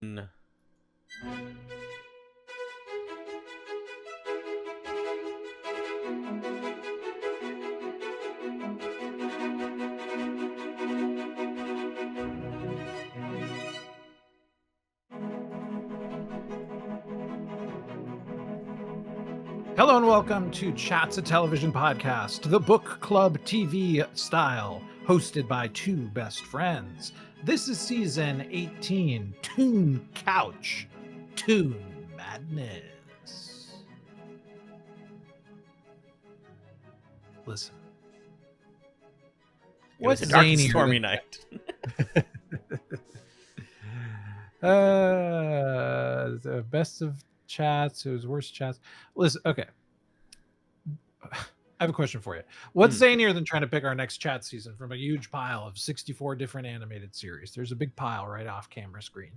N- Hello and welcome to Chatz, a television podcast, the book club TV style, hosted by two best friends. This is season 18, Toon Couch, Toon Madness. Listen. It was a dark and stormy night. The best of chats, it was worst chats. Listen, okay. I have a question for you. What's zanier than trying to pick our next chat season from a huge pile of 64 different animated series? There's a big pile right off camera screen.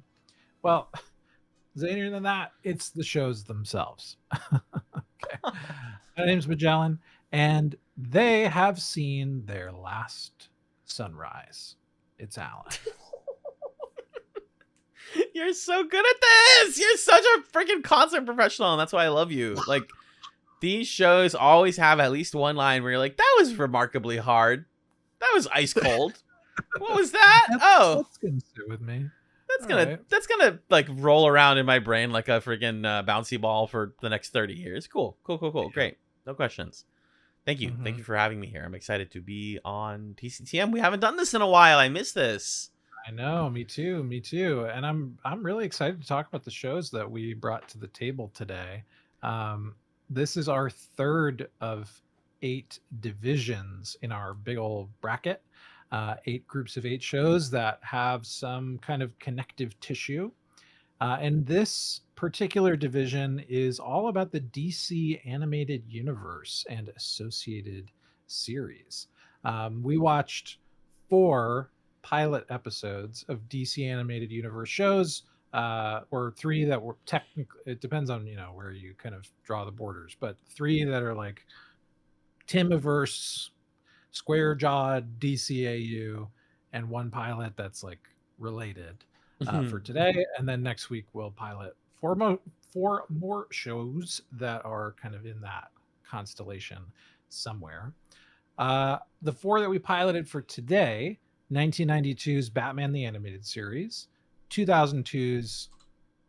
Well, zanier than that, it's the shows themselves. Okay. My name's Magellan, and they have seen their last sunrise. It's Allen. You're so good at this. You're such a freaking concert professional, and that's why I love you. Like, these shows always have at least one line where you're like, that was remarkably hard. That was ice cold. What was that? That's gonna sit with me. That's gonna like roll around in my brain like a freaking bouncy ball for the next 30 years. Cool. Yeah. Great. No questions. Thank you. Thank you for having me here. I'm excited to be on TCTM. We haven't done this in a while. I miss this. I know, me too. And I'm really excited to talk about the shows that we brought to the table today. This is our third of 8 divisions in our big old bracket. 8 groups of 8 shows that have some kind of connective tissue. And this particular division is all about the DC animated universe and associated series. We watched 4 pilot episodes of DC animated universe shows, or 3 that were technically, it depends on where you kind of draw the borders, but 3 that are like Timmiverse, square jawed DCAU, and 1 pilot that's like related for today. And then next week we'll pilot 4 more shows that are kind of in that constellation somewhere. The 4 that we piloted for today: 1992's Batman the Animated Series, 2002's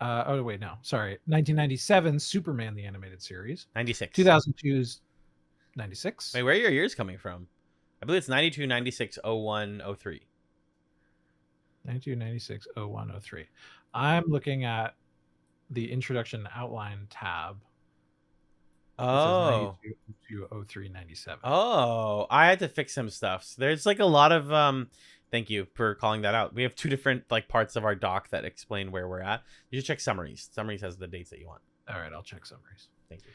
1997's Superman the Animated Series, 96. 2002's 96. Wait, where are your years coming from? I believe it's 92, 96, 01, 03. 92, 96, 01, 03. I'm looking at the introduction outline tab. Oh. 92 to 03, 97. Oh, I had to fix some stuff. So there's like a lot of thank you for calling that out. We have 2 different like parts of our doc that explain where we're at. You should check summaries. Summaries has the dates that you want. All right, I'll check summaries. Thank you.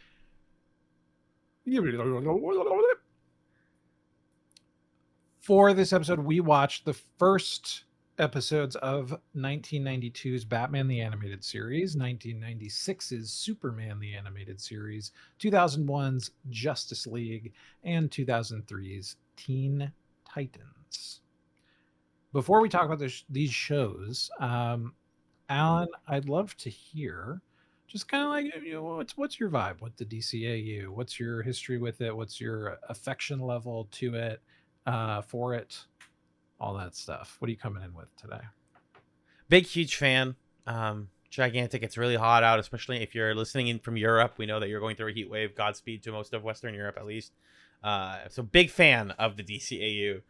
For this episode, we watched the first episodes of 1992's Batman the Animated Series, 1996's Superman the Animated Series, 2001's Justice League, and 2003's Teen Titans. Before we talk about these shows, Alan, I'd love to hear just kind of like, what's your vibe with the DCAU? What's your history with it? What's your affection level to it, for it? All that stuff. What are you coming in with today? Big, huge fan. Gigantic. It's really hot out, especially if you're listening in from Europe. We know that you're going through a heat wave. Godspeed to most of Western Europe, at least. So big fan of the DCAU.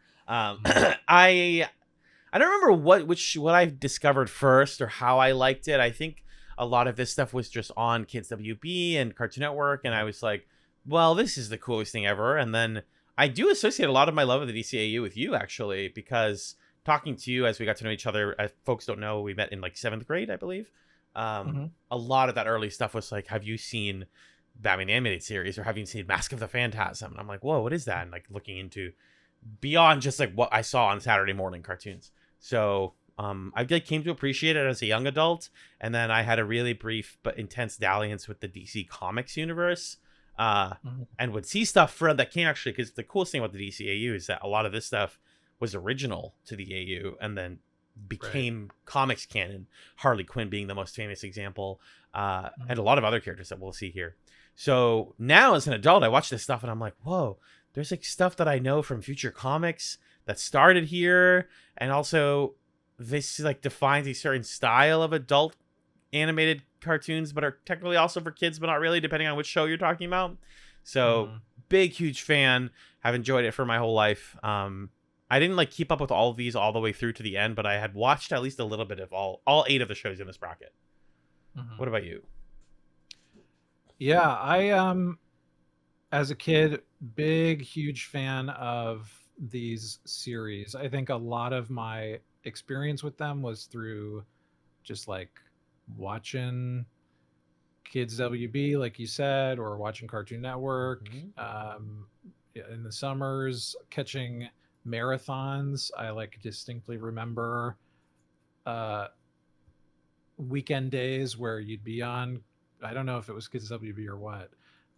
I don't remember what I discovered first or how I liked it. I think a lot of this stuff was just on Kids WB and Cartoon Network, and I was like, well, this is the coolest thing ever. And then I do associate a lot of my love of the DCAU with you, actually, because talking to you as we got to know each other, as folks don't know, we met in like 7th grade, I believe. A lot of that early stuff was like, have you seen Batman the Animated Series, or have you seen Mask of the Phantasm? And I'm like, whoa, what is that? And like looking into beyond just like what I saw on Saturday morning cartoons. So I came to appreciate it as a young adult, and then I had a really brief but intense dalliance with the DC Comics universe. And would see stuff from that came actually, because the coolest thing about the DCAU is that a lot of this stuff was original to the AU and then became comics canon, Harley Quinn being the most famous example, and a lot of other characters that we'll see here. So now as an adult, I watch this stuff and I'm like, whoa, there's like stuff that I know from future comics that started here. And also this like defines a certain style of adult animated cartoons, but are technically also for kids, but not really, depending on which show you're talking about. So big, huge fan. Have enjoyed it for my whole life. I didn't like keep up with all of these all the way through to the end, but I had watched at least a little bit of all 8 of the shows in this bracket. What about you? Yeah, I as a kid, big, huge fan of these series. I think a lot of my experience with them was through just like watching Kids WB, like you said, or watching Cartoon Network. In the summers, catching marathons. I like distinctly remember weekend days where you'd be on, I don't know if it was Kids WB or what,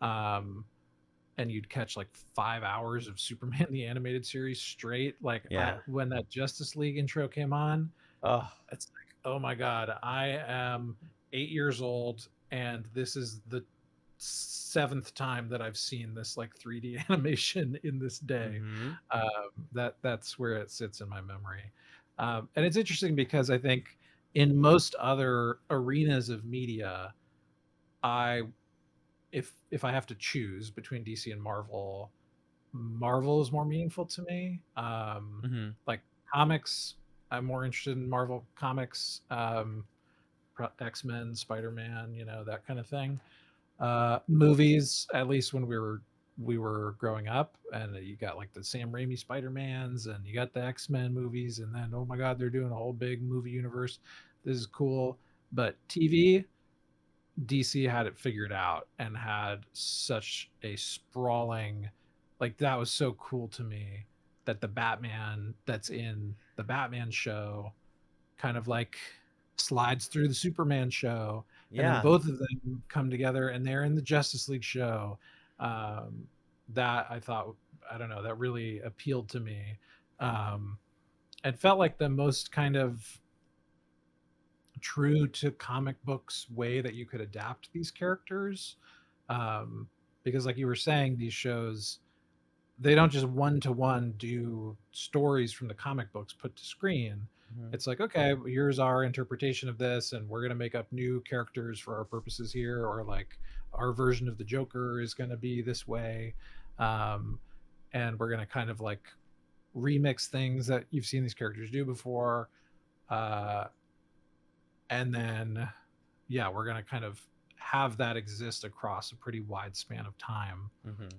and you'd catch like 5 hours of Superman the animated series straight. Like when that Justice League intro came on, it's like, oh my god, I am 8 years old and this is the 7th time that I've seen this like 3D animation in this day. That's where it sits in my memory. And it's interesting because I think in most other arenas of media, if I have to choose between DC and Marvel, Marvel is more meaningful to me. Like comics, I'm more interested in Marvel comics, X-Men, Spider-Man, that kind of thing. Movies, at least when we were growing up, and you got like the Sam Raimi Spider-Mans, and you got the X-Men movies, and then oh my god, they're doing a whole big movie universe. This is cool. But TV, DC had it figured out and had such a sprawling, like that was so cool to me that the Batman that's in the Batman show kind of like slides through the Superman show, and then both of them come together and they're in the Justice League show. That I thought, I don't know, that really appealed to me. It felt like the most kind of true to comic books way that you could adapt these characters, because like you were saying, these shows, they don't just one-to-one do stories from the comic books put to screen. It's like, okay, here's our interpretation of this, and we're going to make up new characters for our purposes here, or like our version of the Joker is going to be this way, and we're going to kind of like remix things that you've seen these characters do before, and then we're going to kind of have that exist across a pretty wide span of time, and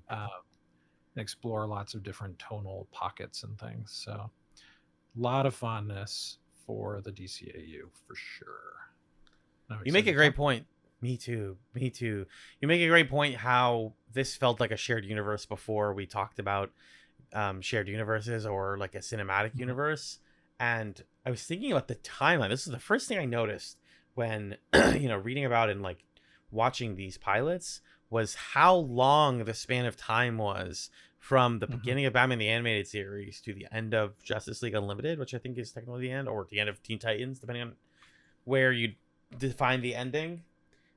explore lots of different tonal pockets and things. So a lot of fondness for the DCAU for sure. You make a great point. Me too. You make a great point how this felt like a shared universe before we talked about shared universes or like a cinematic universe. And I was thinking about the timeline. This is the first thing I noticed when reading about and like watching these pilots, was how long the span of time was from the beginning of Batman the Animated Series to the end of Justice League Unlimited, which I think is technically the end, or the end of Teen Titans, depending on where you define the ending.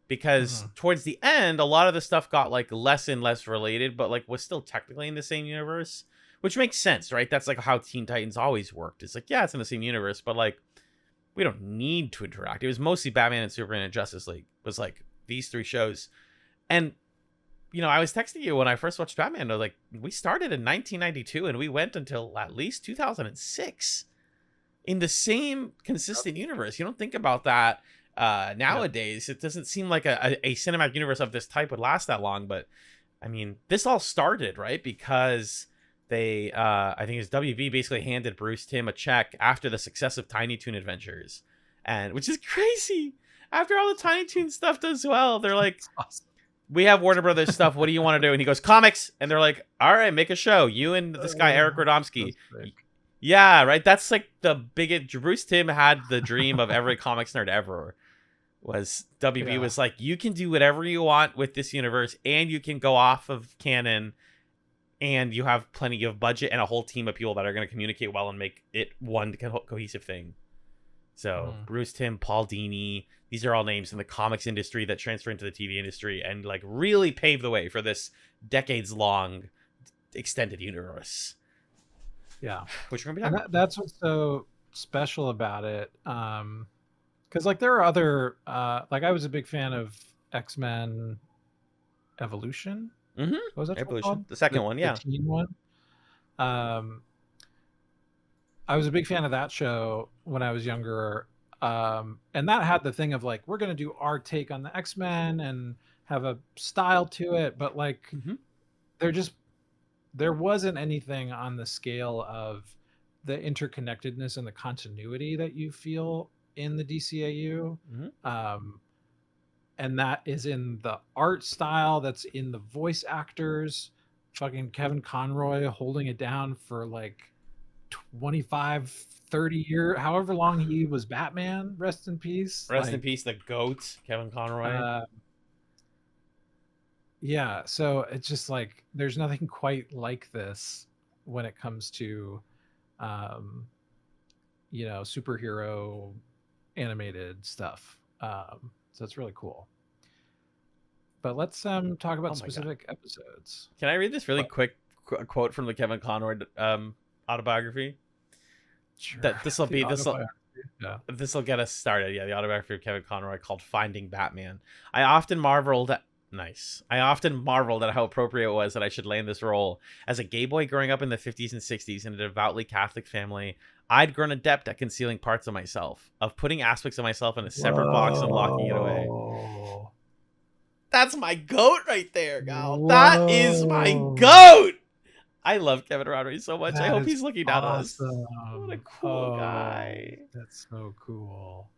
Because towards the end, a lot of the stuff got like less and less related, but like was still technically in the same universe, which makes sense, right? That's like how Teen Titans always worked. It's like, yeah, it's in the same universe, but like we don't need to interact. It was mostly Batman and Superman and Justice League. It was like these 3 shows. And I was texting you when I first watched Batman. I was like, we started in 1992 and we went until at least 2006 in the same consistent universe. You don't think about that nowadays. It doesn't seem like a cinematic universe of this type would last that long. But I mean, this all started, right? Because they, I think it was WB basically handed Bruce Timm a check after the success of Tiny Toon Adventures, and which is crazy. After all the Tiny Toon stuff does well, they're like, awesome. We have Warner Brothers stuff. What do you want to do? And he goes, comics. And they're like, all right, make a show. You and this guy, Eric Radomski. Yeah, right. That's like the biggest. Bruce Timm had the dream of every comics nerd ever. Was WB was like, you can do whatever you want with this universe, and you can go off of canon, and you have plenty of budget and a whole team of people that are going to communicate well and make it one cohesive thing. So Bruce Timm, Paul Dini, these are all names in the comics industry that transfer into the TV industry and like really pave the way for this decades-long extended universe. Yeah, Which we're gonna be talking and that's what's so special about it. Because like there are other like I was a big fan of X-Men Evolution. about. What was that show Evolution, called? the second one, The yeah. teen one. Um, I was a big fan of that show when I was younger. And that had the thing of like, we're going to do our take on the X-Men and have a style to it. But like, there wasn't anything on the scale of the interconnectedness and the continuity that you feel in the DCAU. And that is in the art style, that's in the voice actors. Fucking Kevin Conroy holding it down for like 25, 30 years, however long he was Batman. Rest in peace. Rest in peace, the GOAT, Kevin Conroy. Yeah, so it's just like there's nothing quite like this when it comes to superhero animated stuff. So it's really cool. But let's talk about specific episodes. Can I read this really quick quote from the Kevin Conroy autobiography? Sure. This will get us started. Yeah, the autobiography of Kevin Conroy called "Finding Batman." I often marveled at how appropriate it was that I should land this role. As a gay boy growing up in the 50s and 60s in a devoutly Catholic family, I'd grown adept at concealing parts of myself, of putting aspects of myself in a separate box and locking it away. That's my goat right there, gal. Whoa. That is my goat. I love Kevin Conroy so much. I hope he's looking down on us. What a cool guy. That's so cool.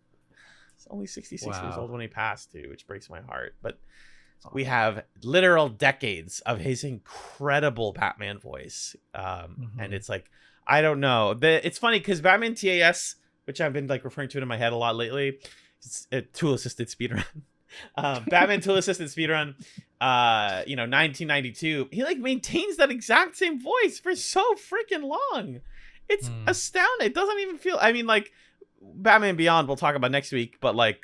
He's only 66 years old when he passed, too, which breaks my heart. But we have literal decades of his incredible Batman voice. And it's like, I don't know. It's funny because Batman TAS, which I've been like referring to it in my head a lot lately, it's a tool-assisted speedrun. Batman tool-assisted speedrun, 1992. He like maintains that exact same voice for so freaking long. It's astounding. It doesn't even feel. I mean, like Batman Beyond, we'll talk about next week, but like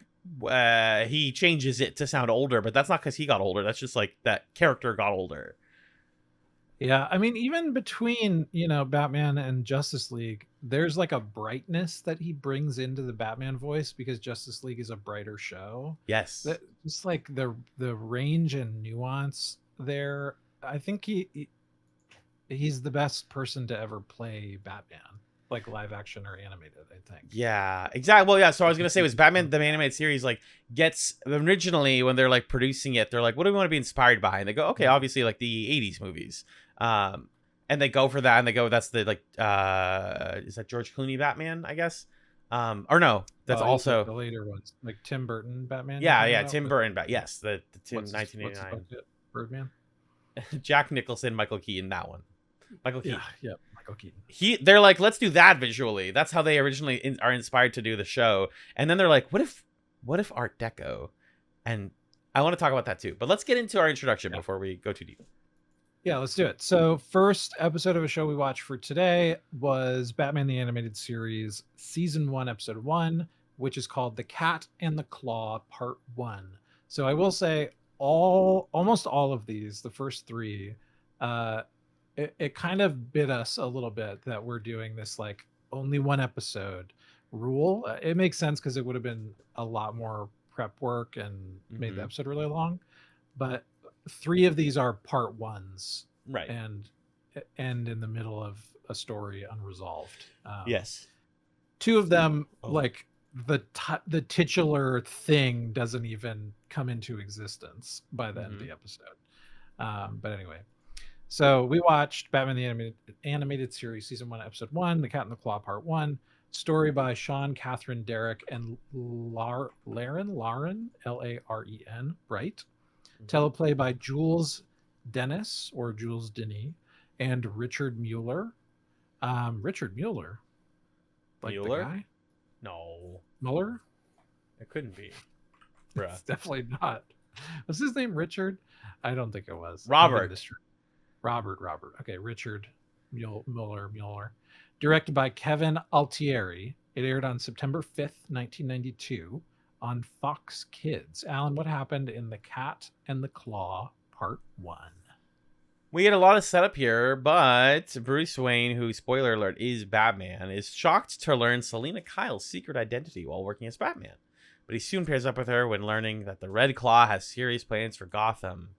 he changes it to sound older, but that's not because he got older. That's just like that character got older. Yeah, I mean, even between, Batman and Justice League, there's like a brightness that he brings into the Batman voice because Justice League is a brighter show. Yes. Just like the range and nuance there. I think he's the best person to ever play Batman, like live action or animated, I think. Yeah, exactly. Well, yeah, so I was going to say was Batman, the animated series, like gets originally when they're like producing it, they're like, what do we want to be inspired by? And they go, okay, obviously like the 80s movies. And they go for that, and they go, that's the like is that George Clooney Batman, I guess? Or no, that's also the later ones, like Tim Burton Batman. Yeah, Tim Burton yes, the Tim 1989 Birdman. Jack Nicholson, Michael Keaton, that one. Michael Keaton. Yeah, Michael Keaton. They're like, let's do that visually. That's how they originally are inspired to do the show. And then they're like, what if Art Deco? And I want to talk about that too. But let's get into our introduction before we go too deep. Yeah, let's do it. So first episode of a show we watched for today was Batman the Animated Series Season 1, Episode 1, which is called The Cat and the Claw Part 1. So I will say almost all of these, the first three, it kind of bit us a little bit that we're doing this like only one episode rule. It makes sense because it would have been a lot more prep work and made the episode really long. But 3 of these are part 1s, right? And end in the middle of a story unresolved. Yes. 2 of them, like the titular thing doesn't even come into existence by the end of the episode. But anyway, so we watched Batman the Animated Series Season 1, Episode 1, The Cat and the Claw Part 1. Story by Sean, Catherine, Derek, and Lauren, Laren, Bright. Teleplay by Jules Dennis or Jules Denis and Richard Mueller. Richard Mueller? Like Mueller? The guy? No. Mueller? It couldn't be. Bruh. It's definitely not. Was his name Richard? I don't think it was. Robert. Robert. Okay, Richard Mueller. Directed by Kevin Altieri. It aired on September 5th, 1992 on Fox Kids. Alan, what happened in The Cat and the Claw Part 1? We get a lot of setup here, but Bruce Wayne, who, spoiler alert, is Batman, is shocked to learn Selena Kyle's secret identity while working as Batman. But he soon pairs up with her when learning that the Red Claw has serious plans for Gotham.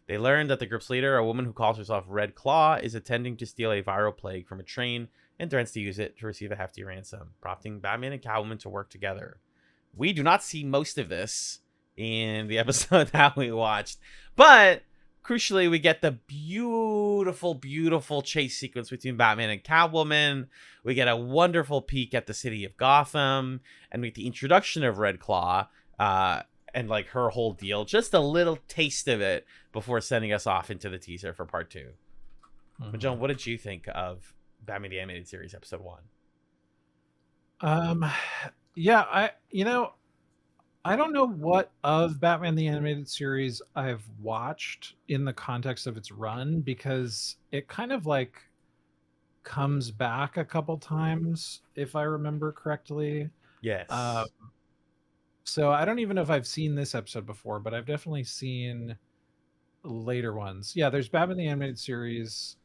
They learn that the group's leader, a woman who calls herself Red Claw, is attempting to steal a viral plague from a train and threatens to use it to receive a hefty ransom, prompting Batman and Catwoman to work together. We do not see most of this in the episode that we watched, but crucially, we get the beautiful, beautiful chase sequence between Batman and Catwoman. We get a wonderful peek at the city of Gotham, and we get the introduction of Red Claw, and like her whole deal. Just a little taste of it before sending us off into the teaser for part 2. But John, what did you think of Batman the Animated Series episode 1? Yeah, I don't know what of Batman the Animated Series I've watched in the context of its run, because it kind of like comes back a couple times, if I remember correctly. Yes. So I don't even know if I've seen this episode before, but I've definitely seen later ones. Yeah, there's Batman the Animated Series,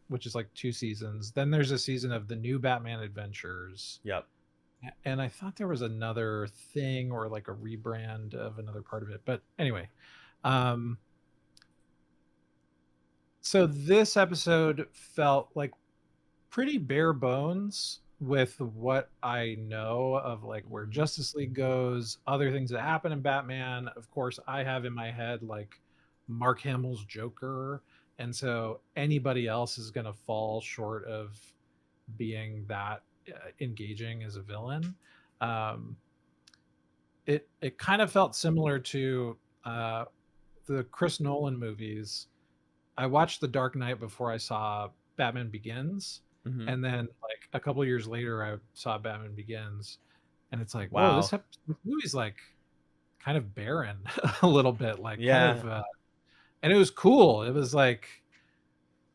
which is like 2 seasons. Then there's a season of the New Batman Adventures. Yep. And I thought there was another thing or like a rebrand of another part of it. But anyway, so this episode felt like pretty bare bones with what I know of like where Justice League goes, other things that happen in Batman. Of course, I have in my head like Mark Hamill's Joker. And so anybody else is going to fall short of being that engaging as a villain. It kind of felt similar to the Chris Nolan movies. I watched The Dark Knight before I saw Batman Begins, and then like a couple years later I saw Batman Begins, and it's like, wow, this movie's like kind of barren a little bit, like kind of, and it was cool. It was like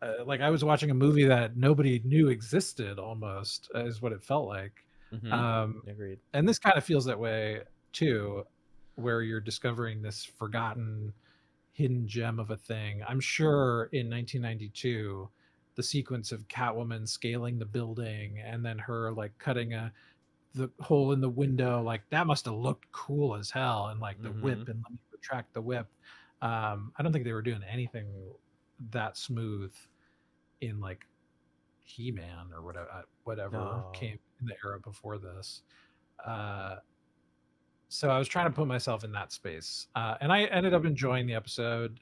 I was watching a movie that nobody knew existed, almost, is what it felt like. Agreed. And this kind of feels that way too, where you're discovering this forgotten hidden gem of a thing. I'm sure in 1992, the sequence of Catwoman scaling the building and then her like cutting the hole in the window, like that must have looked cool as hell. And like the whip, and let me retract the whip. I don't think they were doing anything that smooth in like He-Man or whatever came in the era before this. So I was trying to put myself in that space, and I ended up enjoying the episode.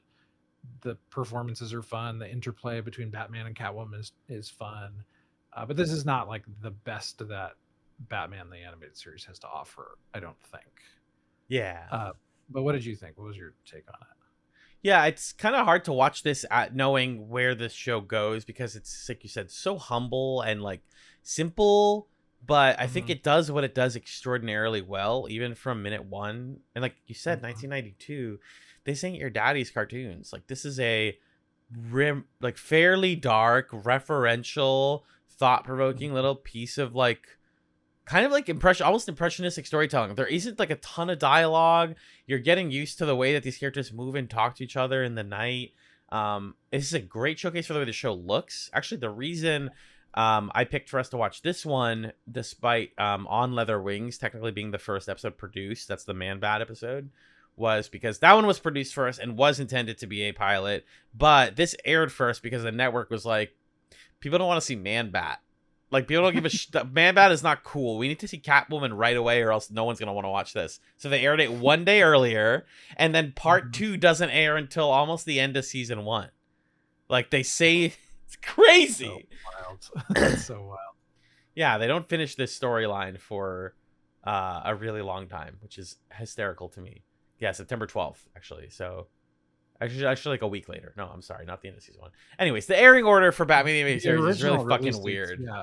The performances are fun. The interplay between Batman and Catwoman is fun, but this is not like the best that Batman the Animated Series has to offer, I don't think. Yeah. But what did you think? What was your take on it? Yeah, it's kind of hard to watch this at knowing where this show goes, because it's, like you said, so humble and like simple, but I think it does what it does extraordinarily well, even from minute 1. And like you said, 1992, this ain't your daddy's cartoons. Like, this is a fairly dark, referential, thought-provoking little piece of like kind of like almost impressionistic storytelling. There isn't like a ton of dialogue. You're getting used to the way that these characters move and talk to each other in the night. This is a great showcase for the way the show looks. Actually, the reason I picked for us to watch this one, despite On Leather Wings technically being the first episode produced, that's the Man-Bat episode, was because that one was produced first and was intended to be a pilot. But this aired first because the network was like, people don't want to see Man-Bat. Like, people don't give a Man-Bat is not cool. We need to see Catwoman right away, or else no one's going to want to watch this. So they aired it one day earlier, and then part 2 doesn't air until almost the end of season 1. Like, they say, it's crazy. So wild. That's so wild. Yeah, they don't finish this storyline for a really long time, which is hysterical to me. Yeah, September 12th, actually. So, actually like a week later. No, I'm sorry, not the end of season 1. Anyways, the airing order for Batman the Animated Series is really fucking weird. Yeah,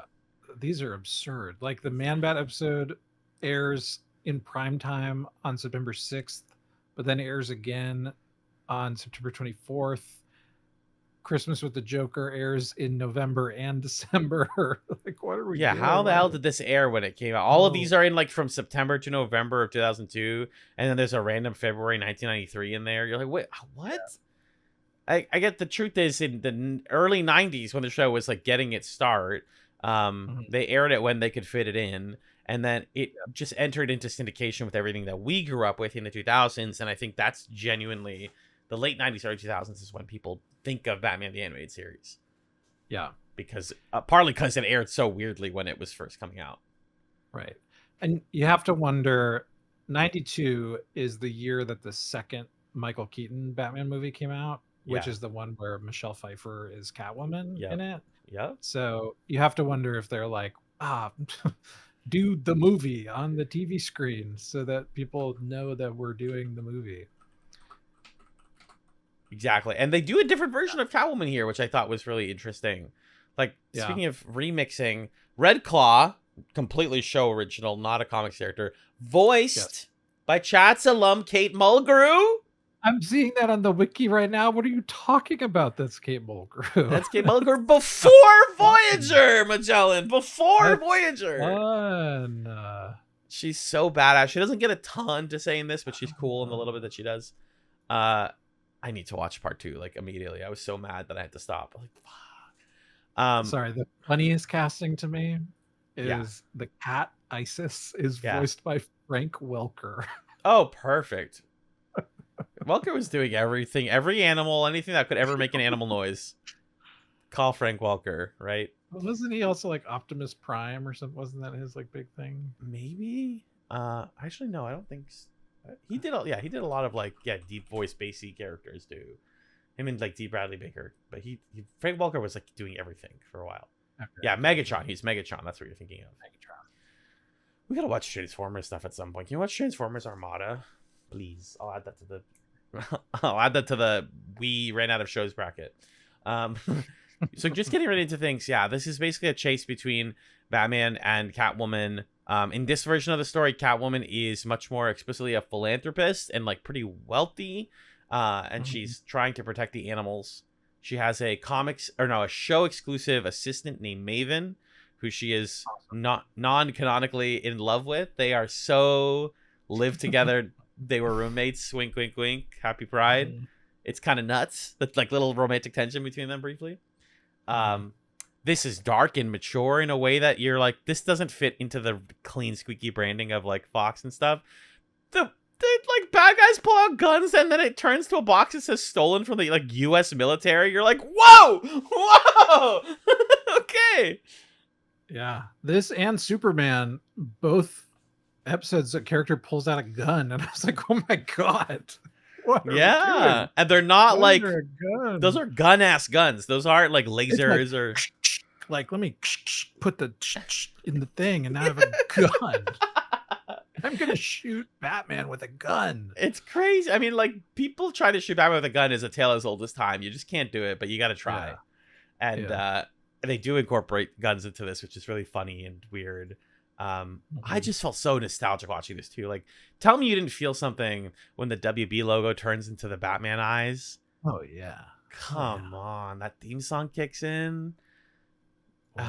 these are absurd. Like, the Man-Bat episode airs in prime time on September 6th, but then airs again on September 24th. Christmas with the Joker airs in November and December. Like, what are we Yeah, doing? how the Why hell is- did this air when it came out? All of Oh, these are in like from September to November of 2002, and then there's a random February 1993 in there. You're like, wait, what? I get the truth is in the early 90s when the show was like getting its start, mhm. they aired it when they could fit it in, and then it just entered into syndication with everything that we grew up with in the 2000s, and I think that's genuinely the late 90s, early 2000s is when people think of Batman the Animated Series. Yeah. Because partly because it aired so weirdly when it was first coming out. Right. And you have to wonder, 92 is the year that the second Michael Keaton Batman movie came out, which Yeah. is the one where Michelle Pfeiffer is Catwoman Yep. in it. Yep. So you have to wonder if they're like, do the movie on the TV screen so that people know that we're doing the movie. Exactly. And they do a different version of Catwoman here, which I thought was really interesting. Like, Yeah. speaking of remixing, Red Claw, completely show original, not a comics character, voiced by Chatz alum Kate Mulgrew. I'm seeing that on the wiki right now. What are you talking about? That's Kate Mulgrew. That's Kate Mulgrew before Voyager, Magellan. Before That's Voyager. fun. She's so badass. She doesn't get a ton to say in this, but she's cool in the little bit that she does. I need to watch part 2 like immediately. I was so mad that I had to stop. Like, fuck. Sorry, the funniest casting to me is the cat Isis is voiced by Frank Welker. Oh, perfect. Welker was doing everything, every animal, anything that could ever make an animal noise. Call Frank Welker, right? Wasn't he also like Optimus Prime or something? Wasn't that his like big thing? Maybe. Actually, no, I don't think so. He did a lot of like deep voice bassy characters too. Him and like D. Bradley Baker, but Frank Welker was like doing everything for a while. Okay. Yeah, Megatron. He's Megatron. That's what you're thinking of. Megatron. We gotta watch Transformers stuff at some point. Can you watch Transformers Armada, please? I'll add that to the. I'll add that to the we ran out of shows bracket. So just getting right into things. Yeah, this is basically a chase between Batman and Catwoman. In this version of the story, Catwoman is much more explicitly a philanthropist and like pretty wealthy. And she's trying to protect the animals. She has a show exclusive assistant named Maven, who she is not non-canonically in love with. They are so live together. They were roommates. Wink, wink, wink. Happy Pride. It's kind of nuts. That's like little romantic tension between them briefly. This is dark and mature in a way that you're like, this doesn't fit into the clean, squeaky branding of like Fox and stuff. The like bad guys pull out guns and then it turns to a box that says stolen from the like U.S. military. You're like, whoa, okay. Yeah, this and Superman, both episodes, a character pulls out a gun, and I was like, oh my god. What yeah, and they're not like those are gun ass guns. Those aren't like lasers or like let me put the in the thing and now I have a gun. I'm gonna shoot Batman with a gun. It's crazy. I mean, like people try to shoot Batman with a gun is a tale as old as time. You just can't do it, but you got to try. Yeah. And they do incorporate guns into this, which is really funny and weird. I just felt so nostalgic watching this too. Like, tell me you didn't feel something when the WB logo turns into the Batman eyes. Oh yeah. Come on, that theme song kicks in. The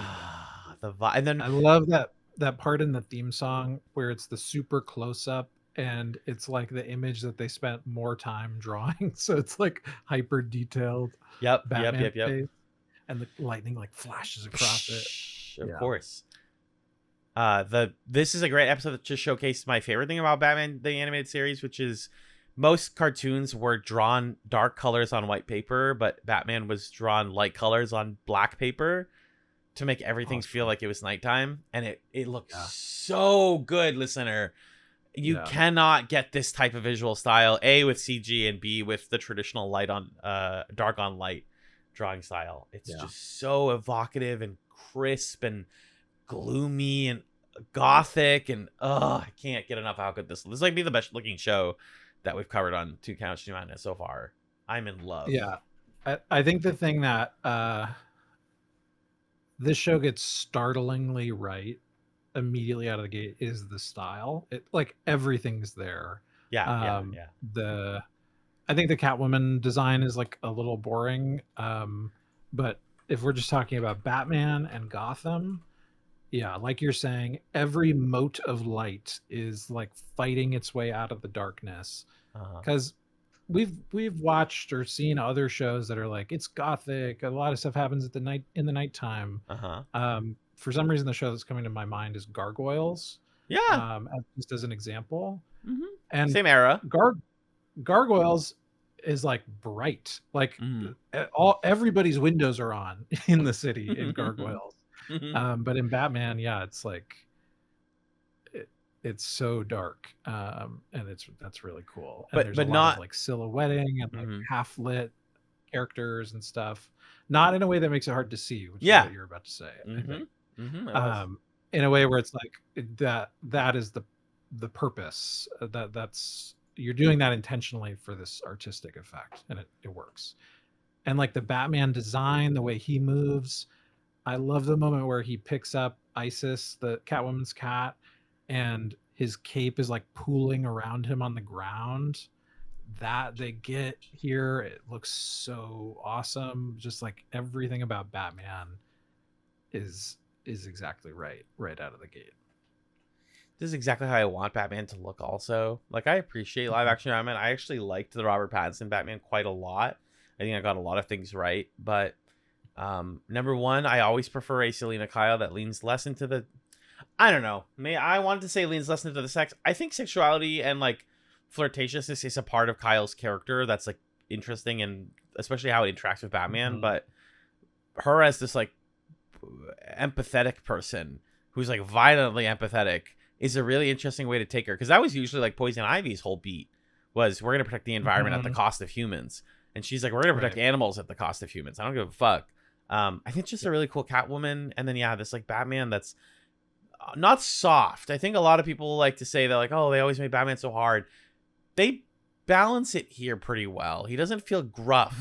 vibe, and then I love that part in the theme song where it's the super close up and it's like the image that they spent more time drawing, so it's like hyper detailed. Yep. Face, and the lightning like flashes across it. Of course. This is a great episode that just showcased my favorite thing about Batman the Animated Series, which is most cartoons were drawn dark colors on white paper, but Batman was drawn light colors on black paper to make everything feel like it was nighttime, and it looks so good, listener. You cannot get this type of visual style, A, with CG, and B, with the traditional light on dark on light drawing style. It's just so evocative and crisp and gloomy and gothic, and I can't get enough how good this might be the best looking show that we've covered on Toon Couch Madness so far. I'm in love. Yeah, I think the thing that this show gets startlingly right immediately out of the gate is the style. It like everything's there. Yeah. The I think the Catwoman design is like a little boring. But if we're just talking about Batman and Gotham, yeah, like you're saying, every mote of light is like fighting its way out of the darkness. Uh-huh. Because we've watched or seen other shows that are like it's gothic. A lot of stuff happens at the night in the nighttime. Uh-huh. For some reason, the show that's coming to my mind is Gargoyles. Yeah. Just as an example, Mm-hmm. and Same era. Gargoyles is like bright, like Mm. everybody's windows are on in the city in Gargoyles. Mm-hmm. But in Batman, yeah, it's like it's so dark, and that's really cool. And there's a But lot of not. like silhouetting and like Mm-hmm. half lit characters and stuff, not in a way that makes it hard to see, which is Yeah. what you're about to say. I Mm-hmm. think, Mm-hmm. It was. in a way where it's like that is the purpose, that's you're doing that intentionally for this artistic effect, and it works. And like the Batman design, the way he moves, I love the moment where he picks up Isis, the Catwoman's cat, and his cape is like pooling around him on the ground. That they get here, it looks so awesome. Just like everything about Batman is exactly right out of the gate. This is exactly how I want Batman to look also. Like, I appreciate live action Batman. I actually liked the Robert Pattinson Batman quite a lot. I think I got a lot of things right. But number one, I always prefer a Selena Kyle that leans less into the... I don't know. I wanted to say leans less into the sex. I think sexuality and, like, flirtatiousness is a part of Kyle's character that's, like, interesting, and especially how it interacts with Batman. Mm-hmm. But her as this, like, empathetic person who's, like, violently empathetic is a really interesting way to take her, because that was usually like Poison Ivy's whole beat was we're gonna protect the environment at the cost of humans, and she's like, we're gonna protect animals at the cost of humans. I don't give a fuck. I think it's just a really cool Catwoman, and then this like Batman that's not soft. I think a lot of people like to say that, like, oh, they always made Batman so hard. They balance it here pretty well. He doesn't feel gruff,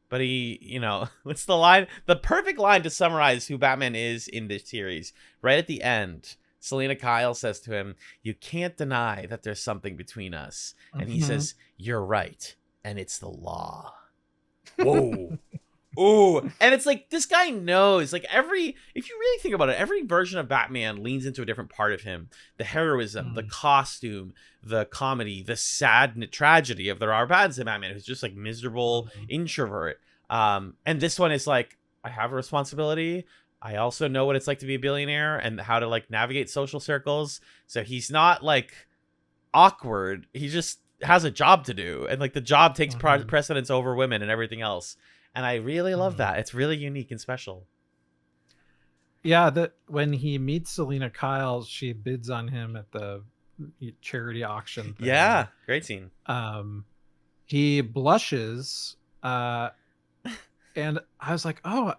but he, what's the line? The perfect line to summarize who Batman is in this series, right at the end. Selena Kyle says to him, "You can't deny that there's something between us." And he says, "You're right. And it's the law." Whoa. Ooh. And it's like, this guy knows, like, if you really think about it, every version of Batman leans into a different part of him. The heroism, the costume, the comedy, the sad tragedy of the Robert Pattinson Batman, who's just like miserable introvert. And this one is like, I have a responsibility. I also know what it's like to be a billionaire and how to like navigate social circles. So he's not like awkward. He just has a job to do. And like the job takes precedence over women and everything else. And I really love that. It's really unique and special. Yeah, that when he meets Selena Kyle, she bids on him at the charity auction thing. Yeah, great scene. He blushes, and I was like, oh,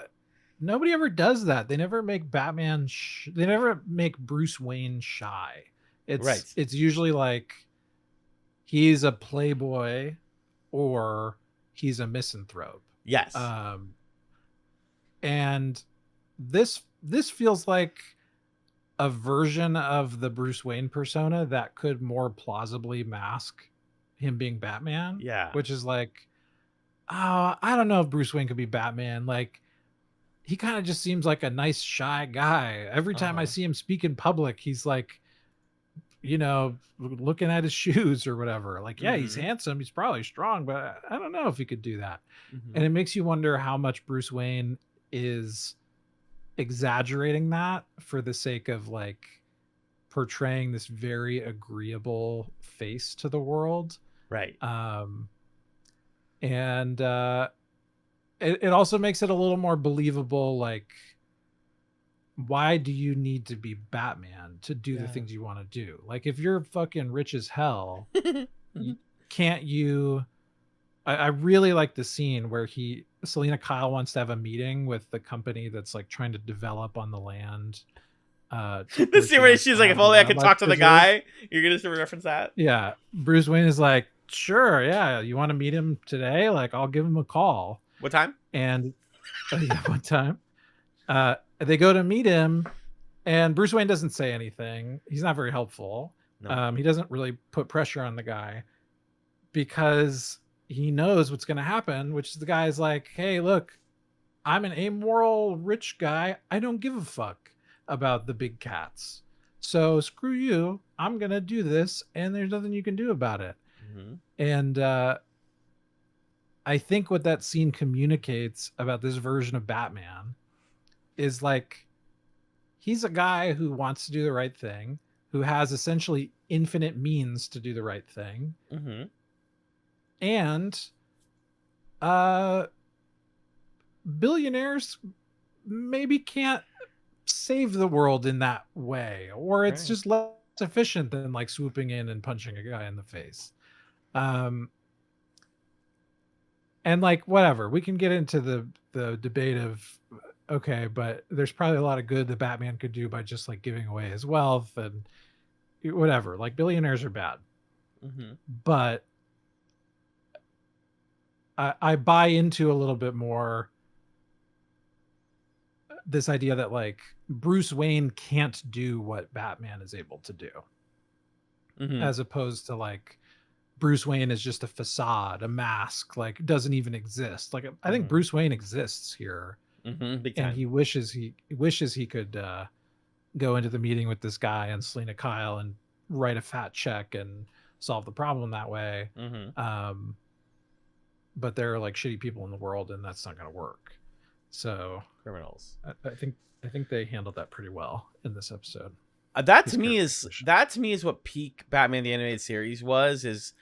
nobody ever does that. They never make Batman. They never make Bruce Wayne shy. It's usually like he's a playboy or he's a misanthrope. Yes. And this feels like a version of the Bruce Wayne persona that could more plausibly mask him being Batman. Yeah. Which is like, oh, I don't know if Bruce Wayne could be Batman. Like, he kind of just seems like a nice, shy guy. Every time I see him speak in public, he's like, looking at his shoes or whatever. Like, yeah, he's handsome. He's probably strong, but I don't know if he could do that. And it makes you wonder how much Bruce Wayne is exaggerating that for the sake of like portraying this very agreeable face to the world. Right. And it also makes it a little more believable. Like, why do you need to be Batman to do the things you want to do? Like, if you're fucking rich as hell, can't you? I really like the scene where Selena Kyle wants to have a meeting with the company that's like trying to develop on the land. The scene where she's like, if only I could talk to the guy. You're going to reference that? Yeah. Bruce Wayne is like, sure. Yeah. You want to meet him today? Like, I'll give him a call. What time? And one time. They go to meet him, and Bruce Wayne doesn't say anything. He's not very helpful. No. He doesn't really put pressure on the guy because he knows what's going to happen, which is the guy's like, hey, look, I'm an amoral rich guy. I don't give a fuck about the big cats. So screw you. I'm going to do this, and there's nothing you can do about it. Mm-hmm. And I think what that scene communicates about this version of Batman is like, he's a guy who wants to do the right thing, who has essentially infinite means to do the right thing. Mm-hmm. And billionaires maybe can't save the world in that way, or it's just less efficient than like swooping in and punching a guy in the face. And like, whatever, we can get into the debate of, okay, but there's probably a lot of good that Batman could do by just like giving away his wealth and whatever. Like, billionaires are bad. Mm-hmm. But I buy into a little bit more this idea that like Bruce Wayne can't do what Batman is able to do, as opposed to like Bruce Wayne is just a facade, a mask, like doesn't even exist. Like, I think Bruce Wayne exists here, and he wishes he could go into the meeting with this guy and Selena Kyle and write a fat check and solve the problem that way. But there are like shitty people in the world, and that's not going to work. So criminals. I think they handled that pretty well in this episode. That to me is what peak Batman the Animated Series was. Is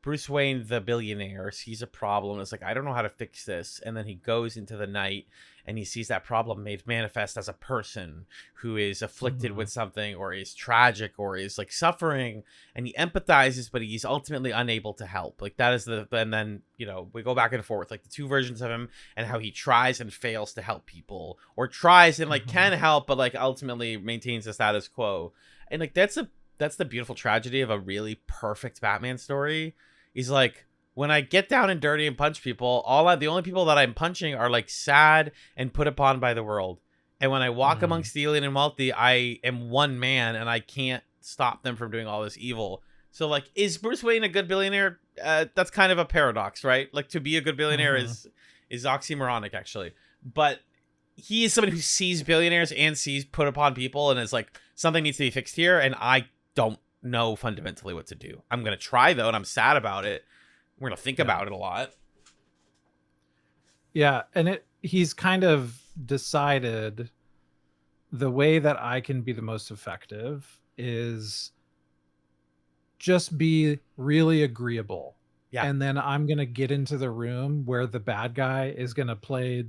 Bruce Wayne the billionaire sees a problem. It's like, I don't know how to fix this, and then he goes into the night and he sees that problem made manifest as a person who is afflicted with something, or is tragic, or is like suffering, and he empathizes, but he's ultimately unable to help. Like, that is and then, you know, we go back and forth, like the two versions of him, and how he tries and fails to help people, or tries and like can help, but like ultimately maintains the status quo. And like, that's the beautiful tragedy of a really perfect Batman story. He's like, when I get down and dirty and punch people, the only people that I'm punching are like sad and put upon by the world. And when I walk amongst the alien and wealthy, I am one man, and I can't stop them from doing all this evil. So like, is Bruce Wayne a good billionaire? That's kind of a paradox, right? Like, to be a good billionaire is oxymoronic, actually. But he is somebody who sees billionaires and sees put upon people, and is like, something needs to be fixed here, and I don't know fundamentally what to do. I'm gonna try though, and I'm sad about it. We're gonna think about it a lot. Yeah, and he's kind of decided the way that I can be the most effective is just be really agreeable. Yeah. And then I'm gonna get into the room where the bad guy is gonna play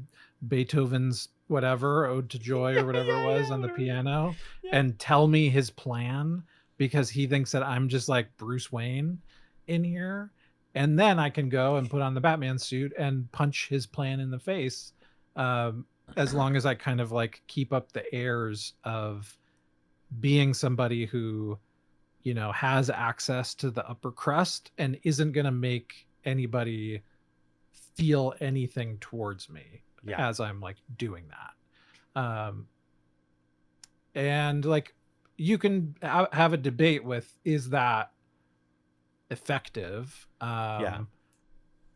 Beethoven's whatever, Ode to Joy or whatever it was on the piano, and tell me his plan, because he thinks that I'm just like Bruce Wayne in here. And then I can go and put on the Batman suit and punch his plan in the face, as long as I kind of like keep up the airs of being somebody who, you know, has access to the upper crust and isn't going to make anybody feel anything towards me as I'm like doing that. And like, you can have a debate with, is that effective? And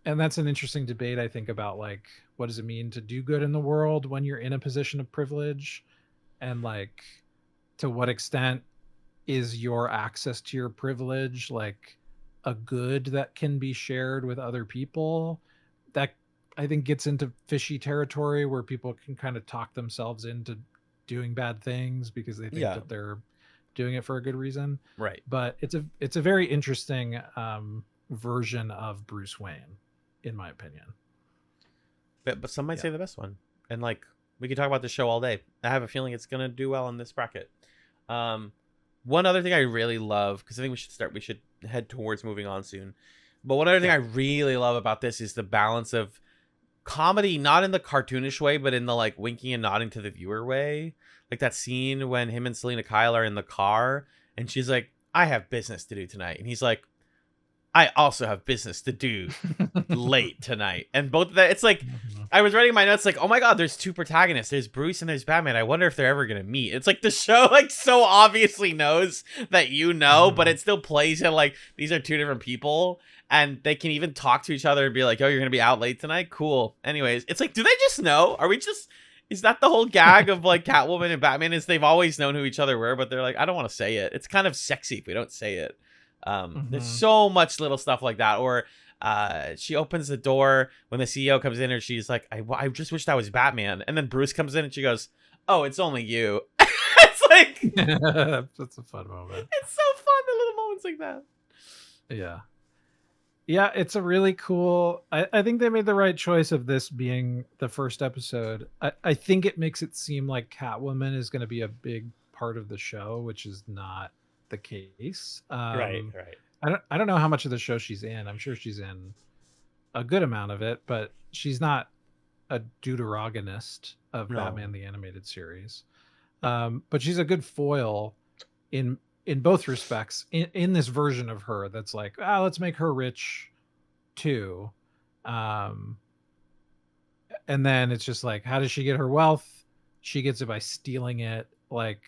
that's an interesting debate, I think, about like, what does it mean to do good in the world when you're in a position of privilege, and like, to what extent is your access to your privilege like a good that can be shared with other people? That, I think, gets into fishy territory where people can kind of talk themselves into doing bad things because they think that they're doing it for a good reason. Right. But it's a very interesting version of Bruce Wayne, in my opinion. But some might say the best one. And like, we could talk about the show all day. I have a feeling it's gonna do well in this bracket. One other thing I really love, because I think we should head towards moving on soon. But one other thing I really love about this is the balance of comedy, not in the cartoonish way, but in the like winking and nodding to the viewer way. Like that scene when him and Selena Kyle are in the car, and she's like, I have business to do tonight. And he's like, I also have business to do late tonight. And both of that, it's like, Mhm. I was writing my notes like, oh my God, there's two protagonists. There's Bruce and there's Batman. I wonder if they're ever going to meet. It's like the show like so obviously knows that but it still plays it like these are two different people. And they can even talk to each other and be like, oh, you're going to be out late tonight? Cool. Anyways, it's like, do they just know? Is that the whole gag of like Catwoman and Batman is they've always known who each other were, but they're like, I don't want to say it. It's kind of sexy if we don't say it. There's so much little stuff like that. Or she opens the door when the CEO comes in and she's like, I just wish that was Batman. And then Bruce comes in and she goes, oh, it's only you. It's like, That's a fun moment. it's so fun, the little moments like that. Yeah, it's a really cool. I think they made the right choice of this being the first episode. I think it makes it seem like Catwoman is going to be a big part of the show, which is not the case. Right. I don't know how much of the show she's in. I'm sure she's in a good amount of it, but she's not a deuteragonist of Batman the Animated Series. But she's a good foil in both respects in this version of her that's like, let's make her rich too. And then it's just like, how does she get her wealth? She gets it by stealing it. Like,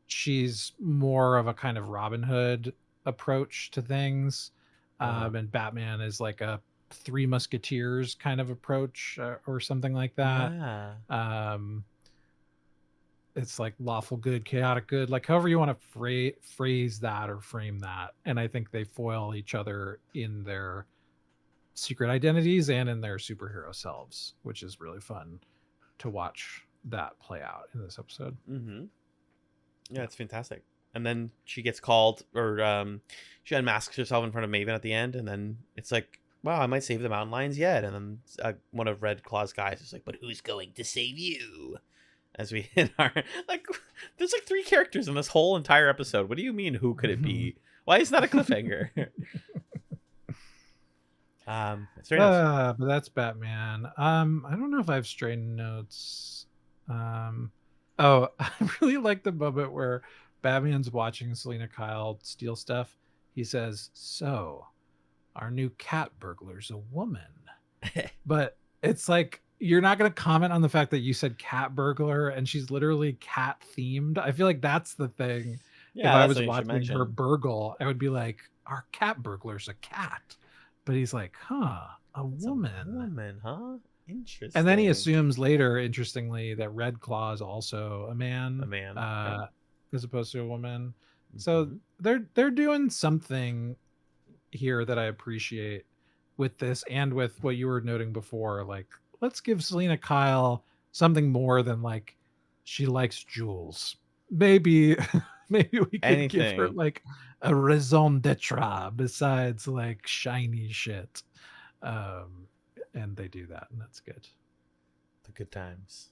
she's more of a kind of Robin Hood approach to things. And Batman is like a Three Musketeers kind of approach or something like that. Yeah. It's like lawful good, chaotic good, like however you want to phrase that or frame that. And I think they foil each other in their secret identities and in their superhero selves, which is really fun to watch that play out in this episode. Yeah, it's fantastic. And then she gets called, or she unmasks herself in front of Maven at the end, and then it's like, wow, I might save the mountain lions yet. And then one of Red Claw's guys is like, but who's going to save you? As we hit our, like, there's like 3 characters in this whole entire episode. What do you mean, who could it be? Why is that a cliffhanger? It's very nice. But that's Batman. I don't know if I have stray notes. I really like the moment where Batman's watching Selena Kyle steal stuff. He says, so our new cat burglar's a woman. But it's like, you're not going to comment on the fact that you said cat burglar and she's literally cat themed. I feel like that's the thing. Yeah, if I was watching her burgle, I would be like, our cat burglar's a cat. But he's like, a woman. A woman, huh? Interesting. And then he assumes later, interestingly, that Red Claw is also a man. As opposed to a woman. So they're doing something here that I appreciate with this, and with what you were noting before, like, let's give Selena Kyle something more than like she likes jewels. Maybe we could give her like a raison d'etre besides like shiny shit. And they do that, and that's good. The good times.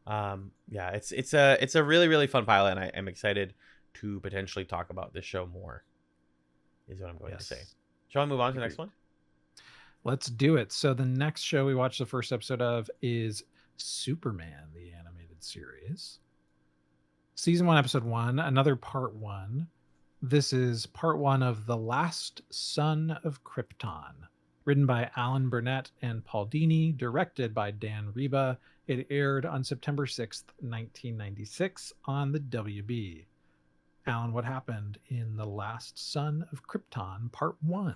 Yeah, it's a really, really fun pilot, and I am excited to potentially talk about this show more, is what I'm going to say. Shall I move on to the next one? Let's do it. So the next show we watched the first episode of is Superman, the animated series. Season 1, episode 1, another part 1. This is part 1 of The Last Son of Krypton, written by Alan Burnett and Paul Dini, directed by Dan Reba. It aired on September 6th, 1996 on the WB. Alan, what happened in The Last Son of Krypton, part 1?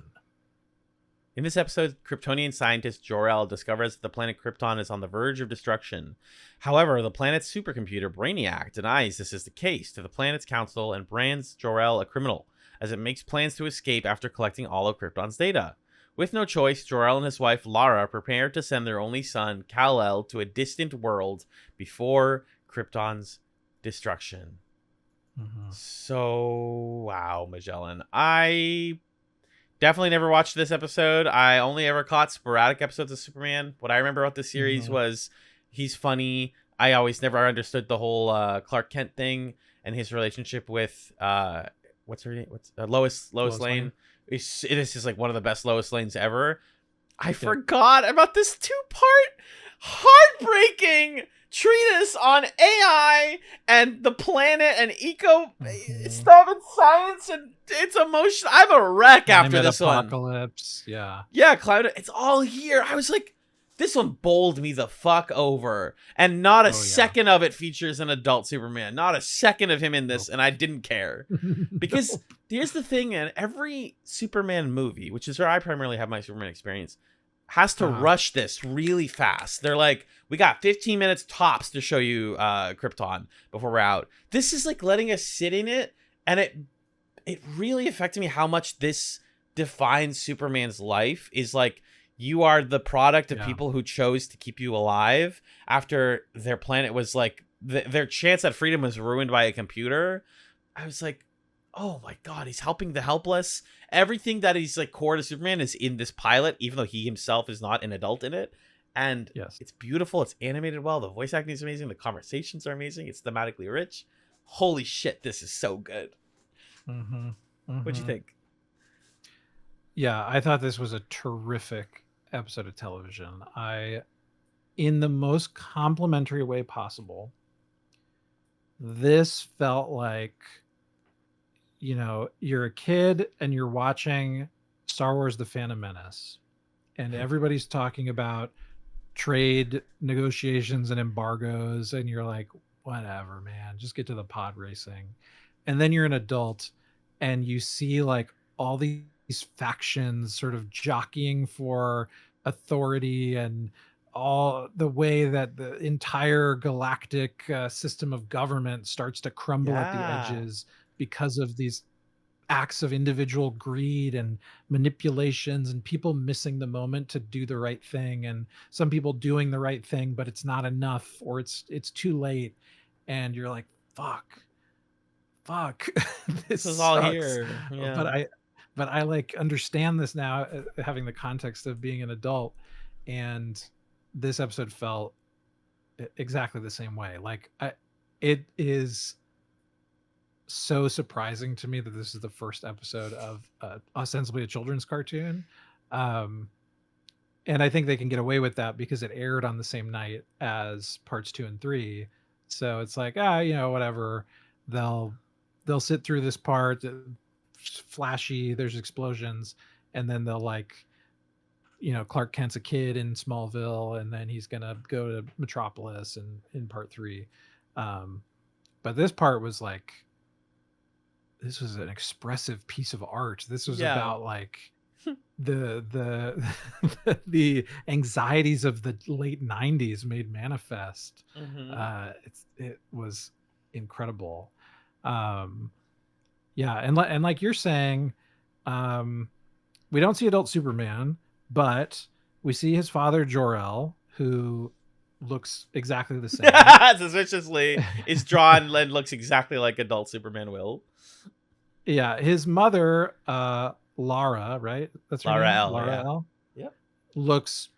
In this episode, Kryptonian scientist Jor-El discovers that the planet Krypton is on the verge of destruction. However, the planet's supercomputer, Brainiac, denies this is the case to the planet's council and brands Jor-El a criminal, as it makes plans to escape after collecting all of Krypton's data. With no choice, Jor-El and his wife, Lara, prepare to send their only son, Kal-El, to a distant world before Krypton's destruction. So, wow, Magellan. I definitely never watched this episode. I only ever caught sporadic episodes of Superman. What I remember about this series was he's funny. I always never understood the whole Clark Kent thing and his relationship with what's her name? Lois Lane. This is like one of the best Lois Lanes ever. I forgot about this 2-part. heartbreaking treatise on AI and the planet and eco stuff and science, and it's emotional. I'm a wreck after this one. Apocalypse, Yeah, climate. It's all here. I was like, this one bowled me the fuck over, and not a second of it features an adult Superman. Not a second of him in this, and I didn't care because here's the thing: in every Superman movie, which is where I primarily have my Superman experience, has to rush this really fast. They're like, we got 15 minutes tops to show you Krypton before we're out. This is like letting us sit in it, and it really affected me how much this defines Superman's life. Is like, you are the product of people who chose to keep you alive after their planet was like, their chance at freedom was ruined by a computer. I was like, oh my God, he's helping the helpless. Everything that is like core to Superman is in this pilot, even though he himself is not an adult in it. And it's beautiful. It's animated well. The voice acting is amazing. The conversations are amazing. It's thematically rich. Holy shit, this is so good. What'd you think? Yeah, I thought this was a terrific episode of television. In the most complimentary way possible, this felt like, you're a kid and you're watching Star Wars The Phantom Menace, and everybody's talking about trade negotiations and embargoes, and you're like, whatever, man, just get to the pod racing. And then you're an adult and you see like all these factions sort of jockeying for authority, and all the way that the entire galactic system of government starts to crumble at the edges because of these acts of individual greed and manipulations, and people missing the moment to do the right thing, and some people doing the right thing but it's not enough, or it's too late, and you're like, fuck this is all here. But I like understand this now, having the context of being an adult, and this episode felt exactly the same way. Like, it is so surprising to me that this is the first episode of ostensibly a children's cartoon, and I think they can get away with that because it aired on the same night as parts 2 and 3. So it's like, whatever, they'll sit through this part, flashy, there's explosions, and then they'll like, Clark Kent's a kid in Smallville, and then he's gonna go to Metropolis in part 3. But this part was like, this was an expressive piece of art. This was about like the the anxieties of the late 90s made manifest. It was incredible. And like you're saying, we don't see adult Superman, but we see his father Jor-El, who looks exactly the same. Suspiciously is drawn and looks exactly like adult Superman will. Yeah, his mother, Lara, right? That's her Lara name? L. Lara L. Yep. Looks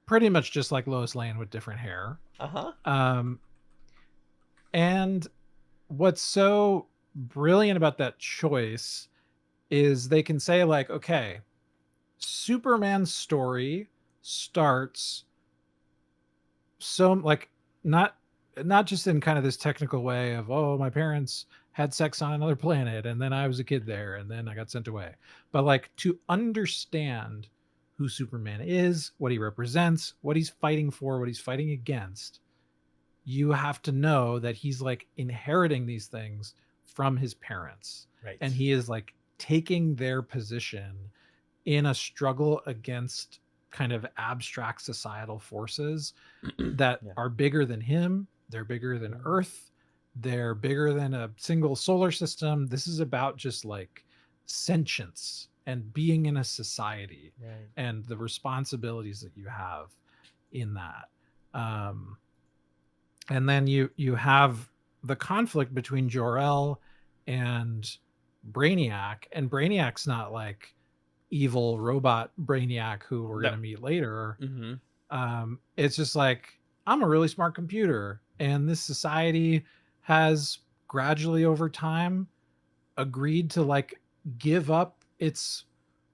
pretty much just like Lois Lane with different hair. And what's so brilliant about that choice is they can say like, okay, Superman's story starts so like not just in kind of this technical way of, oh, my parents had sex on another planet and then I was a kid there and then I got sent away, but like to understand who Superman is, what he represents, what he's fighting for, what he's fighting against, you have to know that he's like inheriting these things from his parents, right? And he is like taking their position in a struggle against kind of abstract societal forces that are bigger than him. They're bigger than Earth. They're bigger than a single solar system. This is about just like sentience and being in a society, and the responsibilities that you have in that. And then you have the conflict between Jor-El and Brainiac, and Brainiac's not like evil robot Brainiac who we're going to meet later. It's just like, I'm a really smart computer, and this society has gradually over time agreed to like give up its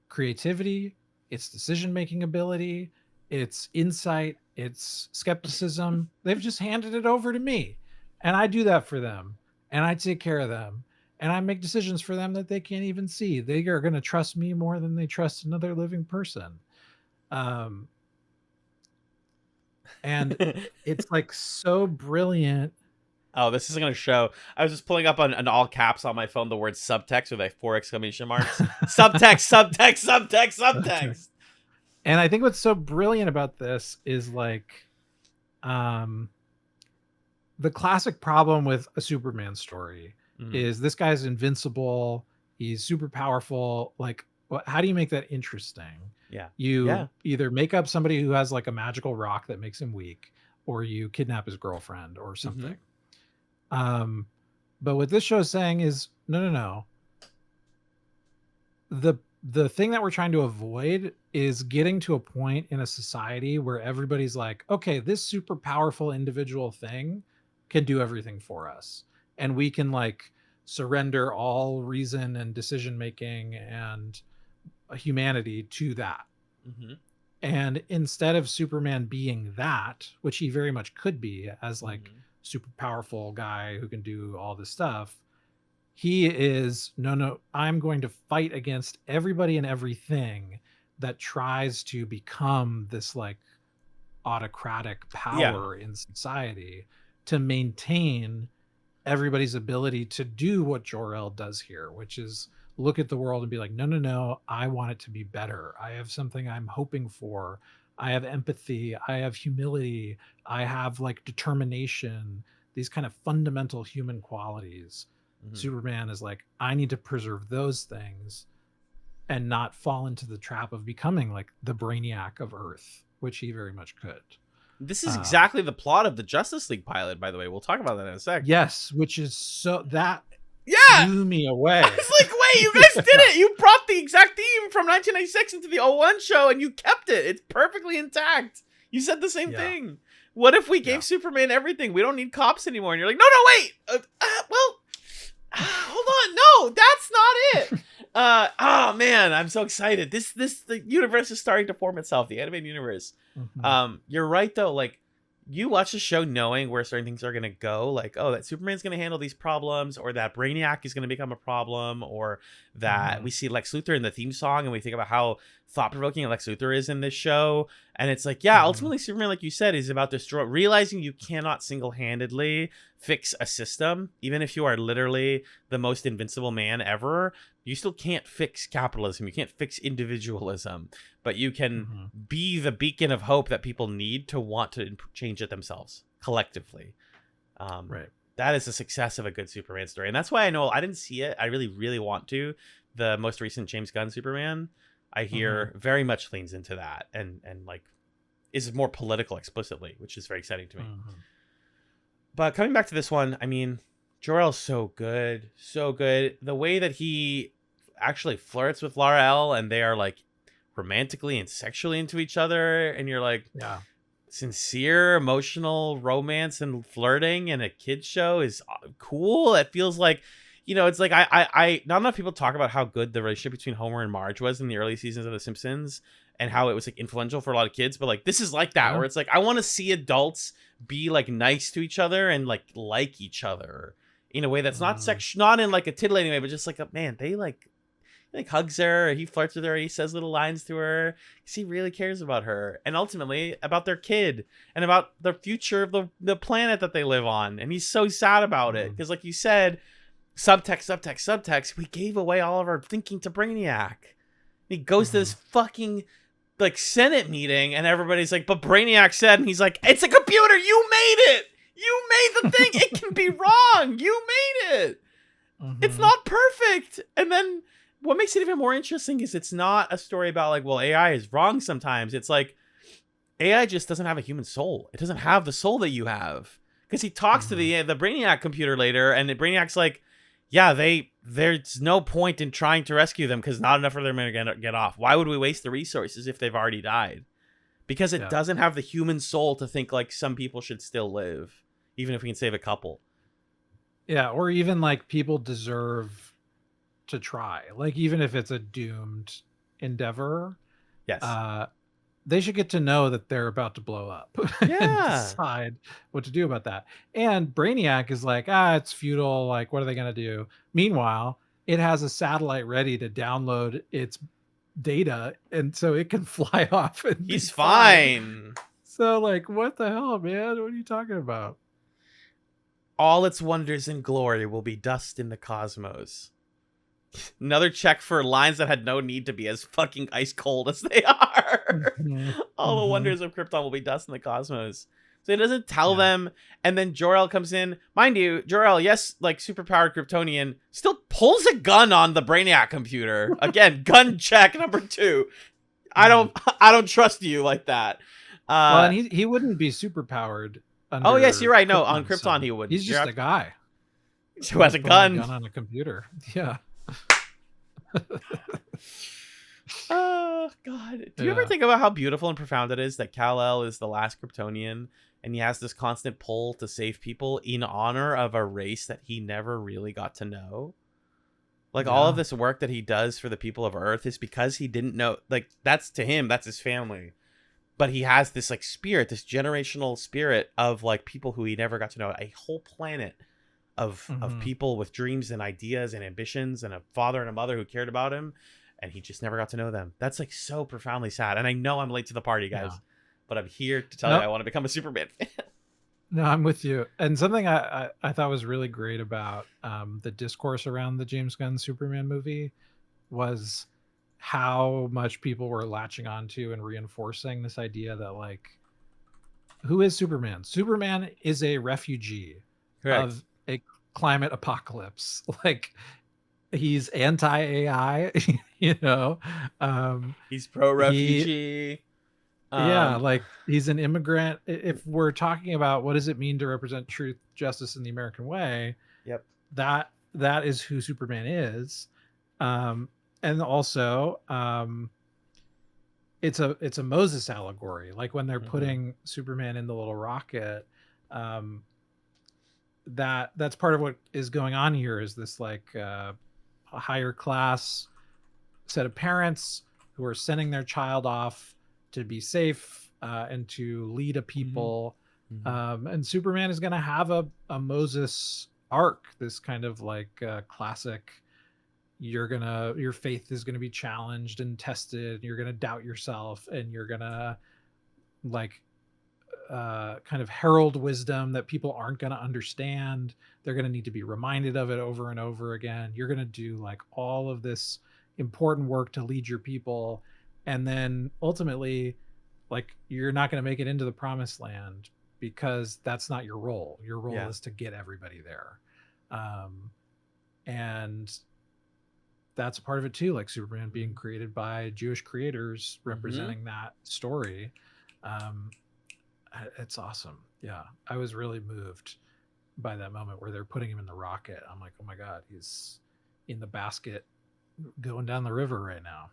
creativity, its decision-making ability, it's insight, it's skepticism. They've just handed it over to me, and I do that for them, and I take care of them, and I make decisions for them that they can't even see. They are going to trust me more than they trust another living person. And it's like so brilliant. Oh, this is going to show. I was just pulling up on all caps on my phone the word subtext with like 4 exclamation marks. Subtext, subtext, subtext, subtext. And I think what's so brilliant about this is like the classic problem with a Superman story is this guy's invincible. He's super powerful. Like, how do you make that interesting? Yeah. You either make up somebody who has like a magical rock that makes him weak, or you kidnap his girlfriend or something. But what this show is saying is no. The thing that we're trying to avoid is getting to a point in a society where everybody's like, okay, this super powerful individual thing can do everything for us, and we can like surrender all reason and decision making and humanity to that. And instead of Superman being that, which he very much could be as like super powerful guy who can do all this stuff, he is no, I'm going to fight against everybody and everything that tries to become this like autocratic power in society to maintain everybody's ability to do what Jor-El does here, which is look at the world and be like, no, I want it to be better. I have something I'm hoping for. I have empathy. I have humility. I have like determination, these kind of fundamental human qualities. Superman is like, I need to preserve those things and not fall into the trap of becoming like the brainiac of Earth, which he very much could. This is exactly the plot of the Justice League pilot, by the way. We'll talk about that in a sec. Yes, which is so that blew me away. I was like, wait, you guys did it. You brought the exact theme from 1996 into the 01 show and you kept it. It's perfectly intact. You said the same thing. What if we gave Superman everything? We don't need cops anymore. And you're like, no, wait. Hold on. No, that's not it. Oh man, I'm so excited. The universe is starting to form itself, the animated universe. You're right though, like you watch the show knowing where certain things are going to go, like, oh, that Superman's going to handle these problems, or that Brainiac is going to become a problem, or that we see Lex Luthor in the theme song and we think about how thought-provoking Lex Luthor is in this show. And it's like, ultimately Superman, like you said, is about realizing you cannot single-handedly fix a system. Even if you are literally the most invincible man ever, you still can't fix capitalism. You can't fix individualism, but you can be the beacon of hope that people need to want to change it themselves collectively. Right. That is the success of a good Superman story. And that's why I know I didn't see it. I really, really want to. The most recent James Gunn Superman, I hear very much leans into that and like is more political explicitly, which is very exciting to me. But coming back to this one, I mean, Jor-El's so good. So good. The way that he actually flirts with Lar-El and they are like romantically and sexually into each other. And you're like, sincere, emotional romance and flirting in a kid's show is cool. It feels like, you know, it's like I not enough people talk about how good the relationship between Homer and Marge was in the early seasons of The Simpsons and how it was like influential for a lot of kids. But like, this is like that, where it's like, I want to see adults be like nice to each other and like each other in a way that's not not in like a titillating way, but just like man, they like hugs her, he flirts with her, he says little lines to her because he really cares about her and ultimately about their kid and about the future of the planet that they live on. And he's so sad about it because, like you said, subtext, we gave away all of our thinking to Brainiac. He goes to this fucking like Senate meeting and everybody's like, but Brainiac said, and he's like, it's a computer, you made it, you made the thing, it can be wrong, you made it, it's not perfect. And then what makes it even more interesting is it's not a story about like, well, AI is wrong sometimes. It's like AI just doesn't have a human soul. It doesn't have the soul that you have. Because he talks to the Brainiac computer later, and the Brainiac's like, yeah, there's no point in trying to rescue them because not enough of them are going to get off. Why would we waste the resources if they've already died? Because it doesn't have the human soul to think like some people should still live, even if we can save a couple. Yeah, or even like people deserve to try, like even if it's a doomed endeavor. Yes. they should get to know that they're about to blow up and Yeah. decide what to do about that. And Brainiac is like, it's futile. Like, what are they going to do? Meanwhile, it has a satellite ready to download its data, and so it can fly off and be He's fine. fine. So, like, what the hell, man? What are you talking about? All its wonders and glory will be dust in the cosmos. Another check for lines that had no need to be as fucking ice cold as they are. Mhm. All the Mhm. wonders of Krypton will be dust in the cosmos. So he doesn't tell Yeah. them, and then Jor-El comes in. Mind you, Jor-El, yes, like superpowered Kryptonian, still pulls a gun on the Brainiac computer. Again, gun check number 2. I don't trust you like that. Well, and he wouldn't be super powered under. Oh yes, you're right. No, on Krypton Krypton sun. he wouldn't. He's just a guy who has a pulling gun. gun on a computer. Yeah. Oh God! Do you ever think about how beautiful and profound it is that Kal-El is the last Kryptonian, and he has this constant pull to save people in honor of a race that he never really got to know? Like all of this work that he does for the people of Earth is because he didn't know. Like that's to him, that's his family. But he has this like spirit, this generational spirit of like people who he never got to know. A whole planet of people with dreams and ideas and ambitions, and a father and a mother who cared about him, and he just never got to know them. That's like so profoundly sad. And I know I'm late to the party, guys, but I'm here to tell you I want to become a Superman fan. No, I'm with you. And something I thought was really great about the discourse around the James Gunn Superman movie was how much people were latching onto and reinforcing this idea that, like, who is Superman? Superman is a refugee of a climate apocalypse. Like, he's anti-AI, you know. He's pro-refugee. Yeah, like he's an immigrant. If we're talking about what does it mean to represent truth, justice, in the American way, that is who Superman is. And also, it's a Moses allegory. Like when they're putting Superman in the little rocket, that's part of what is going on here. Is this like a higher class set of parents who are sending their child off to be safe and to lead a people. And Superman is going to have a Moses arc, this kind of like classic, your faith is going to be challenged and tested. You're going to doubt yourself, and you're going to like kind of herald wisdom that people aren't going to understand. They're going to need to be reminded of it over and over again. You're going to do like all of this important work to lead your people, and then ultimately, like, you're not going to make it into the promised land because that's not your role. Your role is to get everybody there. And that's a part of it too, like Superman being created by Jewish creators representing that story. It's awesome. Yeah, I was really moved by that moment where they're putting him in the rocket. I'm like, oh my God, he's in the basket going down the river right now.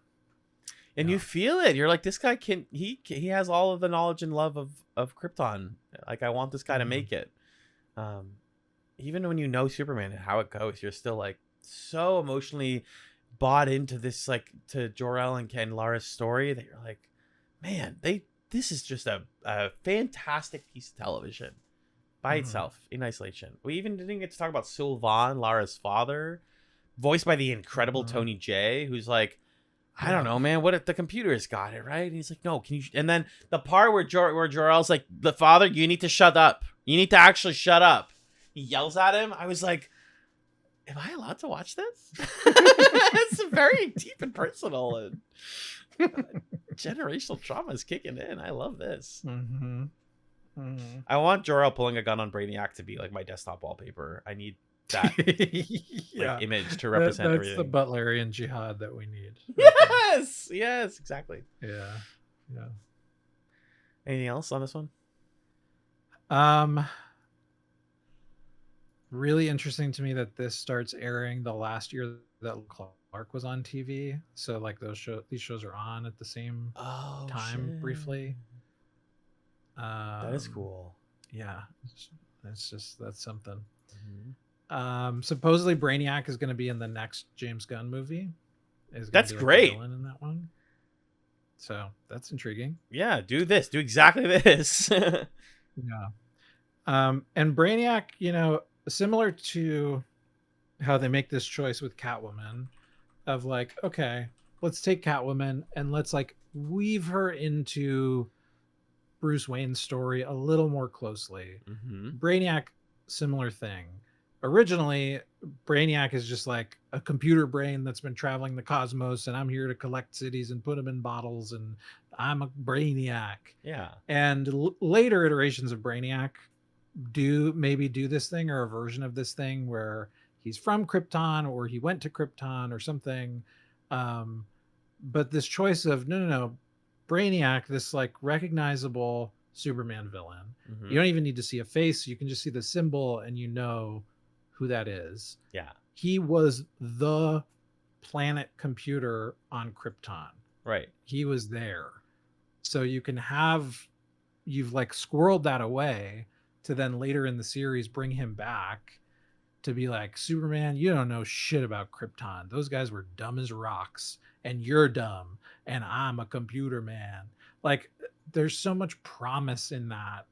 And you feel it. You're like, this guy he has all of the knowledge and love of Krypton. Like, I want this guy to make it. Even when you know Superman and how it goes, you're still like so emotionally bought into this, like, to Jor-El and Ken Lara's story, that you're like, man, this is just a fantastic piece of television by itself in isolation. We even didn't get to talk about Sylvan, Lara's father, voiced by the incredible Tony Jay, who's like, I don't know, man, what if the computer's got it, right? And he's like, no, can you? And then the part where Jor-El's like, the father, you need to shut up. You need to actually shut up. He yells at him. I was like, am I allowed to watch this? It's very deep and personal, and generational trauma is kicking in. I love this. I want Jor-El pulling a gun on Brainiac to be like my desktop wallpaper. I need that like, image to represent that's everything. the Butlerian jihad that we need. Yes, exactly. Yeah. Anything else on this one? Really interesting to me that this starts airing the last year that Clark was on TV. So like these shows are on at the same time briefly. That is cool. Yeah, that's something. Supposedly Brainiac is going to be in the next James Gunn movie. That's great. Villain in that one. So that's intriguing. Yeah, do exactly this. Yeah. And Brainiac, similar to how they make this choice with Catwoman of like, okay, let's take Catwoman and let's like weave her into Bruce Wayne's story a little more closely. Mm-hmm. Brainiac, similar thing. Originally, Brainiac is just like a computer brain that's been traveling the cosmos, and I'm here to collect cities and put them in bottles, and I'm a Brainiac. Yeah. And later iterations of Brainiac do this thing or a version of this thing where he's from Krypton or he went to Krypton or something. But this choice of no, Brainiac, this like recognizable Superman villain. Mm-hmm. You don't even need to see a face. You can just see the symbol and you know who that is. Yeah. He was the planet computer on Krypton. Right. He was there. So you've like squirreled that away to then later in the series bring him back to be like, Superman, you don't know shit about Krypton. Those guys were dumb as rocks, and you're dumb, and I'm a computer man. Like, there's so much promise in that,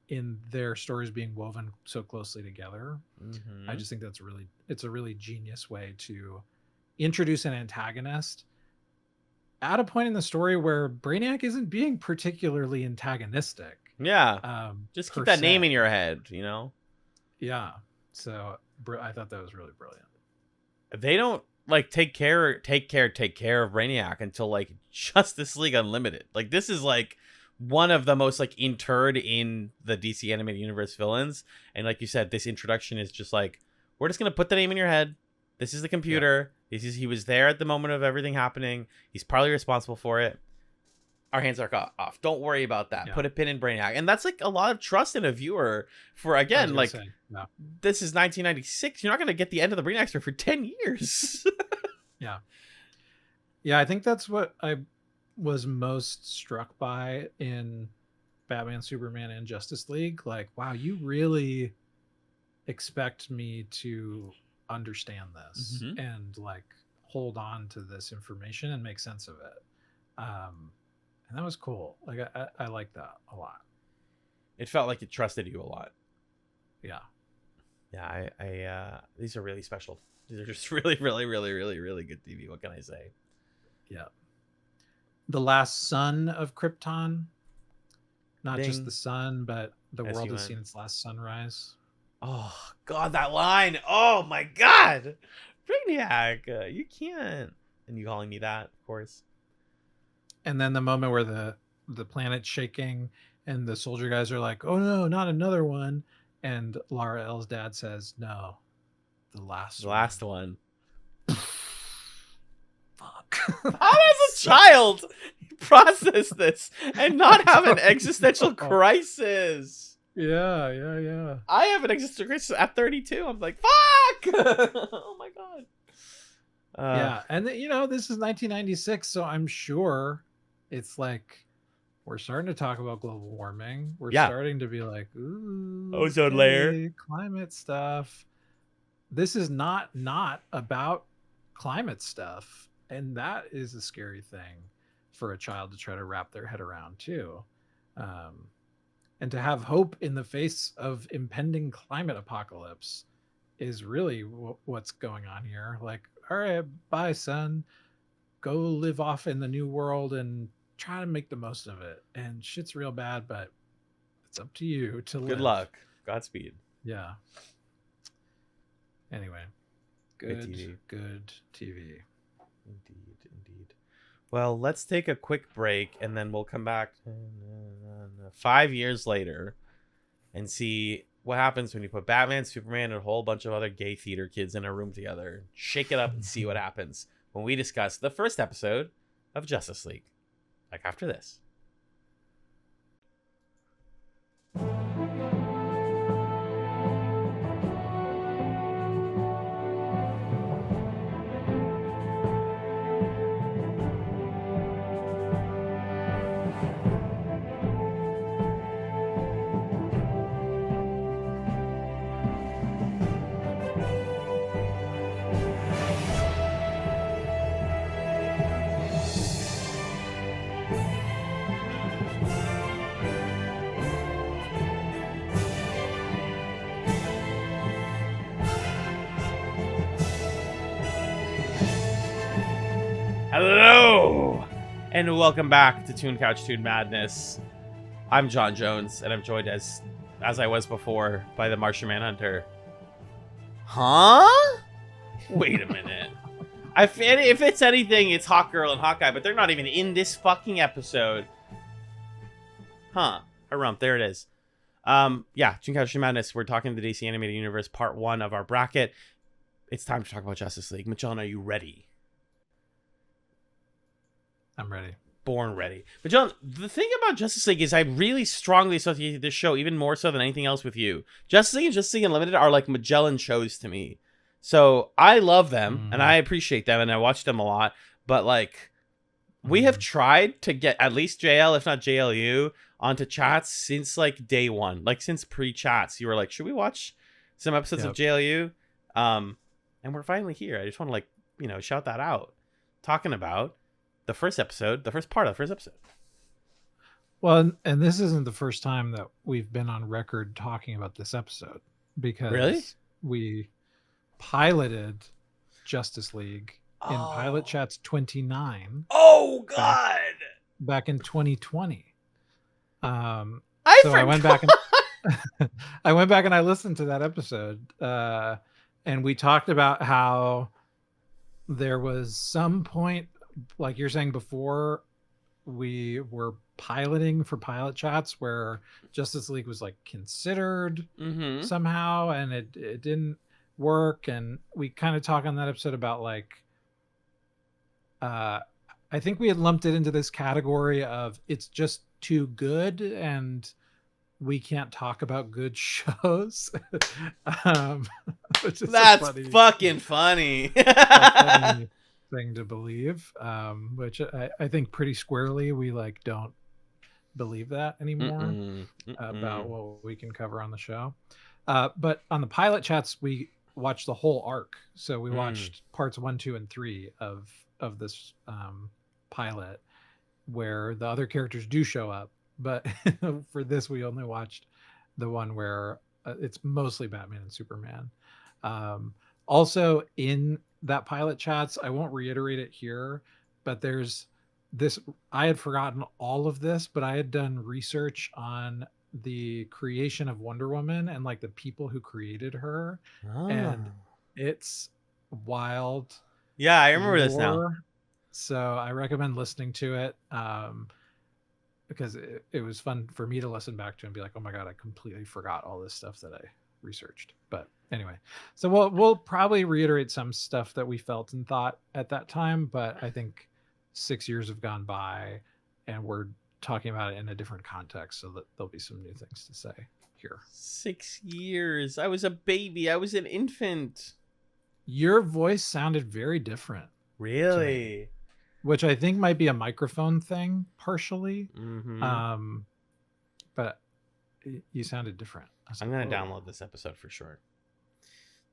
in their stories being woven so closely together. Mm-hmm. I just think it's a really genius way to introduce an antagonist at a point in the story where Brainiac isn't being particularly antagonistic. Yeah. Just keep that name in your head, Yeah. So I thought that was really brilliant. They don't like take care of Brainiac until like Justice League Unlimited. Like, this is like one of the most like interred in the DC animated universe villains. And like you said, this introduction is just like, we're just going to put the name in your head. This is the computer. Yeah. He was there at the moment of everything happening. He's probably responsible for it. Our hands are off. Don't worry about that. Yeah. Put a pin in Brainiac. And that's like a lot of trust in a viewer for, again, like, this is 1996. You're not going to get the end of the Brainiac story for 10 years. Yeah. Yeah, I think that's what I was most struck by in Batman, Superman, and Justice League. Like, wow, you really expect me to understand this and like hold on to this information and make sense of it. And that was cool. Like, I like that a lot. It felt like it trusted you a lot. Yeah. Yeah, I these are really special. These are just really, really, really, really, really good TV. What can I say? Yeah. The last sun of Krypton. Not just the sun, but the world has seen its last sunrise. Oh, God, that line. Oh, my God. Brainiac, you can't. And you calling me that, of course. And then the moment where the planet's shaking and the soldier guys are like, oh, no, not another one. And Lara L's dad says, no, the last one. Fuck. How does a child process this and not have an existential crisis? Yeah. I have an existential crisis at 32. I'm like, fuck! Oh, my God. Yeah, and this is 1996, so I'm sure it's like we're starting to talk about global warming. We're starting to be like, ooh, ozone layer, climate stuff. This is not about climate stuff, and that is a scary thing for a child to try to wrap their head around too. And to have hope in the face of impending climate apocalypse is really what's going on here. Like, all right, bye, son. Go live off in the new world and try to make the most of it. And shit's real bad, but it's up to you to live. Good luck. Godspeed. Yeah. Anyway, good TV. Indeed. Well, let's take a quick break and then we'll come back 5 years later and see what happens when you put Batman, Superman, and a whole bunch of other gay theater kids in a room together. Shake it up and see what happens when we discuss the first episode of Justice League. Like after this. Hello, and welcome back to Toon Couch Toon Madness. I'm John Jones, and I'm joined as I was before by the Martian Manhunter. Huh? Wait a minute. If it's anything, it's Hawkgirl and Hawkeye, but they're not even in this fucking episode. Huh. Harump, there it is. Yeah, Toon Couch Toon Madness. We're talking the DC Animated Universe, part 1 of our bracket. It's time to talk about Justice League. Magellan, are you ready? I'm ready. Born ready. But John, the thing about Justice League is I really strongly associate this show, even more so than anything else, with you. Justice League and Justice League Unlimited are like Magellan shows to me. So I love them, and I appreciate them, and I watch them a lot. But like, we have tried to get at least JL, if not JLU, onto Chatz since like day one. Like since pre-Chatz, you were like, should we watch some episodes of JLU? And we're finally here. I just want to like, shout that out. Talking about the first episode, the first part of the first episode. Well, and this isn't the first time that we've been on record talking about this episode, because we piloted Justice League in Pilot Chats 29. Oh God! Back in 2020. I went back and I went back and I listened to that episode, and we talked about how there was some point, like you're saying before, we were piloting for Pilot Chats where Justice League was like considered somehow, and it didn't work. And we kind of talk on that episode about like, I think we had lumped it into this category of it's just too good and we can't talk about good shows. Which is That's fucking funny. funny thing to believe, which I think pretty squarely we like don't believe that anymore about what we can cover on the show. But on the Pilot Chats, we watched the whole arc. So we watched parts 1, 2, and 3 of this pilot, where the other characters do show up. But for this, we only watched the one where it's mostly Batman and Superman. Also in that Pilot Chats, I won't reiterate it here, but there's this, I had forgotten all of this, but I had done research on the creation of Wonder Woman and like the people who created her. And it's wild. Yeah, I remember this now. So I recommend listening to it, because it was fun for me to listen back to and be like, oh my God, I completely forgot all this stuff that I researched. But anyway, so we'll probably reiterate some stuff that we felt and thought at that time, but I think 6 years have gone by and we're talking about it in a different context, so that there'll be some new things to say here. 6 years. I was a baby. I was an infant. Your voice sounded very different. Really? Which I think might be a microphone thing partially. But you sounded different. I'm going to download this episode for sure.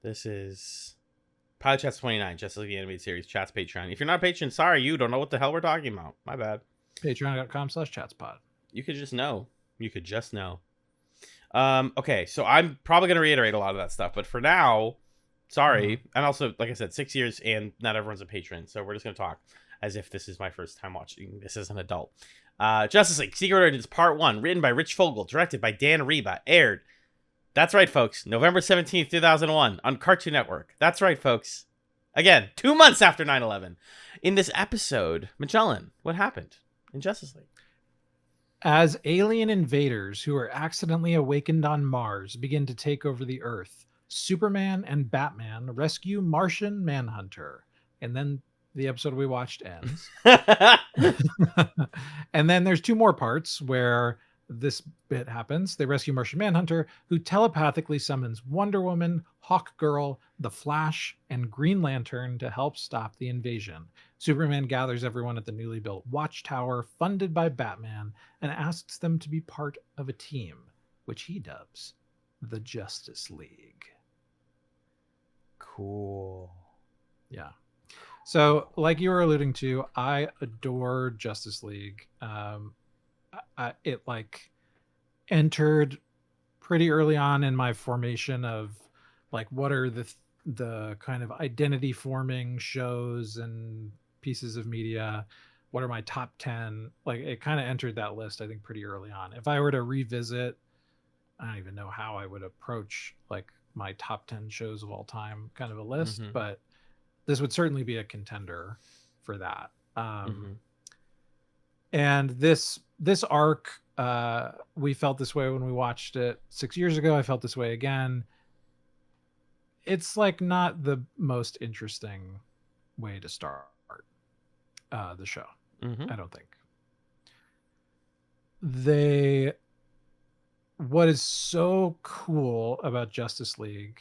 This is Pilot Chats 29, Justice League the Animated Series, Chatz Patreon. If you're not a patron, sorry, you don't know what the hell we're talking about. My bad. Patreon.com/chatspod. You could just know. Okay, so I'm probably going to reiterate a lot of that stuff, but for now, sorry. And also, like I said, 6 years and not everyone's a patron, so we're just going to talk as if this is my first time watching this as an adult. Justice League Secret Origins Part 1, written by Rich Fogel, directed by Dan Reba, aired. That's right, folks. November 17th, 2001 on Cartoon Network. That's right, folks. Again, 2 months after 9/11. In this episode, Magellan, what happened in Justice League? As alien invaders who are accidentally awakened on Mars begin to take over the Earth, Superman and Batman rescue Martian Manhunter. And then the episode we watched ends. And then there's 2 more parts where this bit happens. They rescue Martian Manhunter, who telepathically summons Wonder Woman, Hawkgirl, The Flash, and Green Lantern to help stop the invasion. Superman gathers everyone at the newly built Watchtower, funded by Batman, and asks them to be part of a team, which he dubs the Justice League. Cool. Yeah. So, like you were alluding to, I adore Justice League. It like entered pretty early on in my formation of like what are the kind of identity forming shows and pieces of media? What are my top 10? Like, it kind of entered that list, I think, pretty early on. If I were to revisit, I don't even know how I would approach like my top 10 shows of all time kind of a list, but this would certainly be a contender for that. And this arc, we felt this way when we watched it 6 years ago. I felt this way again. It's like not the most interesting way to start the show. I don't think. What is so cool about Justice League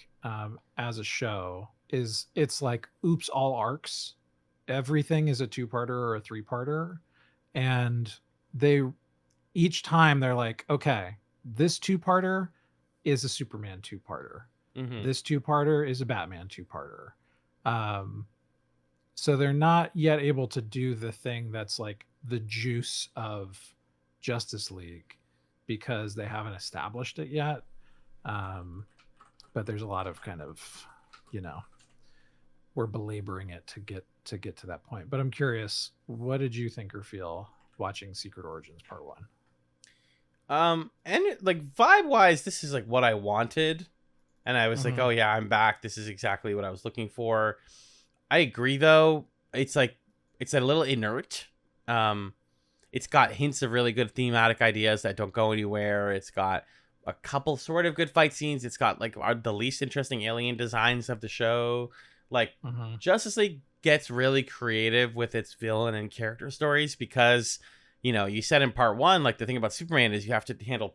as a show is it's like oops, all arcs. Everything is a 2-parter or a 3-parter, and each time they're like, okay, this 2-parter is a Superman 2-parter. This 2-parter is a Batman 2-parter. So they're not yet able to do the thing that's like the juice of Justice League, because they haven't established it yet. But there's a lot of kind of, we're belaboring it to get to that point. But I'm curious, what did you think or feel watching Secret Origins Part 1? And like vibe wise, this is like what I wanted. And I was like, oh yeah, I'm back. This is exactly what I was looking for. I agree though. It's like, it's a little inert. It's got hints of really good thematic ideas that don't go anywhere. It's got a couple sort of good fight scenes. It's got like the least interesting alien designs of the show. Like Justice League gets really creative with its villain and character stories because, you said in Part 1, like the thing about Superman is you have to handle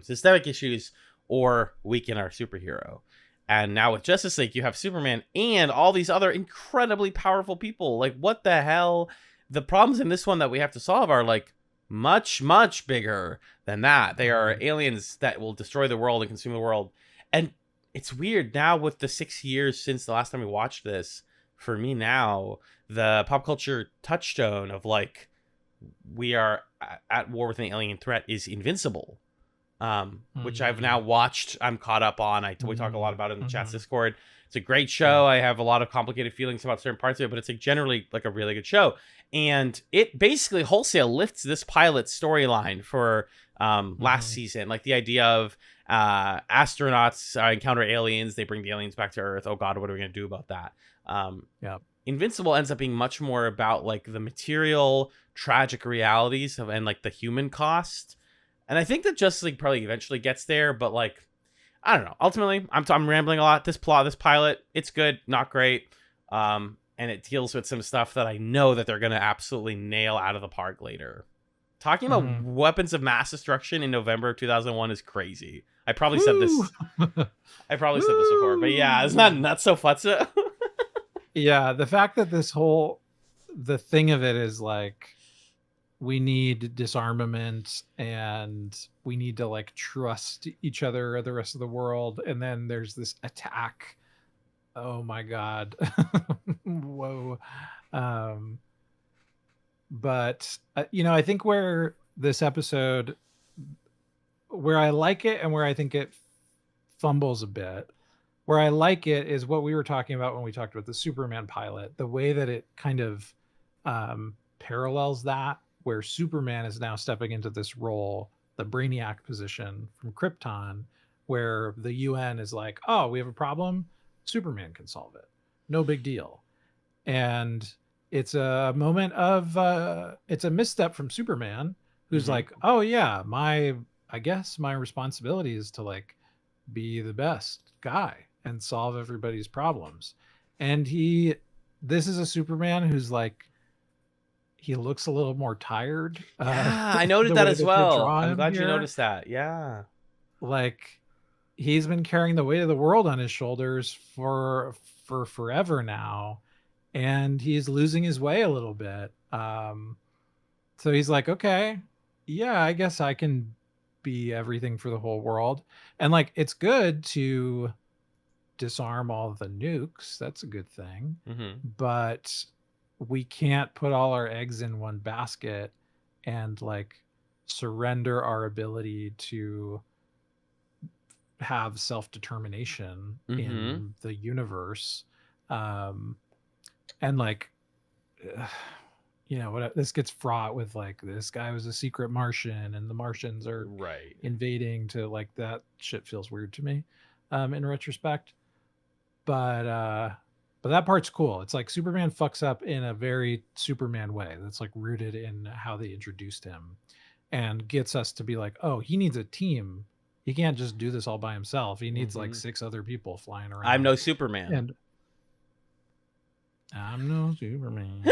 systemic issues or weaken our superhero. And now with Justice League, you have Superman and all these other incredibly powerful people. Like, what the hell? The problems in this one that we have to solve are like much, much bigger than that. They are aliens that will destroy the world and consume the world. And it's weird now with the 6 years since the last time we watched this. For me now, the pop culture touchstone of like, we are at war with an alien threat is Invincible. Which I've now watched. I'm caught up on. We talk a lot about it in the Chatz Discord. It's a great show. I have a lot of complicated feelings about certain parts of it, but it's like generally like a really good show. And it basically wholesale lifts this pilot storyline for last season. Like the idea of astronauts encounter aliens. They bring the aliens back to Earth. Oh God, what are we going to do about that? Invincible ends up being much more about like the material, tragic realities and like the human cost. And I think that Justice League probably eventually gets there, but like, I don't know. Ultimately, I'm rambling a lot. This pilot, it's good, not great. And it deals with some stuff that I know that they're going to absolutely nail out of the park later. Talking about weapons of mass destruction in November of 2001 is crazy. I probably said this. I probably said this before, but yeah, it's not so futsa. Yeah, the fact that the thing of it is like, we need disarmament and we need to like trust each other or the rest of the world. And then there's this attack. Oh my God. Whoa. But I think where this episode, where I like it and where I think it fumbles a bit, where I like it is what we were talking about when we talked about the Superman pilot, the way that it kind of parallels that, where Superman is now stepping into this role, the Brainiac position from Krypton, where the UN is like, oh, we have a problem, Superman can solve it. No big deal. And it's a moment of, it's a misstep from Superman, who's like, oh yeah, I guess my responsibility is to like be the best guy and solve everybody's problems. And this is a Superman who's like, he looks a little more tired. Yeah, I noted that as well. I'm glad you noticed that. Yeah. Like, he's been carrying the weight of the world on his shoulders for forever now. And he's losing his way a little bit. So he's like, okay, yeah, I guess I can be everything for the whole world. And like, it's good to disarm all the nukes. That's a good thing. But we can't put all our eggs in one basket and like surrender our ability to have self-determination in the universe. And like, you know, what this gets fraught with like this guy was a secret Martian and the Martians are Right. invading to like that shit feels weird to me in retrospect. But that part's cool. It's like Superman fucks up in a very Superman way that's like rooted in how they introduced him and gets us to be like, oh, he needs a team. He can't just do this all by himself. He needs like 6 other people flying around. I'm no Superman. And I'm no Superman.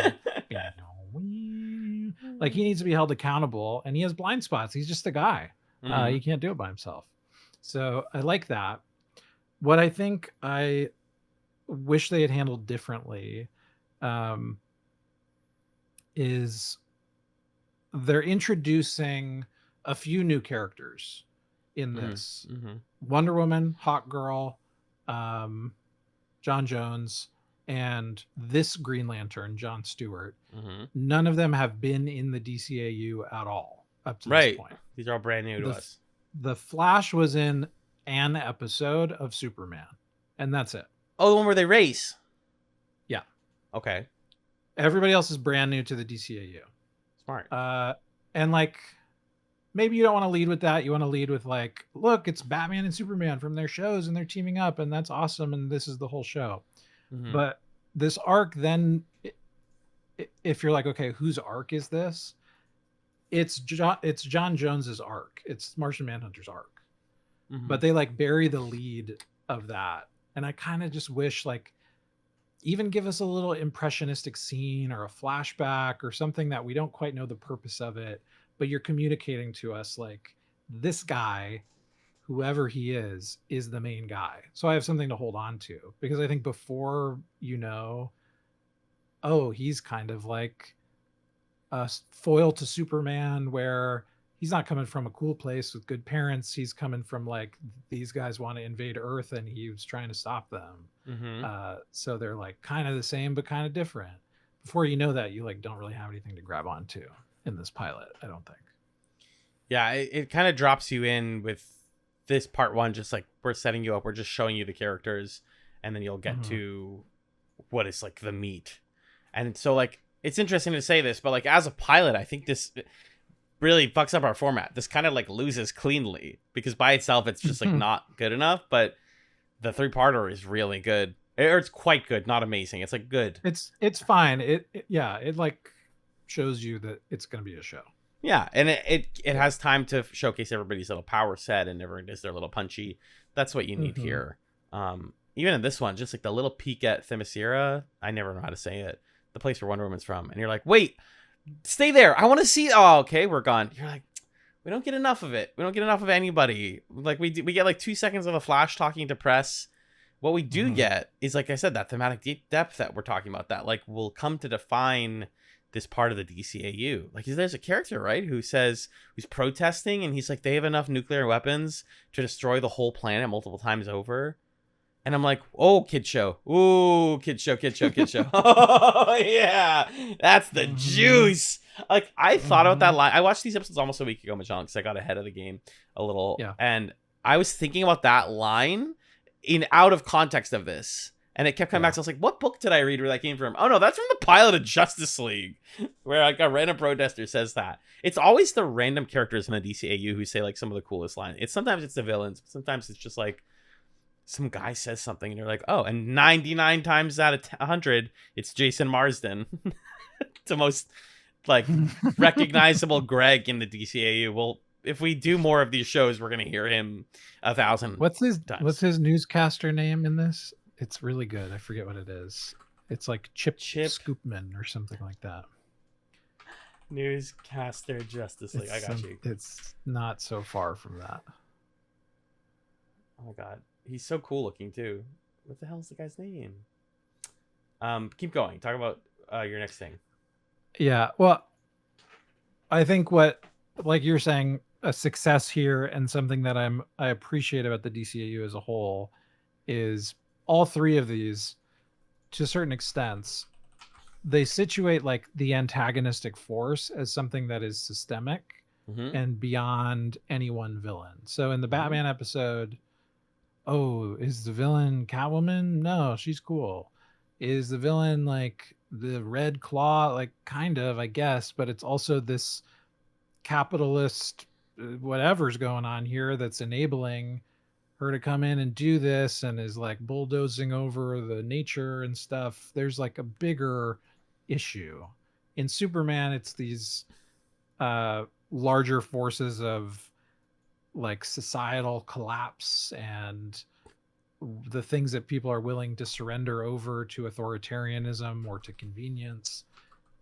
Like he needs to be held accountable, and he has blind spots. He's just a guy. He can't do it by himself. So I like that. What I think I wish they had handled differently is they're introducing a few new characters in this. Wonder Woman, Hawk Girl, John Jones, and this Green Lantern, John Stewart. None of them have been in the DCAU at all up to this point. These are all brand new to us. The Flash was in an episode of Superman, and that's it. Oh, the one where they race. Yeah. Okay. Everybody else is brand new to the DCAU. Smart. And like, maybe you don't want to lead with that. You want to lead with like, look, it's Batman and Superman from their shows, and they're teaming up, and that's awesome, and this is the whole show. But this arc, then, if you're like, okay, whose arc is this? It's John Jones's arc. It's Martian Manhunter's arc. But they like bury the lead of that. And I kind of just wish like even give us a little impressionistic scene or a flashback or something that we don't quite know the purpose of it, but you're communicating to us like this guy, whoever he is the main guy. So I have something to hold on to, because I think before, you know, oh, he's kind of like a foil to Superman, where he's not coming from a cool place with good parents. He's coming from like, these guys want to invade Earth and he was trying to stop them. So they're like kind of the same, but kind of different. Before you know that, you like don't really have anything to grab onto in this pilot, I don't think. Yeah, it kind of drops you in with this part one, just like we're setting you up, we're just showing you the characters, and then you'll get to what is like the meat. And so like, it's interesting to say this, but like as a pilot, I think this really fucks up our format. This kind of like loses cleanly, because by itself it's just like not good enough, but the 3-parter is really good, or it's quite good, not amazing. It's like good. It's fine. It like shows you that it's going to be a show. Yeah, and it has time to showcase everybody's little power set, and everyone is their little punchy. That's what you need here. Even in this one, just like the little peek at Themyscira, I never know how to say it, the place where Wonder Woman's from, and you're like, wait, stay there, I want to see. Oh, okay, we're gone. You're like, we don't get enough of it. We don't get enough of anybody. Like we get like 2 seconds of the Flash talking to press. What we do get is, like I said, that thematic deep depth that we're talking about, that like will come to define this part of the DCAU. Like, there's a character, right, who's protesting, and he's like, they have enough nuclear weapons to destroy the whole planet multiple times over. And I'm like, oh, kid show. Ooh, kid show. Oh, yeah. That's the juice. Like, I thought about that line. I watched these episodes almost a week ago, Magellan, because I got ahead of the game a little. Yeah. And I was thinking about that line out of context of this. And it kept coming back. So I was like, what book did I read where that came from? Oh, no, that's from the pilot of Justice League, where like a random protester says that. It's always the random characters in the DCAU who say like some of the coolest lines. Sometimes it's the villains, but sometimes it's just like some guy says something and you're like, oh, and 99 times out of 100, it's Jason Marsden. The most like recognizable Greg in the DCAU. Well, if we do more of these shows, we're going to hear him 1,000 times. What's his newscaster name in this? It's really good. I forget what it is. It's like Chip Scoopman or something like that. Newscaster Justice League. I got you. It's not so far from that. Oh my god, he's so cool looking too. What the hell is the guy's name? Keep going. Talk about your next thing. Yeah. Well, I think what, like you're saying, a success here and something that I appreciate about the DCAU as a whole is all 3 of these, to certain extents, they situate like the antagonistic force as something that is systemic and beyond any one villain. So in the Batman episode, oh, is the villain Catwoman? No, she's cool. Is the villain like the Red Claw, like kind of, I guess, but it's also this capitalist whatever's going on here that's enabling her to come in and do this, and is like bulldozing over the nature and stuff. There's like a bigger issue. In Superman, it's these larger forces of like societal collapse and the things that people are willing to surrender over to authoritarianism or to convenience.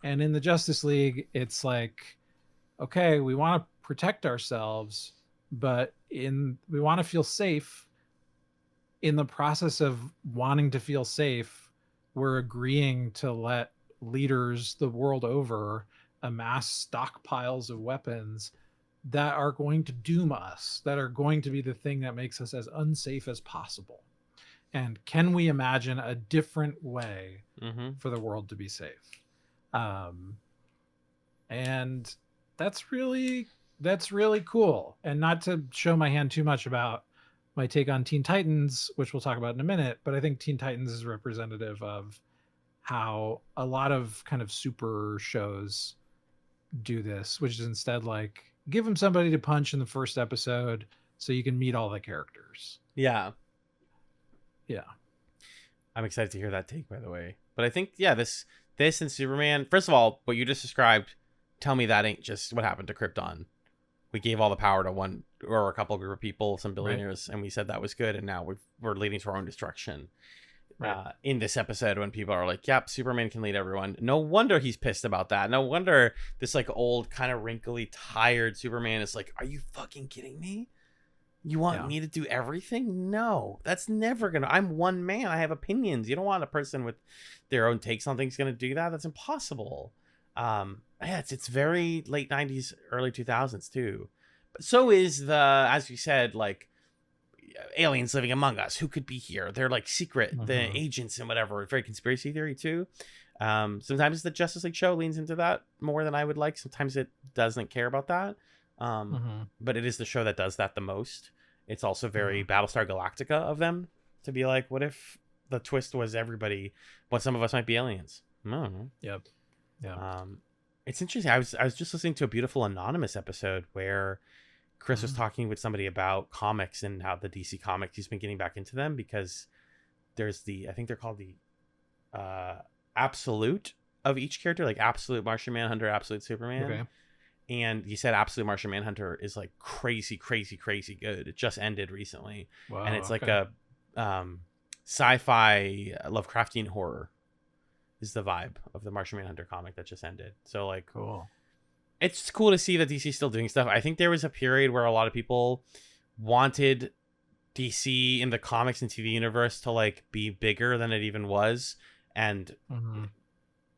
And in the Justice League, it's like, okay, we want to protect ourselves, but we want to feel safe. In the process of wanting to feel safe, we're agreeing to let leaders the world over amass stockpiles of weapons that are going to doom us, that are going to be the thing that makes us as unsafe as possible. And can we imagine a different way for the world to be safe? And that's really cool. And not to show my hand too much about my take on Teen Titans, which we'll talk about in a minute, but I think Teen Titans is representative of how a lot of kind of super shows do this, which is instead like give them somebody to punch in the first episode so you can meet all the characters. Yeah. I'm excited to hear that take, by the way. But I think, yeah, this and Superman, first of all, what you just described, tell me that ain't just what happened to Krypton. We gave all the power to one or a couple group of people, some billionaires, right, and we said that was good, and now we're leading to our own destruction. Right. In this episode, when people are like, yep, Superman can lead everyone. No wonder he's pissed about that. No wonder this like old, kind of wrinkly, tired Superman is like, are you fucking kidding me? You want me to do everything? No, that's never gonna. I'm one man. I have opinions. You don't want a person with their own takes on things gonna do that. That's impossible. Yeah, it's very late 90s, early 2000s too. But so is the, as you said, like aliens living among us. Who could be here? They're like secret, the agents and whatever. Very conspiracy theory too. Sometimes the Justice League show leans into that more than I would like. Sometimes it doesn't care about that. But it is the show that does that the most. It's also very Battlestar Galactica of them to be like, what if the twist was everybody, but some of us might be aliens? I don't know. Yep. Yeah. It's interesting. I was just listening to a beautiful Anonymous episode where Chris was talking with somebody about comics and how the DC comics, he's been getting back into them because there's I think they're called the absolute of each character, like Absolute Martian Manhunter, Absolute Superman. Okay. And he said Absolute Martian Manhunter is like crazy good. It just ended recently. Wow, and it's like a sci-fi Lovecraftian horror is the vibe of the Martian Manhunter comic that just ended. So like, cool. It's cool to see that DC's still doing stuff. I think there was a period where a lot of people wanted DC in the comics and TV universe to like be bigger than it even was. And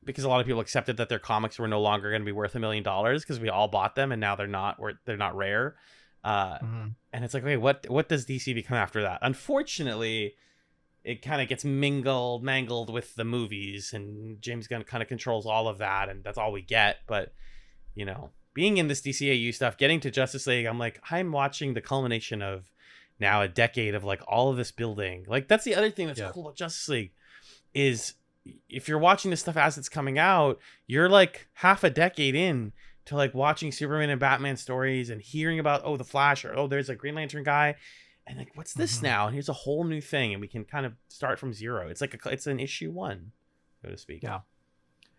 because a lot of people accepted that their comics were no longer going to be worth $1 million because we all bought them and now they're not rare. And it's like, wait, what does DC become after that? Unfortunately, it kind of gets mangled with the movies, and James Gunn kind of controls all of that, and that's all we get. But, you know, being in this DCAU stuff, getting to Justice League, I'm like, I'm watching the culmination of now a decade of like all of this building. Like, that's the other thing that's cool about Justice League is if you're watching this stuff as it's coming out, you're like half a decade in to like watching Superman and Batman stories and hearing about, oh, the Flash, or, oh, there's a Green Lantern guy. And like, what's this now? And here's a whole new thing. And we can kind of start from zero. It's like it's an issue 1, so to speak. Yeah.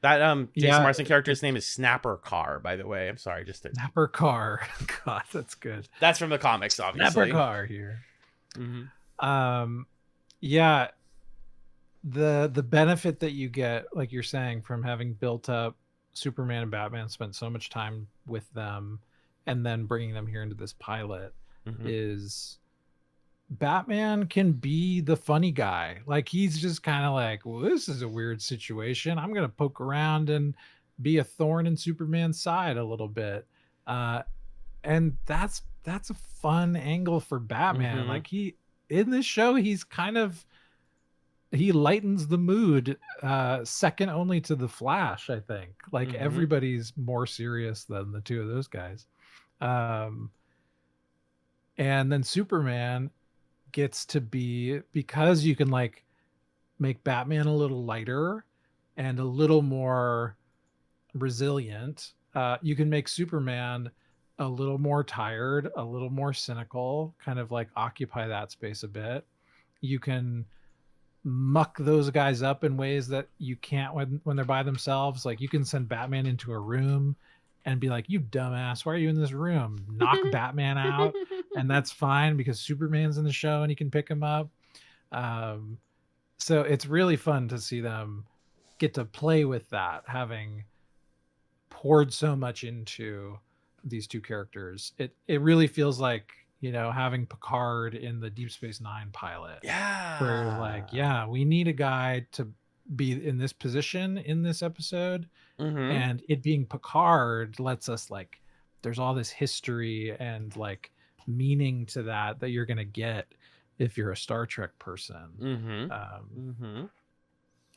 That Jason Marsden character's name is Snapper Carr, by the way. I'm sorry, Snapper Carr. God, that's good. That's from the comics, obviously. Snapper Carr here. Yeah. The benefit that you get, like you're saying, from having built up Superman and Batman, spent so much time with them, and then bringing them here into this pilot is Batman can be the funny guy. Like, he's just kind of like, well, this is a weird situation. I'm going to poke around and be a thorn in Superman's side a little bit. And that's a fun angle for Batman. Like, in this show, he's kind of, he lightens the mood, second only to the Flash, I think. Like, everybody's more serious than the two of those guys. And then Superman gets to be, because you can like make Batman a little lighter and a little more resilient. You can make Superman a little more tired, a little more cynical, kind of like occupy that space a bit. You can muck those guys up in ways that you can't when they're by themselves. Like you can send Batman into a room and be like, you dumbass, why are you in this room? Knock Batman out. And that's fine because Superman's in the show and he can pick him up. So it's really fun to see them get to play with that, having poured so much into these two characters. It really feels like, you know, having Picard in the Deep Space Nine pilot. Yeah. Where like, yeah, we need a guy to be in this position in this episode. And it being Picard lets us like, there's all this history and like meaning to that you're going to get if you're a Star Trek person.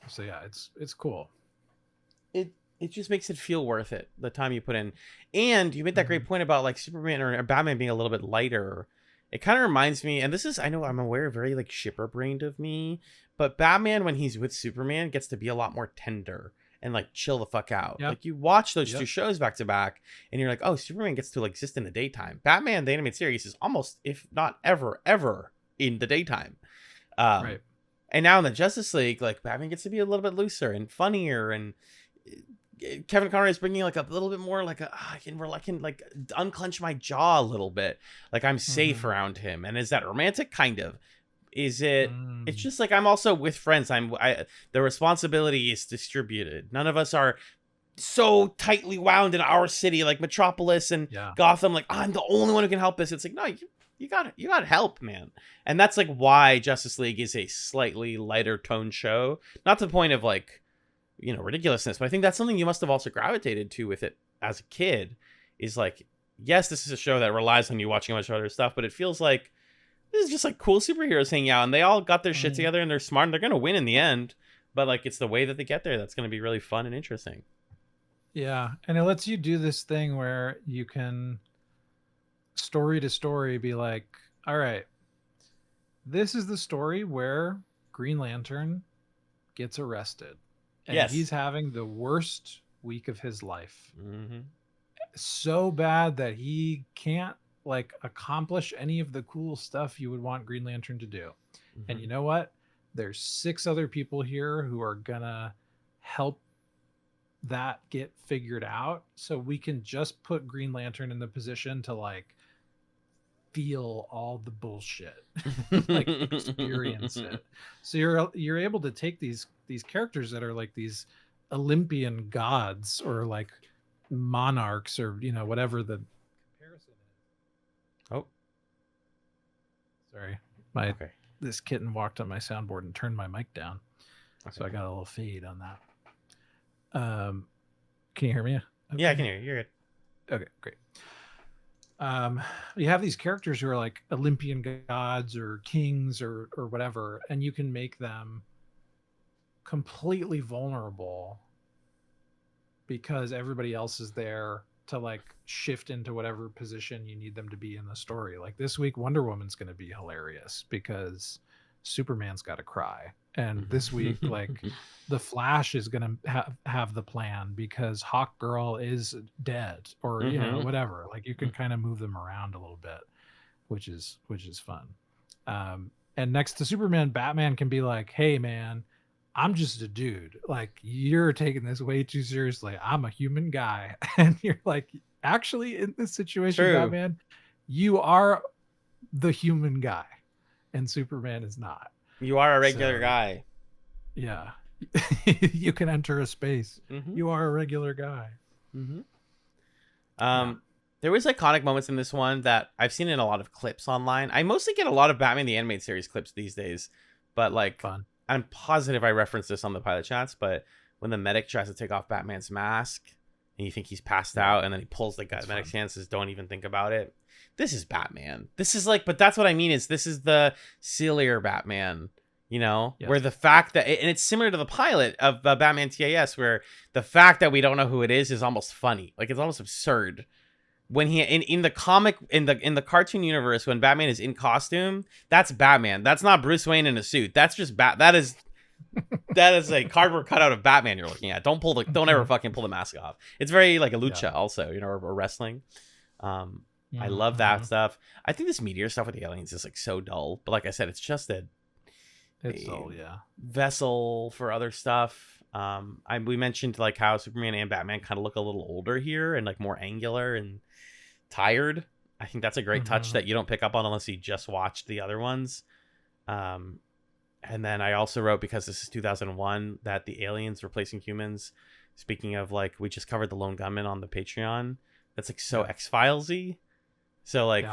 So yeah, it's cool. It just makes it feel worth it, the time you put in. And you made that great point about like Superman or Batman being a little bit lighter. It kind of reminds me, and this is, I know I'm aware, very like shipper brained of me, but Batman when he's with Superman gets to be a lot more tender and like chill the fuck out. Yep. Like you watch those two shows back to back and you're like, oh, Superman gets to like exist in the daytime. Batman, the animated series, is almost, if not ever in the daytime. Right. And now in the Justice League, like Batman gets to be a little bit looser and funnier, and Kevin Conroy is bringing like a little bit more like I can like unclench my jaw a little bit. Like I'm safe around him. And is that romantic? Kind of. Is it? It's just like I'm also with friends. The responsibility is distributed. None of us are so tightly wound in our city like Metropolis and Gotham. Like I'm the only one who can help us. It's like no, you got help, man. And that's like why Justice League is a slightly lighter tone show. Not to the point of like, you know, ridiculousness, but I think that's something you must have also gravitated to with it as a kid. Is like, yes, this is a show that relies on you watching a bunch of other stuff, but it feels like this is just like cool superheroes hanging out and they all got their shit together and they're smart and they're going to win in the end. But like, it's the way that they get there that's going to be really fun and interesting. Yeah. And it lets you do this thing where you can story to story be like, all right, this is the story where Green Lantern gets arrested and he's having the worst week of his life. So bad that he can't like accomplish any of the cool stuff you would want Green Lantern to do. And you know what? There's 6 other people here who are gonna help that get figured out. So we can just put Green Lantern in the position to like feel all the bullshit, like experience it. So you're able to take these characters that are like these Olympian gods or like monarchs or, you know, whatever the comparison is. Oh, sorry. This kitten walked on my soundboard and turned my mic down. So I got a little fade on that. Can you hear me? Okay. Yeah, I can hear you. You're good. Okay, great. You have these characters who are like Olympian gods or kings or whatever, and you can make them completely vulnerable because everybody else is there to like shift into whatever position you need them to be in the story. Like this week, Wonder Woman's going to be hilarious because Superman's got to cry. And this week, like the Flash is going to have the plan because Hawk Girl is dead or, you know, whatever. Like you can kind of move them around a little bit, which is fun. And next to Superman, Batman can be like, hey man, I'm just a dude. Like you're taking this way too seriously. I'm a human guy. And you're like, actually in this situation, Batman, you are the human guy and Superman is not. You are a regular guy. Yeah. You can enter a space. You are a regular guy. There was iconic moments in this one that I've seen in a lot of clips online. I mostly get a lot of Batman the Animated Series clips these days, but like fun. I'm positive I referenced this on the pilot chats, but when the medic tries to take off Batman's mask and you think he's passed out and then he pulls the medic's hand and says, don't even think about it. This is Batman. This is like, but that's what I mean is this is the sillier Batman, you know, where the fact that, and it's similar to the pilot of Batman TAS, where the fact that we don't know who it is almost funny. Like it's almost absurd. When he in the comic in the cartoon universe, when Batman is in costume, that's Batman. That's not Bruce Wayne in a suit. That's just that is That is a cardboard cutout of Batman you're looking at. Don't ever fucking pull the mask off. It's very like a lucha also, you know, or wrestling. I love that stuff. I think this meteor stuff with the aliens is like so dull, but like I said, it's just It's dull, yeah. vessel for other stuff. We mentioned like how Superman and Batman kind of look a little older here and like more angular and tired. I think that's a great touch that you don't pick up on unless you just watched the other ones. And then I also wrote, because this is 2001, that the aliens replacing humans. Speaking of, like, we just covered the Lone Gunman on the Patreon. That's like so X-Files-y. So like,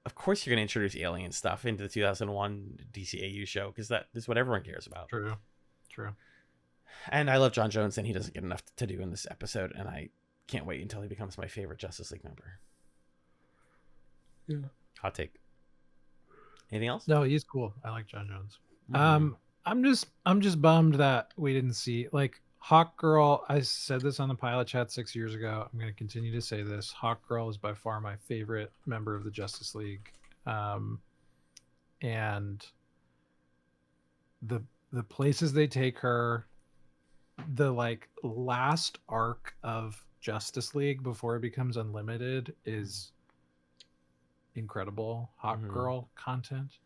of course you're gonna introduce alien stuff into the 2001 DCAU show, because that is what everyone cares about. True. And I love John Jones, and he doesn't get enough to do in this episode, and I can't wait until he becomes my favorite Justice League member. Yeah. Hot take. Anything else? No, he's cool. I like John Jones. I'm just bummed that we didn't see, like, Hawkgirl. I said this on the pilot chat 6 years ago. I'm going to continue to say this. Hawkgirl is by far my favorite member of the Justice League. And the places they take her, the like last arc of Justice League before it becomes unlimited is incredible Hawkgirl content.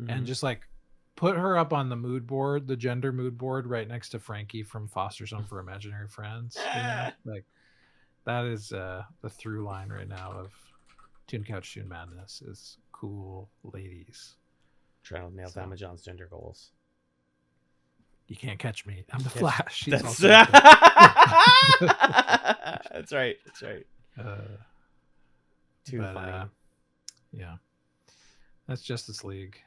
And just like put her up on the mood board, the gender mood board, right next to Frankie from Foster's Home for Imaginary Friends. You know? Like, that is the through line right now of Toon Couch Toon Madness is cool ladies. Trying to nail down John's gender goals. You can't catch me. I'm the Flash. She's That's also that's right. That's right. Too funny. Yeah. That's Justice League.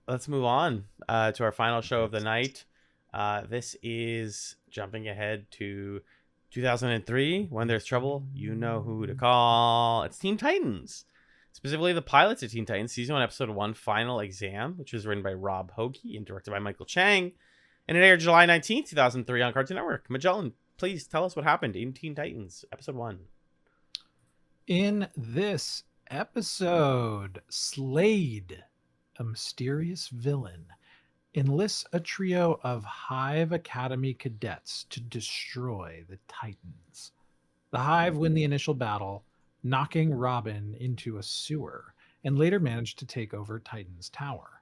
Let's move on to our final show of the night. This is jumping ahead to 2003. When there's trouble, you know who to call. It's Teen Titans. Specifically, the pilots of Teen Titans, Season 1, Episode 1, Final Exam, which was written by Rob Hoge and directed by Michael Chang. And it aired July 19th, 2003 on Cartoon Network. Magellan, please tell us what happened in Teen Titans, Episode 1. In this episode, Slade, a mysterious villain, enlists a trio of Hive Academy cadets to destroy the Titans. The Hive win the initial battle, knocking Robin into a sewer, and later manage to take over Titan's tower.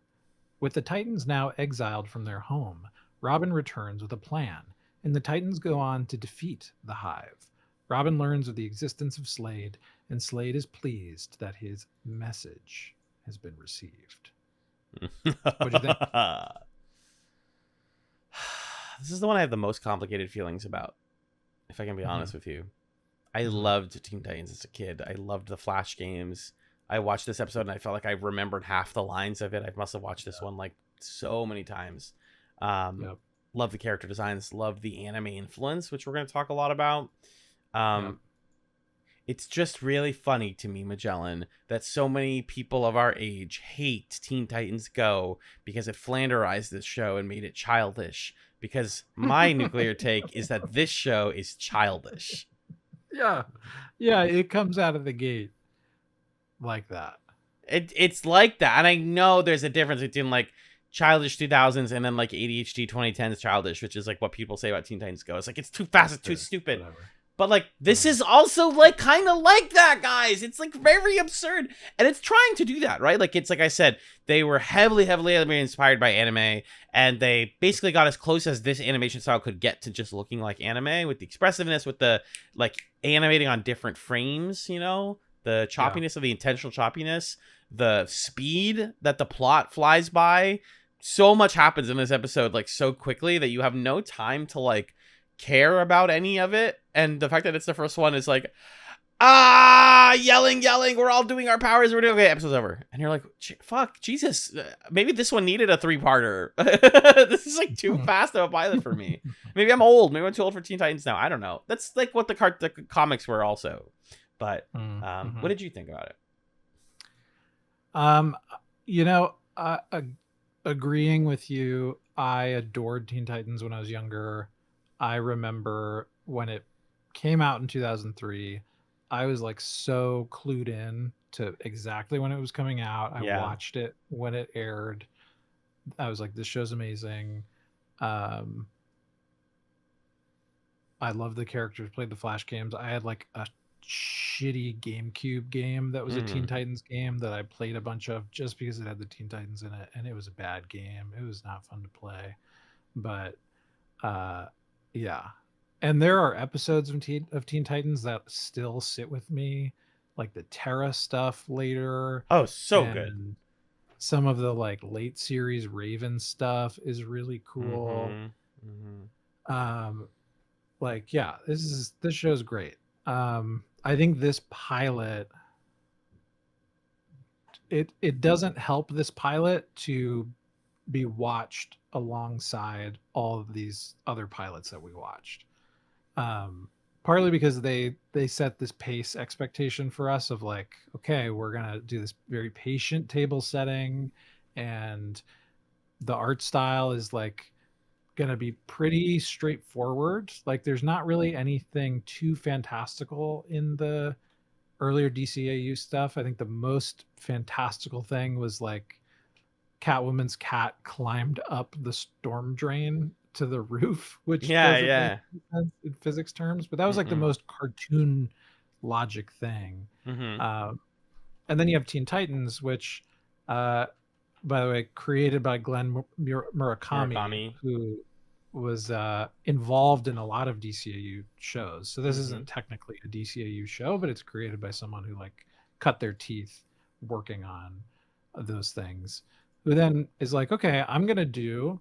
With the Titans now exiled from their home, Robin returns with a plan, and the Titans go on to defeat the Hive. Robin learns of the existence of Slade, and Slade is pleased that his message has been received. What do you think? This is the one I have the most complicated feelings about, if I can be honest with you. I loved Teen Titans as a kid. I loved the Flash games. I watched this episode and I felt like I remembered half the lines of it. I must have watched this one like so many times. Love the character designs. Love the anime influence, which we're going to talk a lot about. It's just really funny to me, Magellan, that so many people of our age hate Teen Titans Go because it flanderized this show and made it childish. Because my nuclear take is that this show is childish. Yeah, it comes out of the gate like that. It's like that, and I know there's a difference between like childish 2000s and then like ADHD 2010s childish, which is like what people say about Teen Titans Go. It's like it's too fast, it's too stupid. Whatever. But like this is also like kind of like that, guys. It's like very absurd, and it's trying to do that, right? Like it's like I said, they were heavily inspired by anime, and they basically got as close as this animation style could get to just looking like anime, with the expressiveness, with the like animating on different frames, you know, the choppiness of the intentional choppiness, the speed that the plot flies by. So much happens in this episode like so quickly that you have no time to like care about any of it. And the fact that it's the first one is like, yelling, we're all doing our powers, we're doing okay, episode's over. And you're like, fuck, Jesus, maybe this one needed a 3-parter. This is like too fast of a pilot for me. Maybe I'm old, maybe I'm too old for Teen Titans now, I don't know. That's like what the comics were also. But what did you think about it? You know, agreeing with you, I adored Teen Titans when I was younger. I remember when it came out in 2003, I was like so clued in to exactly when it was coming out. I watched it when it aired. I was like, this show's amazing. Um, I love the characters, played the Flash games. I had like a shitty GameCube game that was a Teen Titans game that I played a bunch of just because it had the Teen Titans in it, and it was a bad game. It was not fun to play. But yeah. And there are episodes of Teen Titans that still sit with me, like the Terra stuff later. Oh, so and good. Some of the like late series Raven stuff is really cool. Like, yeah, this show's great. I think this pilot, it doesn't help this pilot to be watched alongside all of these other pilots that we watched. Partly because they set this pace expectation for us of like, okay, we're gonna do this very patient table setting, and the art style is like gonna be pretty straightforward. Like, there's not really anything too fantastical in the earlier DCAU stuff. I think the most fantastical thing was like Catwoman's cat climbed up the storm drain to the roof, which doesn't make sense in physics terms, but that was like the most cartoon logic thing. And then you have Teen Titans, which by the way, created by Glenn Murakami, who was involved in a lot of DCAU shows. So this isn't technically a DCAU show, but it's created by someone who like cut their teeth working on those things, who then is like, okay, I'm gonna do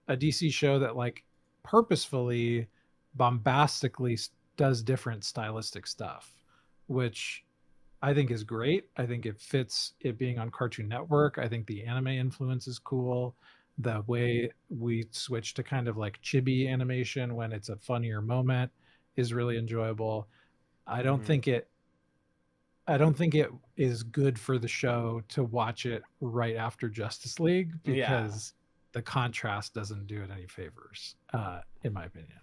a DC show that like purposefully, bombastically does different stylistic stuff, which I think is great. I think it fits it being on Cartoon Network. I think the anime influence is cool. The way we switch to kind of like chibi animation when it's a funnier moment is really enjoyable. I don't think it is good for the show to watch it right after Justice League, because the contrast doesn't do it any favors, in my opinion.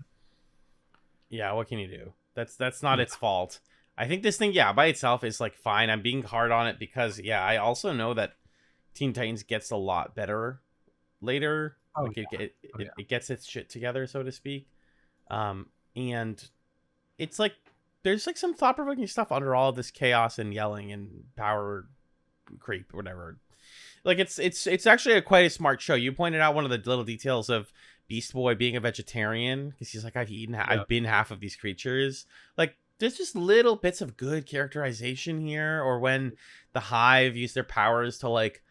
Yeah, what can you do? That's not its fault. I think this thing, by itself is like fine. I'm being hard on it because I also know that Teen Titans gets a lot better later. It gets its shit together, so to speak. And it's like there's like some thought-provoking stuff under all of this chaos and yelling and power creep, whatever. Like it's actually quite a smart show. You pointed out one of the little details of Beast Boy being a vegetarian because he's like, I've been half of these creatures. Like, there's just little bits of good characterization here. Or when the Hive use their powers to like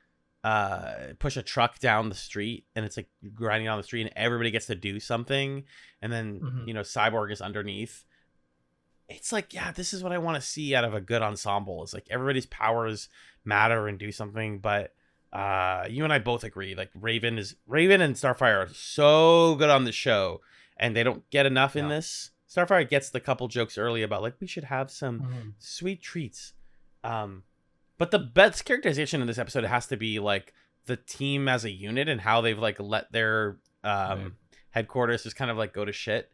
push a truck down the street, and it's like grinding on the street, and everybody gets to do something, and then Cyborg is underneath. It's like, this is what I want to see out of a good ensemble. It's like everybody's powers matter and do something. But you and I both agree, like Raven and Starfire are so good on the show, and they don't get enough in this. Starfire gets the couple jokes early about like we should have some sweet treats. But the best characterization in this episode has to be like the team as a unit and how they've like let their headquarters just kind of like go to shit.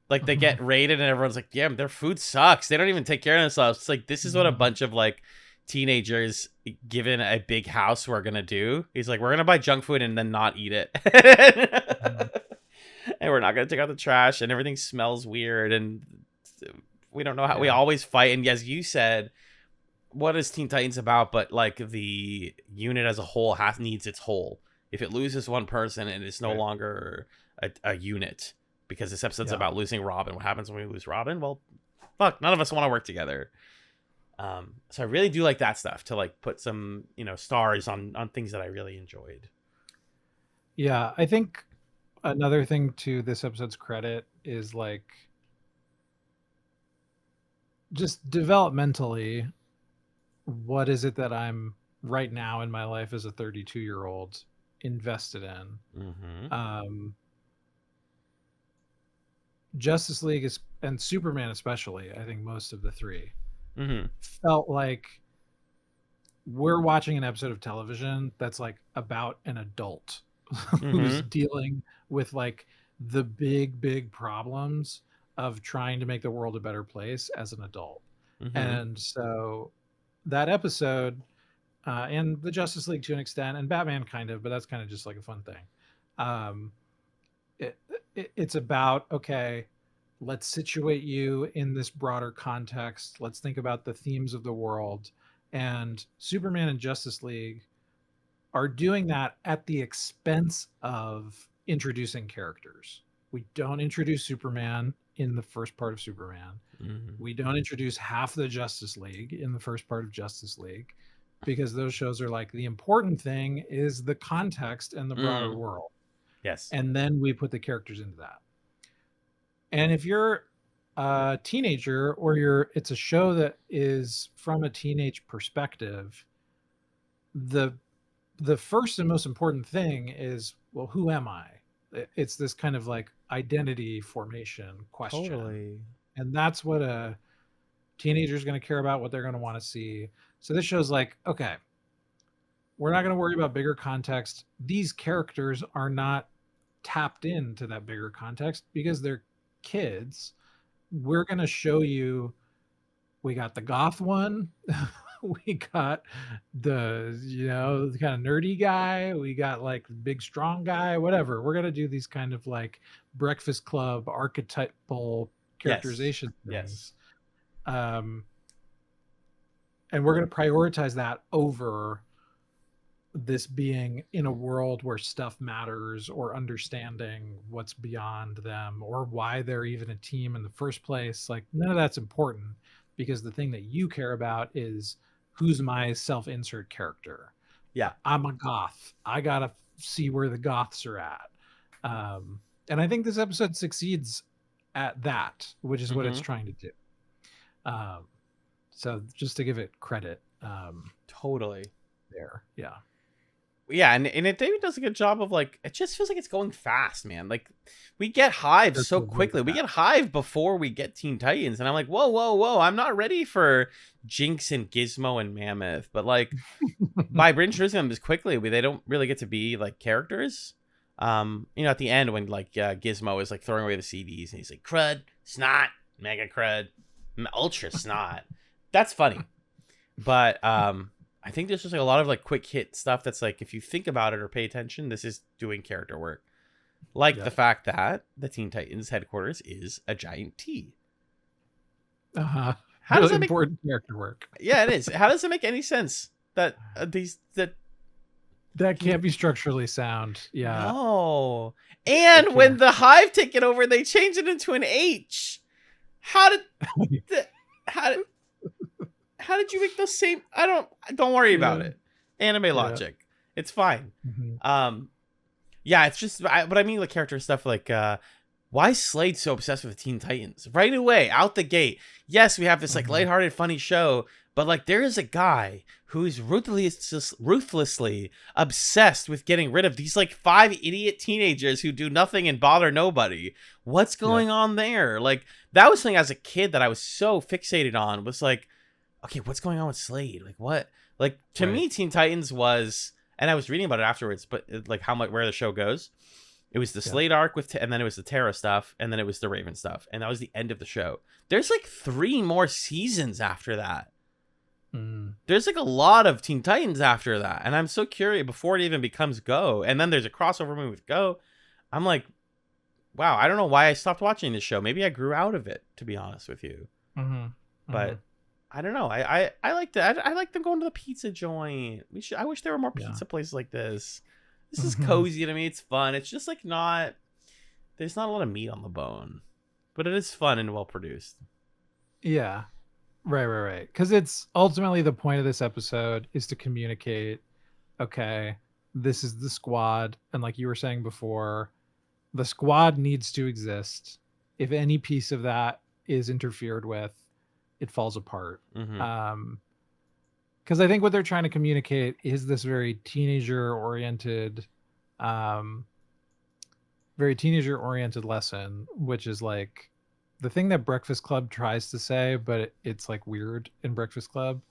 Like they get raided and everyone's like, yeah, their food sucks. They don't even take care of themselves. It's like, this is what a bunch of like teenagers given a big house we're going to do. He's like, we're going to buy junk food and then not eat it. And we're not going to take out the trash, and everything smells weird. And we don't know how we always fight. And as you said, what is Teen Titans about? But like the unit as a whole needs its whole. If it loses one person, and it's no longer a unit. Because this episode's about losing Robin. What happens when we lose Robin? Well, fuck, none of us want to work together. So I really do like that stuff, to like put some, stars on things that I really enjoyed. Yeah, I think another thing to this episode's credit is like just developmentally, what is it that I'm right now in my life as a 32-year-old invested in? Justice League and Superman especially, I think most of the three felt like we're watching an episode of television that's like about an adult who's dealing with like the big problems of trying to make the world a better place as an adult. And so that episode and the Justice League to an extent, and Batman kind of, but that's kind of just like a fun thing. it's about, okay, let's situate you in this broader context. Let's think about the themes of the world. And Superman and Justice League are doing that at the expense of introducing characters. We don't introduce Superman in the first part of Superman. We don't introduce half the Justice League in the first part of Justice League, because those shows are like, the important thing is the context and the broader world. Yes. And then we put the characters into that. And if you're a teenager, or it's a show that is from a teenage perspective, the first and most important thing is, well, who am I? It's this kind of like identity formation question. Totally. And that's what a teenager is going to care about, what they're going to want to see. So this show's like, okay, we're not going to worry about bigger context. These characters are not tapped into that bigger context because they're kids. We're going to show you, we got the goth one. We got the kind of nerdy guy. We got like the big strong guy, whatever. We're going to do these kind of like Breakfast Club archetypal characterization things. And we're going to prioritize that over this being in a world where stuff matters, or understanding what's beyond them, or why they're even a team in the first place. Like, none of that's important, because the thing that you care about is, who's my self-insert character? Yeah. I'm a goth. I gotta see where the goths are at. And I think this episode succeeds at that, which is what it's trying to do. So just to give it credit. Totally. There. Yeah. Yeah, and David does a good job of, like, it just feels like it's going fast, man. Like, we get Hive so quickly. We get Hive before we get Teen Titans, and I'm like, whoa, I'm not ready for Jinx and Gizmo and Mammoth. But, like, by introducing them this quickly, they don't really get to be, like, characters. At the end when, like, Gizmo is, like, throwing away the CDs, and he's like, crud, snot, mega crud, ultra snot. That's funny. But, I think there's just like a lot of like quick hit stuff that's like, if you think about it or pay attention, this is doing character work. Like the fact that the Teen Titans headquarters is a giant T. How really does that important character work? Yeah, it is. How does it make any sense that that can't be structurally sound? Yeah. No. And when the Hive take it over, they change it into an H. How did you make those same? Don't worry about it. Anime logic. It's fine. Yeah, it's just, but I mean, like, character stuff, like, why is Slade so obsessed with the Teen Titans? Right away, out the gate. Yes, we have this, like, lighthearted, funny show, but, like, there is a guy who's ruthlessly obsessed with getting rid of these, like, 5 idiot teenagers who do nothing and bother nobody. What's going on there? Like, that was something as a kid that I was so fixated on, was like, okay, what's going on with Slade? Like, what? Like, to me, Teen Titans was, and I was reading about it afterwards, but like where the show goes, it was the Slade arc and then it was the Terra stuff, and then it was the Raven stuff, and that was the end of the show. There's like 3 more seasons after that. There's like a lot of Teen Titans after that, and I'm so curious before it even becomes Go, and then there's a crossover movie with Go. I'm like, wow, I don't know why I stopped watching this show. Maybe I grew out of it, to be honest with you. But I don't know. I like that. I like them going to the pizza joint. I wish there were more pizza places like this. This is cozy to me. It's fun. It's just like there's not a lot of meat on the bone, but it is fun and well produced. Yeah. Right. Because it's ultimately the point of this episode is to communicate, okay, this is the squad. And like you were saying before, the squad needs to exist. If any piece of that is interfered with, it falls apart. Because I think what they're trying to communicate is this very teenager oriented lesson, which is like the thing that Breakfast Club tries to say, but it's like weird in Breakfast Club,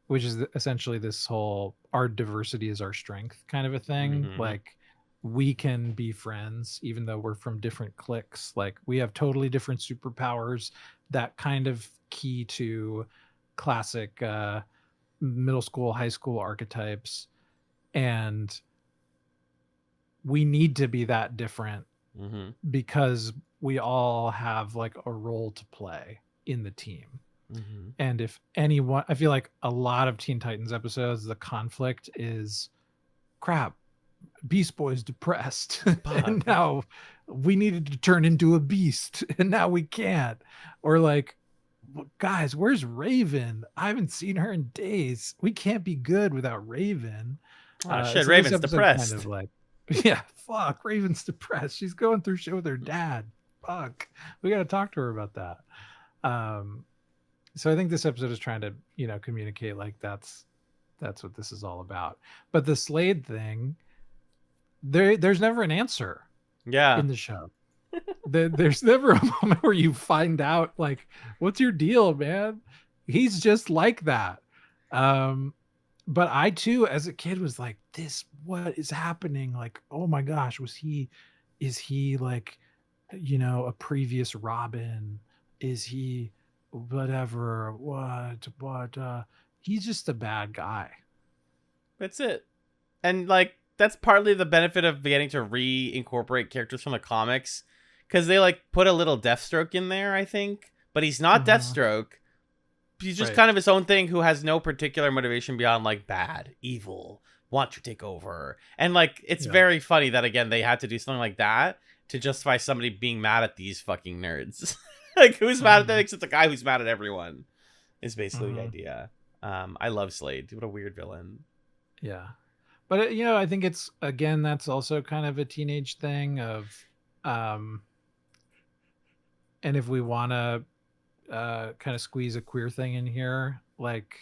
which is essentially this whole, our diversity is our strength kind of a thing. Like, we can be friends even though we're from different cliques. Like, we have totally different superpowers, that kind of key to classic middle school, high school archetypes. And we need to be that different because we all have like a role to play in the team. And if anyone, I feel like a lot of Teen Titans episodes, the conflict is crap. Beast Boy's depressed, and now we needed to turn into a beast, and now we can't. Or like, guys, where's Raven? I haven't seen her in days. We can't be good without Raven. Shit, so Raven's depressed. Kind of like, yeah, fuck, Raven's depressed. She's going through shit with her dad. Fuck, we got to talk to her about that. So I think this episode is trying to, communicate like that's what this is all about. But the Slade thing, there's never an answer. Yeah. In the show, there's never a moment where you find out like, what's your deal, man? He's just like that. But I too, as a kid, was like, what is happening? Like, oh my gosh, is he like, a previous Robin? Is he whatever? What? He's just a bad guy. That's it. And like, that's partly the benefit of getting to reincorporate characters from the comics, because they like put a little Deathstroke in there, I think, but he's not Deathstroke. He's just kind of his own thing who has no particular motivation beyond like bad, evil, want to take over. And like, it's very funny that again, they had to do something like that to justify somebody being mad at these fucking nerds. Like, who's mad at them except the guy who's mad at everyone is basically the idea. I love Slade. What a weird villain. Yeah. But, I think it's, again, that's also kind of a teenage thing of, and if we want to kind of squeeze a queer thing in here, like,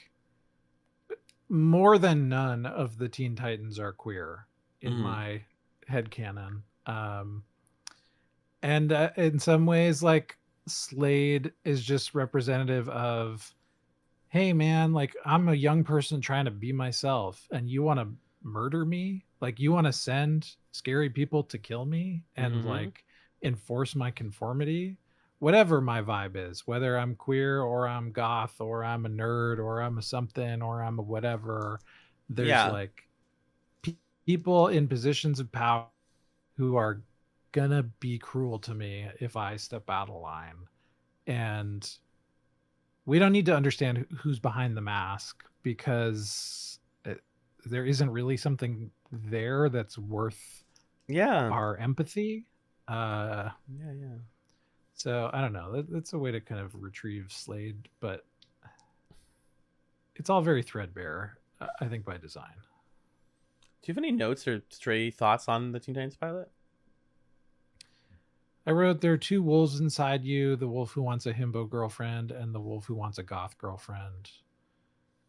more than none of the Teen Titans are queer in my headcanon. And in some ways, like, Slade is just representative of, hey, man, like, I'm a young person trying to be myself, and you want to murder me? Like, you want to send scary people to kill me and like enforce my conformity? Whatever my vibe is, whether I'm queer or I'm goth or I'm a nerd or I'm a something or I'm a whatever, there's like people in positions of power who are gonna be cruel to me if I step out of line. And we don't need to understand who's behind the mask, because there isn't really something there that's worth our empathy. So I don't know. That's a way to kind of retrieve Slade, but it's all very threadbare, I think, by design. Do you have any notes or stray thoughts on the Teen Titans pilot? I wrote, there are two wolves inside you, the wolf who wants a himbo girlfriend and the wolf who wants a goth girlfriend.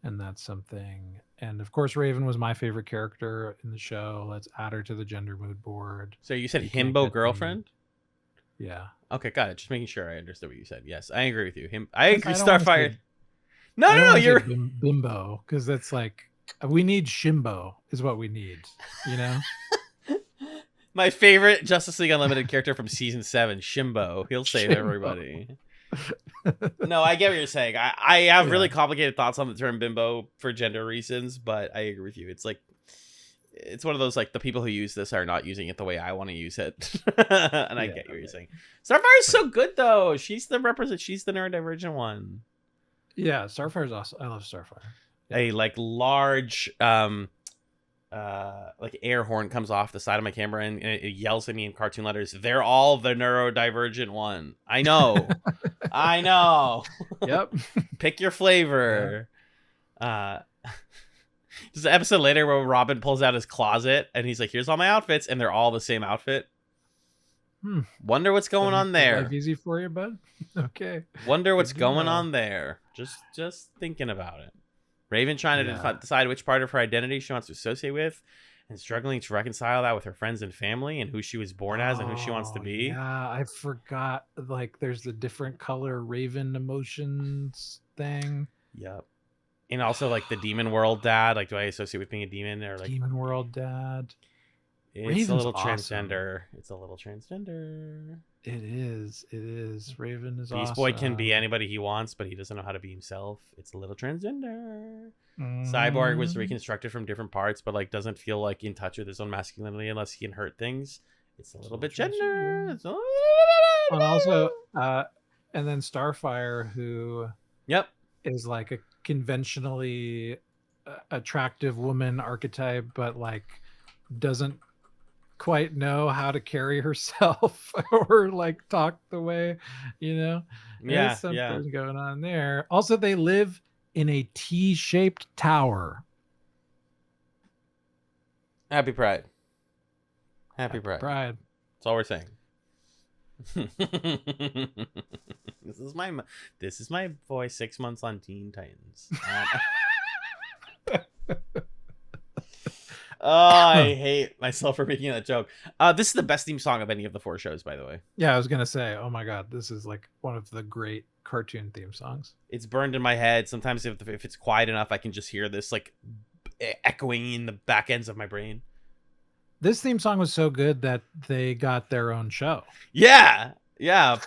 And that's something. And of course, Raven was my favorite character in the show. Let's add her to the gender mood board. So you said himbo girlfriend? Yeah. Okay, got it. Just making sure I understood what you said. Yes, I agree with you. I agree. Starfire. No, you're bimbo, because that's like, we need Shimbo is what we need. My favorite Justice League Unlimited character from season 7, Shimbo. He'll save everybody. No, I get what you're saying. I have really complicated thoughts on the term bimbo for gender reasons, but I agree with you. It's like, it's one of those, like, the people who use this are not using it the way I want to use it. And I get what you're saying. Starfire is so good, though. She's the neurodivergent one. Yeah, Starfire's awesome. I love Starfire. A like large like air horn comes off the side of my camera and it yells at me in cartoon letters, "They're all the neurodivergent one." I know. I know. Yep. Pick your flavor. There's an episode later where Robin pulls out his closet and he's like, "Here's all my outfits," and they're all the same outfit. Wonder what's going on there. Life easy for you, bud? Okay. Wonder what's going on there. Just thinking about it. Raven trying to decide which part of her identity she wants to associate with, and struggling to reconcile that with her friends and family and who she was born as and who she wants to be. Yeah, I forgot. Like, there's the different color Raven emotions thing. Yep. And also, like, the demon world dad. Like, do I associate with being a demon or like demon world dad? It's Raven's a little awesome. transgender. It's a little transgender. It is. Raven is awesome. Beast Boy can be anybody he wants, but he doesn't know how to be himself. It's a little transgender. Cyborg was reconstructed from different parts, but like doesn't feel like in touch with his own masculinity unless he can hurt things. It's a little bit gender. It's a And also, and then Starfire, who Yep. is like a conventionally attractive woman archetype, but like doesn't quite know how to carry herself or like talk the way, Yeah, There's something going on there. Also, they live in a T-shaped tower. Happy Pride. Happy Pride. Pride. That's all we're saying. This is my voice 6 months on Teen Titans. I hate myself for making that joke. This is the best theme song of any of the 4 shows, by the way. Yeah, I was gonna say, oh my god, this is like one of the great cartoon theme songs. It's burned in my head. Sometimes if it's quiet enough, I can just hear this like echoing in the back ends of my brain. This theme song was so good that they got their own show. Yeah.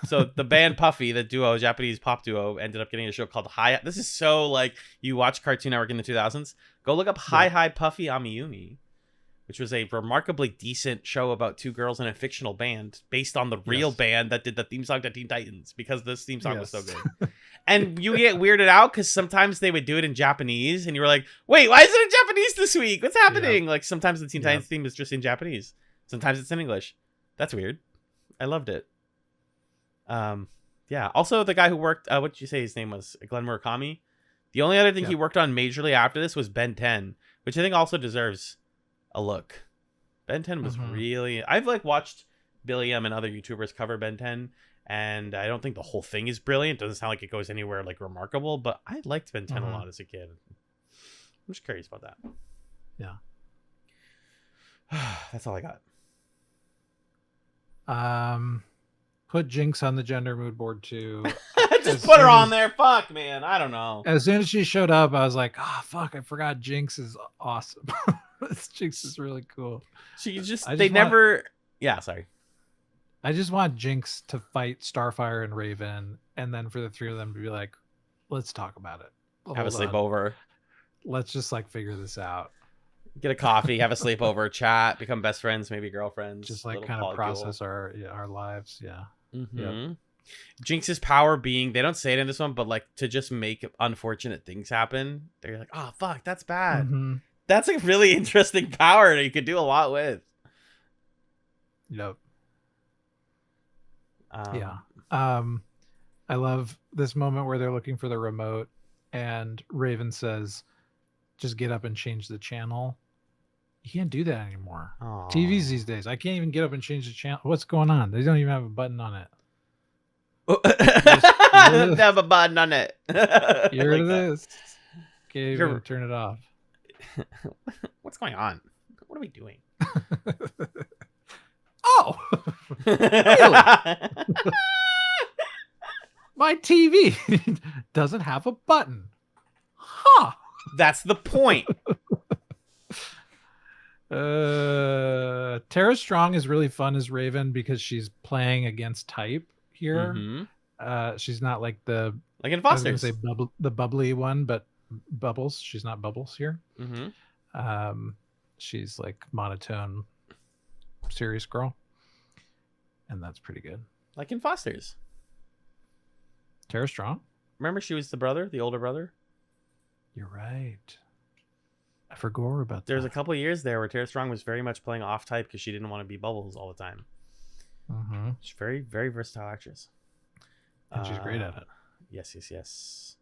So the band Puffy, the duo, Japanese pop duo, ended up getting a show called Hi. This is so like you watch Cartoon Network in the 2000s. Go look up Hi Hi Puffy Amiyumi, which was a remarkably decent show about 2 girls in a fictional band based on the real band that did the theme song to Teen Titans, because this theme song was so good. And you get weirded out because sometimes they would do it in Japanese and you were like, wait, why is it in Japanese this week? What's happening? Like sometimes the Teen Titans theme is just in Japanese. Sometimes it's in English. That's weird. I loved it. Yeah. Also, the guy who worked, what did you say his name was? Glenn Murakami. The only other thing he worked on majorly after this was Ben 10, which I think also deserves a look. Ben 10 was really... I've like watched Billy M and other YouTubers cover Ben 10, and I don't think the whole thing is brilliant. Doesn't sound like it goes anywhere like remarkable, but I liked Ben 10 a lot as a kid. I'm just curious about that. Yeah. That's all I got. Put Jinx on the gender mood board too. Just put her on there. Fuck, man. I don't know. As soon as she showed up, I was like, oh, fuck, I forgot Jinx is awesome. This Jinx is really cool. Yeah, sorry. I just want Jinx to fight Starfire and Raven, and then for the 3 of them to be like, let's talk about it. Have a sleepover. Let's just like figure this out. Get a coffee, have a sleepover, chat, become best friends, maybe girlfriends. Just like kind of process our lives. Yeah. Yep. Jinx's power being, they don't say it in this one, but like to just make unfortunate things happen. They're like, oh fuck, that's bad. That's a really interesting power that you could do a lot with. Yep. I love this moment where they're looking for the remote and Raven says, just get up and change the channel. You can't do that anymore. Aww. TVs these days, I can't even get up and change the channel. What's going on? They don't even have a button on it. They have a button on it. Here it is. Can't even turn it off. What's going on? What are we doing? Oh, really? My TV doesn't have a button. Huh. That's the point. Tara Strong is really fun as Raven because she's playing against type here. She's not like the in Foster's. I was gonna say the bubbly one, but Bubbles. She's not Bubbles here. She's like monotone, serious girl, and that's pretty good. Like in Foster's. Tara Strong. Remember, she was the older brother. You're right. I forgot about that. There's a couple of years there where Tara Strong was very much playing off type because she didn't want to be Bubbles all the time. She's very, very versatile actress. And she's great at it. Yes.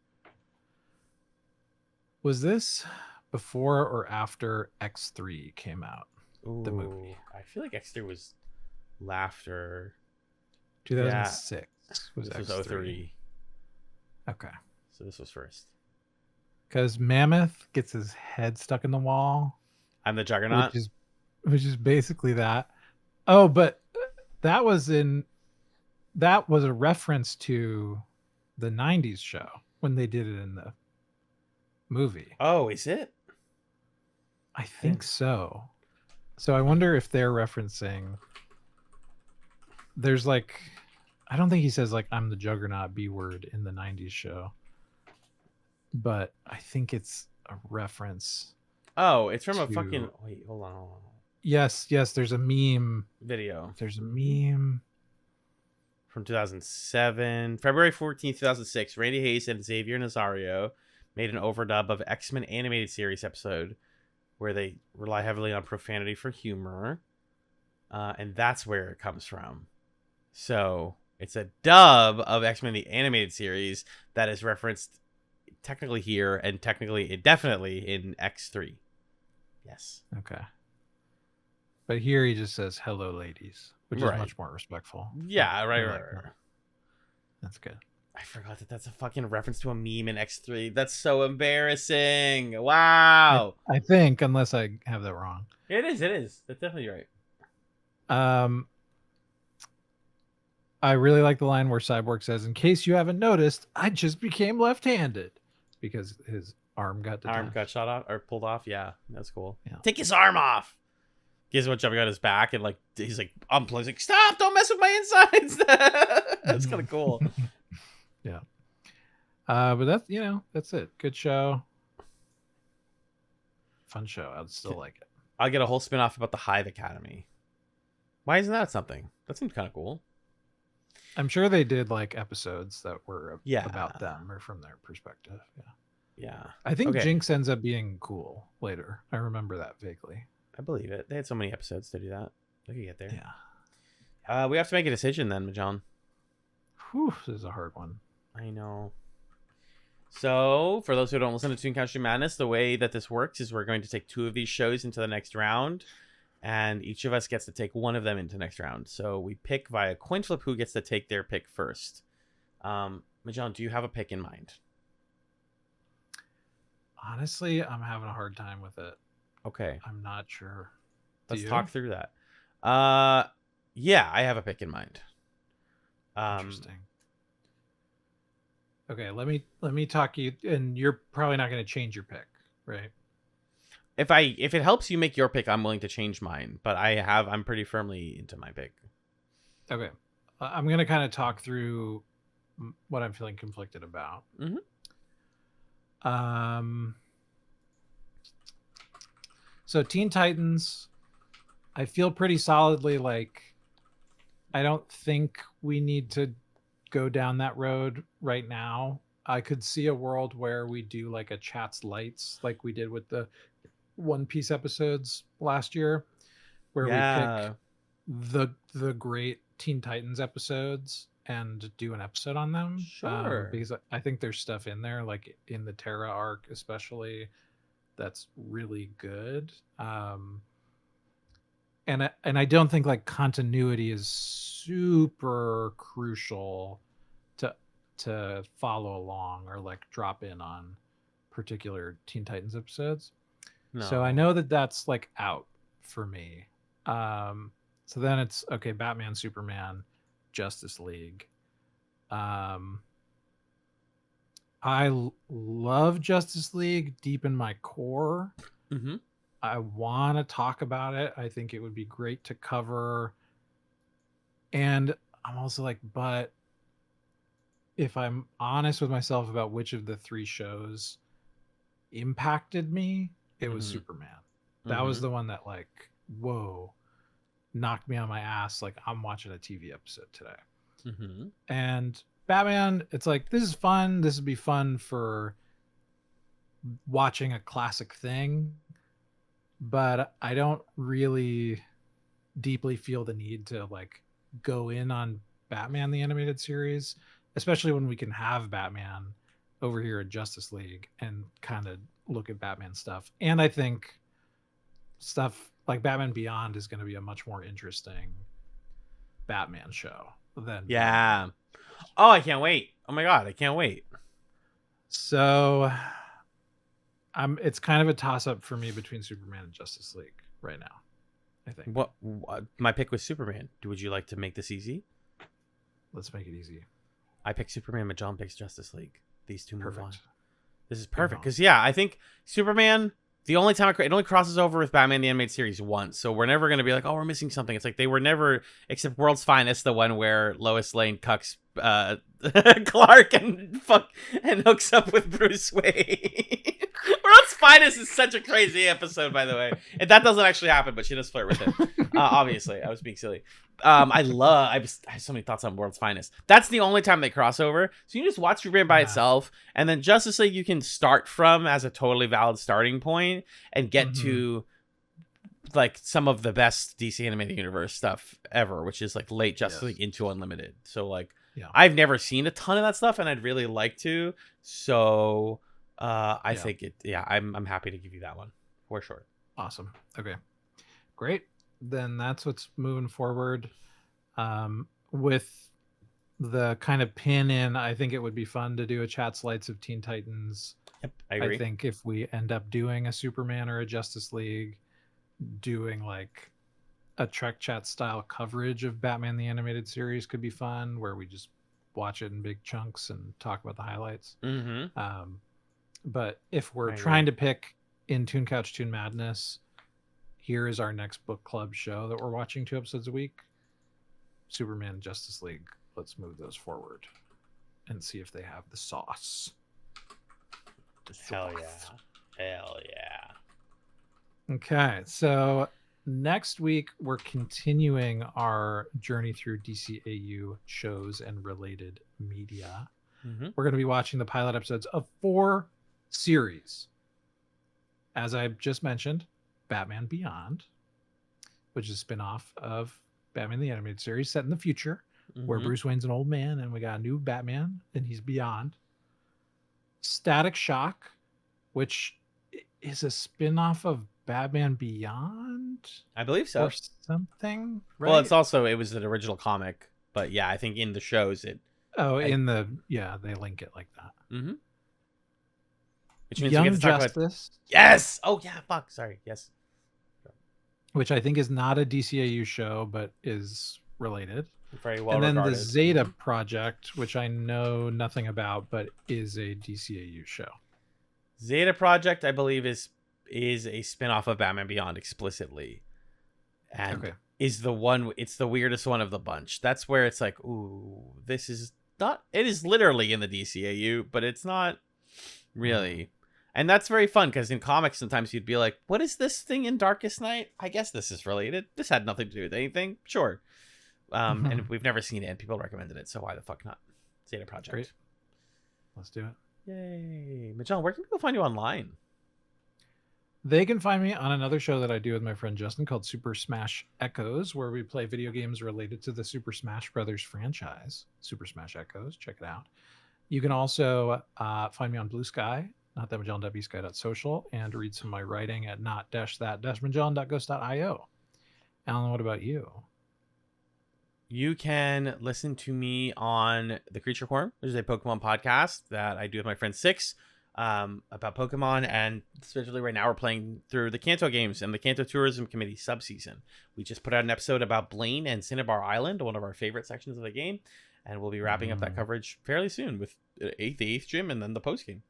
Was this before or after X3 came out? Ooh, the movie. I feel like X3 was laughter. 2006 was X3. X3. Was 03. Okay. So this was first. Because Mammoth gets his head stuck in the wall. I'm the Juggernaut. Which is basically that. Oh, but that was a reference to the 90s show when they did it in the movie. Oh, is it? I think so. So I wonder if they're referencing... There's like... I don't think he says like, I'm the Juggernaut B word in the 90s show. But I think it's a reference. Oh, it's from a fucking... Wait, hold on. Yes, there's a meme. video. There's a meme. From 2007. February 14th, 2006, Randy Hayes and Xavier Nazario made an overdub of X-Men animated series episode where they rely heavily on profanity for humor. And that's where it comes from. So it's a dub of X-Men the animated series that is referenced technically here and definitely in X3. Yes. Okay. But here he just says, "Hello, ladies," which is Right. much more respectful. Yeah, right. That's good. I forgot that that's a fucking reference to a meme in X3. That's so embarrassing. Wow. I think, unless I have that wrong. It is. That's definitely right. I really like the line where Cyborg says, "In case you haven't noticed, I just became left-handed," because his arm got shot off or pulled off. Yeah, that's cool. Yeah. Take his arm off. Gizmo jumping on his back and like he's like unplugged. Like, stop! Don't mess with my insides. That's kind of cool. Yeah. But that's that's it. Good show. Fun show. I'd still like it. I'll get a whole spin-off about the Hive Academy. Why isn't that something? That seems kind of cool. I'm sure they did like episodes that were Yeah. about them or from their perspective. Yeah. I think Okay. Jinx ends up being cool later. I remember that vaguely. I believe it. They had so many episodes to do that. They could get there. Yeah. We have to make a decision then, Magellan. Whew, this is a hard one. I know. So, for those who don't listen to Toon Country Madness, the way that this works is we're going to take 2 of these shows into the next round, and each of us gets to take 1 of them into the next round. So we pick via coin flip who gets to take their pick first. Magellan, do you have a pick in mind? Honestly, I'm having a hard time with it. Okay. I'm not sure. Let's talk through that. Yeah, I have a pick in mind. Interesting. Okay, let me talk you, and you're probably not going to change your pick, right? If it helps you make your pick, I'm willing to change mine, but I'm pretty firmly into my pick. Okay. I'm going to kind of talk through what I'm feeling conflicted about. Mm-hmm. So Teen Titans, I feel pretty solidly like I don't think we need to go down that road right now. I could see a world where we do like a Chatz Lights like we did with the One Piece episodes last year, where we pick the great Teen Titans episodes and do an episode on them. Sure. Because I think there's stuff in there, like in the Terra arc especially, that's really good. And I don't think like continuity is super crucial to follow along or like drop in on particular Teen Titans episodes. No. So I know that that's like out for me. So then it's okay, Batman, Superman, Justice League. I love Justice League deep in my core. Mm-hmm. I want to talk about it. I think it would be great to cover. And I'm also like, but if I'm honest with myself about which of the 3 shows impacted me, it was Superman. That was the one that like, whoa, knocked me on my ass. Like, I'm watching a TV episode today. Mm-hmm. And Batman, it's like, this is fun. This would be fun for watching a classic thing. But I don't really deeply feel the need to like go in on Batman the animated series, especially when we can have Batman over here at Justice League and kind of look at Batman stuff. And I think stuff like Batman Beyond is going to be a much more interesting Batman show than Oh, I can't wait. Oh my god, I can't wait. So it's kind of a toss-up for me between Superman and Justice League right now, I think. What my pick was Superman. Would you like to make this easy? Let's make it easy. I picked Superman, but John picks Justice League. These 2 move on. This is Good perfect call. because I think Superman. The only time it only crosses over with Batman the Animated Series once, so we're never gonna be like, oh, we're missing something. It's like they were never, except World's Finest, the one where Lois Lane cucks Clark and hooks up with Bruce Wayne. We're not Finest is such a crazy episode, by the way. And that doesn't actually happen, but she does flirt with him. Obviously, I was being silly. I have so many thoughts on World's Finest. That's the only time they cross over. So you just watch Superman by itself, and then Justice League you can start from as a totally valid starting point and get to like some of the best DC Animated Universe stuff ever, which is like late Justice League into Unlimited. So like I've never seen a ton of that stuff, and I'd really like to. So I think I'm happy to give you that one for sure. Awesome. Okay, great. Then that's what's moving forward. With the kind of pin in, I think it would be fun to do a Chatz Lights of Teen Titans. Yep, I agree. I think if we end up doing a Superman or a Justice League, doing like a Trek Chat style coverage of Batman the Animated Series could be fun, where we just watch it in big chunks and talk about the highlights. But if we're trying to pick in Toon Couch Toon Madness, here is our next book club show that we're watching 2 episodes a week. Superman and Justice League. Let's move those forward and see if they have the sauce. Hell yeah. Okay, so next week we're continuing our journey through DCAU shows and related media. We're going to be watching the pilot episodes of 4 series. As I just mentioned, Batman Beyond, which is a spin-off of Batman the Animated Series set in the future, where Bruce Wayne's an old man and we got a new Batman and he's beyond. Static Shock, which is a spin-off of Batman Beyond, I believe so, or something, right? Well, it was an original comic, but yeah, I think in the shows they link it like that. Which means Young we get to talk Justice. Yes. Oh yeah. Fuck. Sorry. Yes. Which I think is not a DCAU show, but is related. Very well and then regarded. the Zeta Project, which I know nothing about, but is a DCAU show. Zeta Project, I believe, is a spin-off of Batman Beyond explicitly, and is the one. It's the weirdest one of the bunch. That's where it's like, ooh, this is not. It is literally in the DCAU, but it's not really. And that's very fun because in comics, sometimes you'd be like, what is this thing in Darkest Night? I guess this is related. This had nothing to do with anything. Sure. And we've never seen it and people recommended it. So why the fuck not? Zeta Project. Great. Let's do it. Yay. Magellan, where can people find you online? They can find me on another show that I do with my friend Justin called Super Smash Echoes, where we play video games related to the Super Smash Brothers franchise. Super Smash Echoes. Check it out. You can also find me on Bluesky, not-that-magellan.bsky.social, and read some of my writing at not-that-magellan.ghost.io. Alan, what about you? You can listen to me on The Creature Quorum, which is a Pokemon podcast that I do with my friend Six about Pokemon. And especially right now, we're playing through the Kanto games and the Kanto Tourism Committee subseason. We just put out an episode about Blaine and Cinnabar Island, one of our favorite sections of the game. And we'll be wrapping up that coverage fairly soon with the 8th gym and then the post game.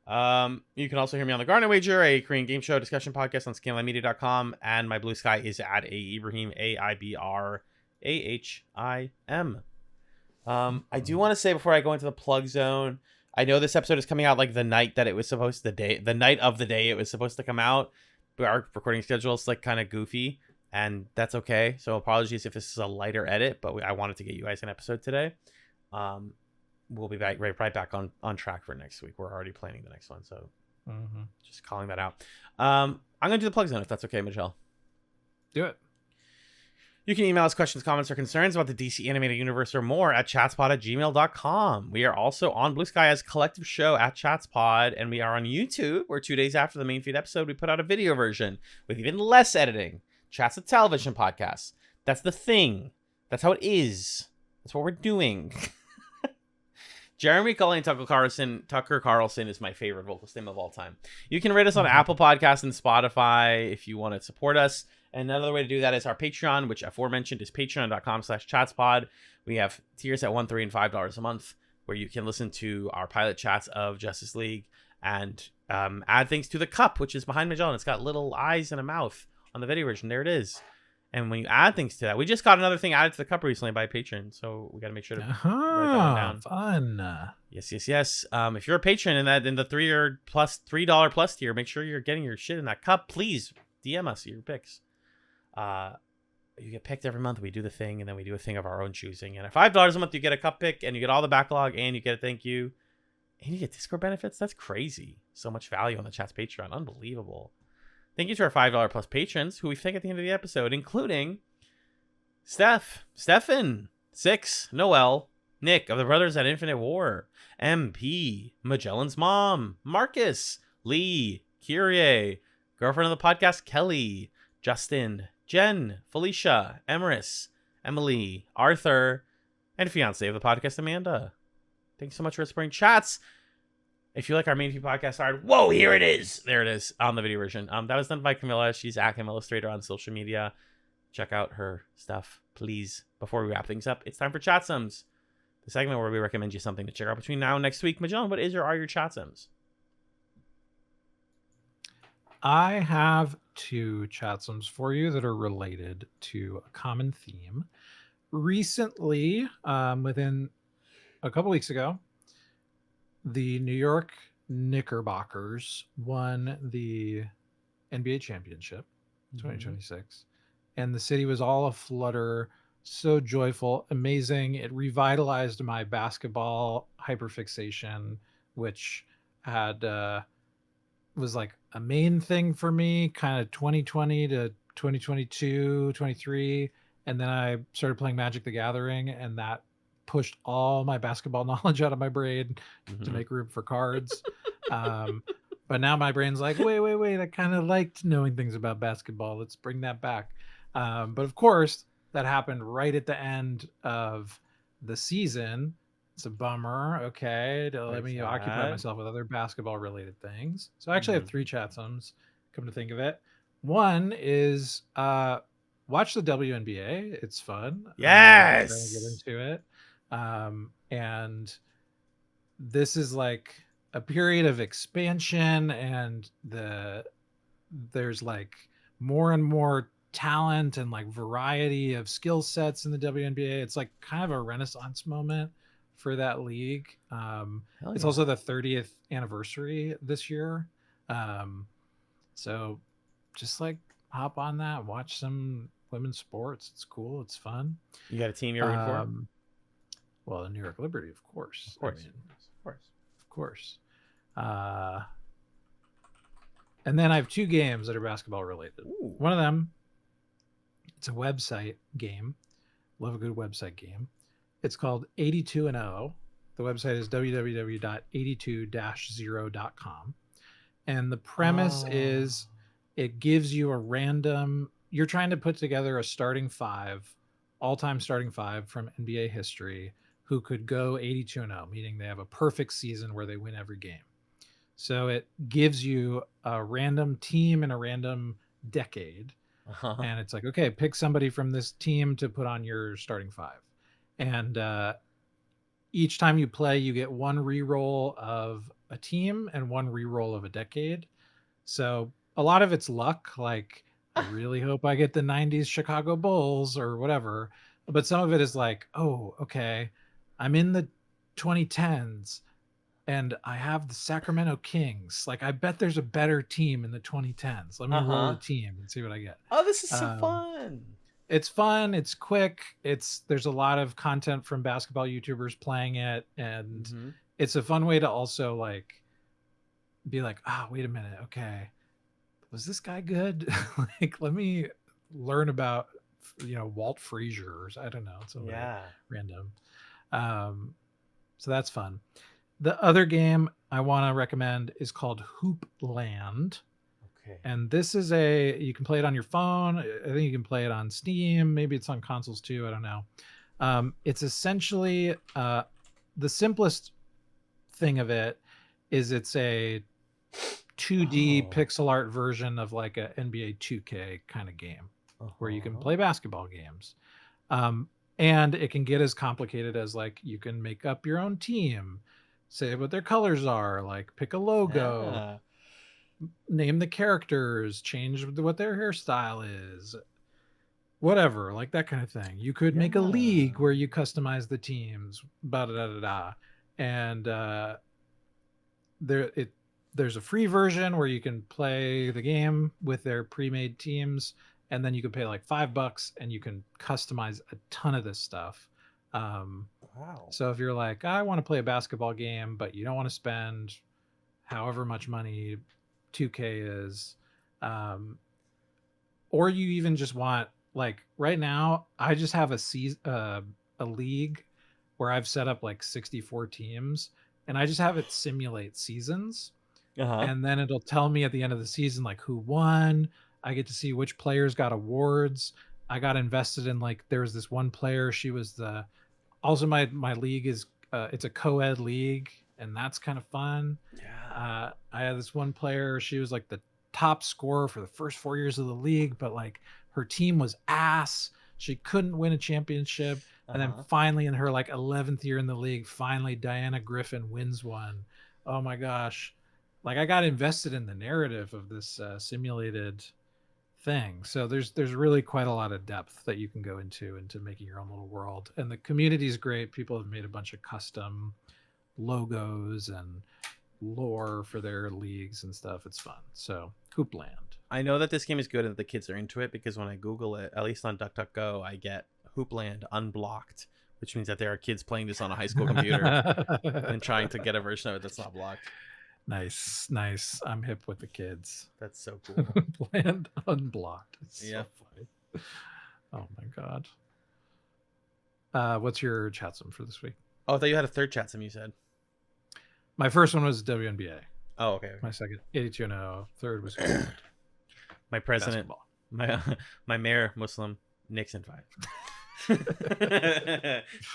You can also hear me on the Garden Wager, a Korean game show discussion podcast on scanlinemedia.com. And my Bluesky is at Ibrahim, AIBRAHIM. I do want to say before I go into the plug zone, I know this episode is coming out like the night that it was supposed to, the night of the day it was supposed to come out. But our recording schedule is like kind of goofy, and that's okay. So apologies if this is a lighter edit, but I wanted to get you guys an episode today. We'll be back right back on track for next week. We're already planning the next one, so just calling that out. I'm gonna do the plug zone if that's okay, Michelle. Do it. You can email us questions, comments, or concerns about the DC Animated Universe or more at chatzpod.bsky.social. We are also on Bluesky as Collective Show at Chatzpod, and we are on YouTube, where 2 days after the main feed episode, we put out a video version with even less editing. Chat's a television podcast. That's the thing. That's how it is. That's what we're doing. Jeremy Cullen Tucker Carlson is my favorite vocalist name of all time. You can rate us on Apple Podcasts and Spotify if you want to support us. And another way to do that is our Patreon, which aforementioned is patreon.com/chatspod. We have tiers at $1, $3, and $5 a month, where you can listen to our pilot chats of Justice League and add things to the cup, which is behind Magellan. It's got little eyes and a mouth on the video version. There it is. And when you add things to that, we just got another thing added to the cup recently by a patron, so we got to make sure to write that one down. Fun. Yes. If you're a patron in the $3 plus tier, make sure you're getting your shit in that cup. Please DM us your picks. You get picked every month. We do the thing, and then we do a thing of our own choosing. And at $5 a month, you get a cup pick, and you get all the backlog, and you get a thank you, and you get Discord benefits. That's crazy. So much value on the Chat's Patreon. Unbelievable. Thank you to our $5 plus patrons, who we thank at the end of the episode, including Stefan, Six, Noel, Nick of the Brothers at Infinite War, MP, Magellan's mom, Marcus, Lee, Kyrie, girlfriend of the podcast, Kelly, Justin, Jen, Felicia, Emeris, Emily, Arthur, and fiance of the podcast, Amanda. Thanks so much for supporting Chatz. If you like our main feed podcast art, whoa, here it is. There it is on the video version. That was done by Camilla. She's at Camilla Illustrator on social media. Check out her stuff, please. Before we wrap things up, it's time for Chatzums, the segment where we recommend you something to check out between now and next week. Magellan, what is or are your Chatzums? I have 2 Chatzums for you that are related to a common theme. Recently, within a couple weeks ago, the New York Knickerbockers won the NBA championship 2026, and the city was all aflutter, so joyful, amazing. It revitalized my basketball hyperfixation, which had was like a main thing for me kind of 2020 to 2022, 23, and then I started playing Magic the Gathering, and that pushed all my basketball knowledge out of my brain to make room for cards. But now my brain's like, wait, I kind of liked knowing things about basketball. Let's bring that back. But of course, that happened right at the end of the season. It's a bummer. Okay, let me occupy myself with other basketball related things. So I actually have 3 Chatsums, come to think of it. One is watch the WNBA. It's fun. Yes. Trying to get into it. And this is like a period of expansion, and there's like more and more talent and like variety of skill sets in the WNBA. It's like kind of a renaissance moment for that league. It's also the 30th anniversary this year. So just like hop on that, watch some women's sports. It's cool. It's fun. You got a team you're rooting for? Well, the New York Liberty, of course. Of course. I mean, of course. And then I have 2 games that are basketball related. Ooh. One of them, it's a website game. Love a good website game. It's called 82 and 0. The website is www.82-0.com. And the premise is it gives you a random, you're trying to put together a starting 5, all-time starting 5 from NBA history who could go 82 and 0, meaning they have a perfect season where they win every game. So it gives you a random team in a random decade. And it's like, okay, pick somebody from this team to put on your starting 5. And each time you play, you get 1 reroll of a team and 1 reroll of a decade. So a lot of it's luck. Like, I really hope I get the 90s Chicago Bulls or whatever. But some of it is like, oh, okay, I'm in the 2010s and I have the Sacramento Kings. Like, I bet there's a better team in the 2010s. Let me roll a team and see what I get. Oh, this is so fun. It's fun. It's quick. There's a lot of content from basketball YouTubers playing it. And it's a fun way to also like be like, wait a minute. Okay. Was this guy good? Like, let me learn about, Walt Frazier, or I don't know. It's random. So that's fun. The other game I want to recommend is called Hoop Land. Okay. And this is you can play it on your phone. I think you can play it on Steam. Maybe it's on consoles too. I don't know. It's essentially the simplest thing of it is it's a 2D pixel art version of like a NBA 2K kind of game where you can play basketball games. And it can get as complicated as like you can make up your own team, say what their colors are, like pick a logo, name the characters, change what their hairstyle is. whatever, like that kind of thing. You could make a league where you customize the teams, da da da da da. And there's a free version where you can play the game with their pre-made teams, and then you can pay like $5 and you can customize a ton of this stuff. Wow. So if you're like, I want to play a basketball game, but you don't want to spend however much money 2K is, or you even just want, like right now, I just have a league where I've set up like 64 teams, and I just have it simulate seasons. And then it'll tell me at the end of the season like who won. I get to see which players got awards. I got invested in, like, there was this one player, she was also my league is it's a co-ed league, and that's kind of fun. I had this one player, she was like the top scorer for the first 4 years of the league, but like her team was ass. She couldn't win a championship. And then finally in her like 11th year in the league, finally Diana Griffin wins one. Oh my gosh. Like, I got invested in the narrative of this simulated thing. So there's really quite a lot of depth that you can go into making your own little world. And the community is great. People have made a bunch of custom logos and lore for their leagues and stuff. It's fun. So Hoopland. I know that this game is good and that the kids are into it, because when I Google it, at least on DuckDuckGo, I get Hoopland unblocked, which means that there are kids playing this on a high school computer and trying to get a version of it that's not blocked. Nice. I'm hip with the kids. That's so cool. Hoopland unblocked. It's Yeah. so funny. Oh my god. What's your chatsum for this week? Oh, I thought you had a third Chatzum, you said. My first one was WNBA. Oh, okay. My second 82-0. Third was My president, basketball. my mayor, Muslim, Nixon 5.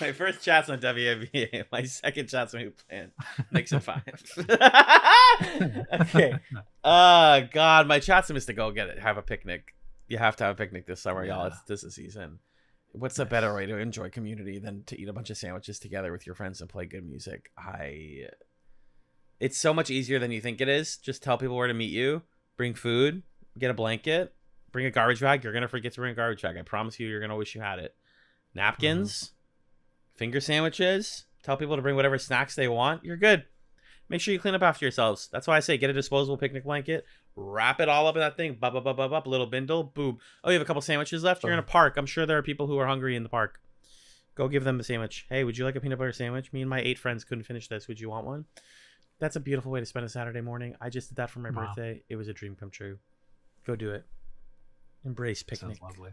My first chat's on WNBA. My second chat's on Hoopland, Nixon 5. Okay. God, my chatsum is to go get it. Have a picnic. You have to have a picnic this summer, y'all. This is season. What's a better way to enjoy community than to eat a bunch of sandwiches together with your friends and play good music? It's so much easier than you think it is. Just tell people where to meet you. Bring food. Get a blanket. Bring a garbage bag. You're going to forget to bring a garbage bag. I promise you, you're going to wish you had it. Napkins. Finger sandwiches. Tell people to bring whatever snacks they want. You're good. Make sure you clean up after yourselves. That's why I say get a disposable picnic blanket. Wrap it all up in that thing. Up, little bindle. Boom. Oh, you have a couple sandwiches left? You're in a park. I'm sure there are people who are hungry in the park. Go give them a sandwich. Hey, would you like a peanut butter sandwich? Me and my 8 friends couldn't finish this. Would you want one? That's a beautiful way to spend a Saturday morning. I just did that for my birthday. It was a dream come true. Go do it. Embrace picnic. Sounds lovely.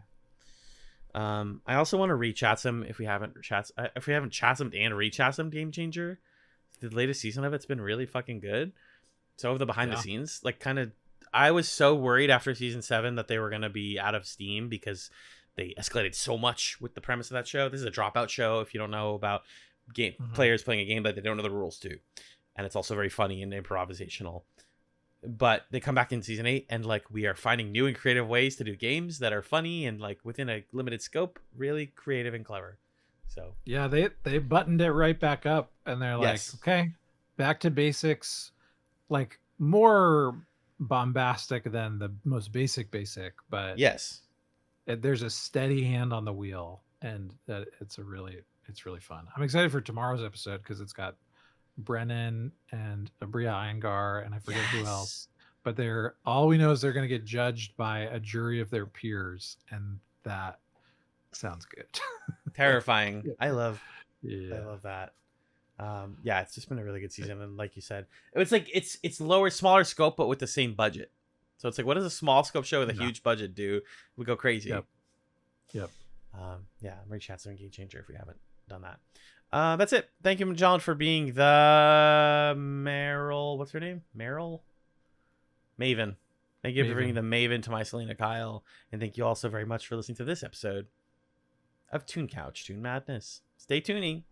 I also want to re-chatsum if we haven't chatsumed and re-chatsumed Game Changer. The latest season of it's been really fucking good. So the behind the scenes, like, kind of, I was so worried after season 7 that they were going to be out of steam because they escalated so much with the premise of that show. This is a dropout show. If you don't know about game players playing a game, but they don't know the rules too. And it's also very funny and improvisational. But they come back in season 8 and, like, we are finding new and creative ways to do games that are funny and, like, within a limited scope, really creative and clever. So yeah, they buttoned it right back up, and they're like, okay, back to basics, like more bombastic than the most basic, but there's a steady hand on the wheel, and that it's really fun. I'm excited for tomorrow's episode because it's got Brennan and Abria Iyengar, and I forget who else, but all we know is they're going to get judged by a jury of their peers, and that sounds good. Terrifying. I love that. It's just been a really good season, and like you said, it's like it's smaller scope but with the same budget. So it's like, what does a small scope show with a huge budget do? We go crazy. Yep. Marie Chatzum Game Changer if we haven't done that. That's it. Thank you, Magellan, for being the Meryl. What's her name? Meryl? Maven. Thank you for bringing the Maven to my Selena Kyle. And thank you also very much for listening to this episode of Toon Couch, Toon Madness. Stay tuning.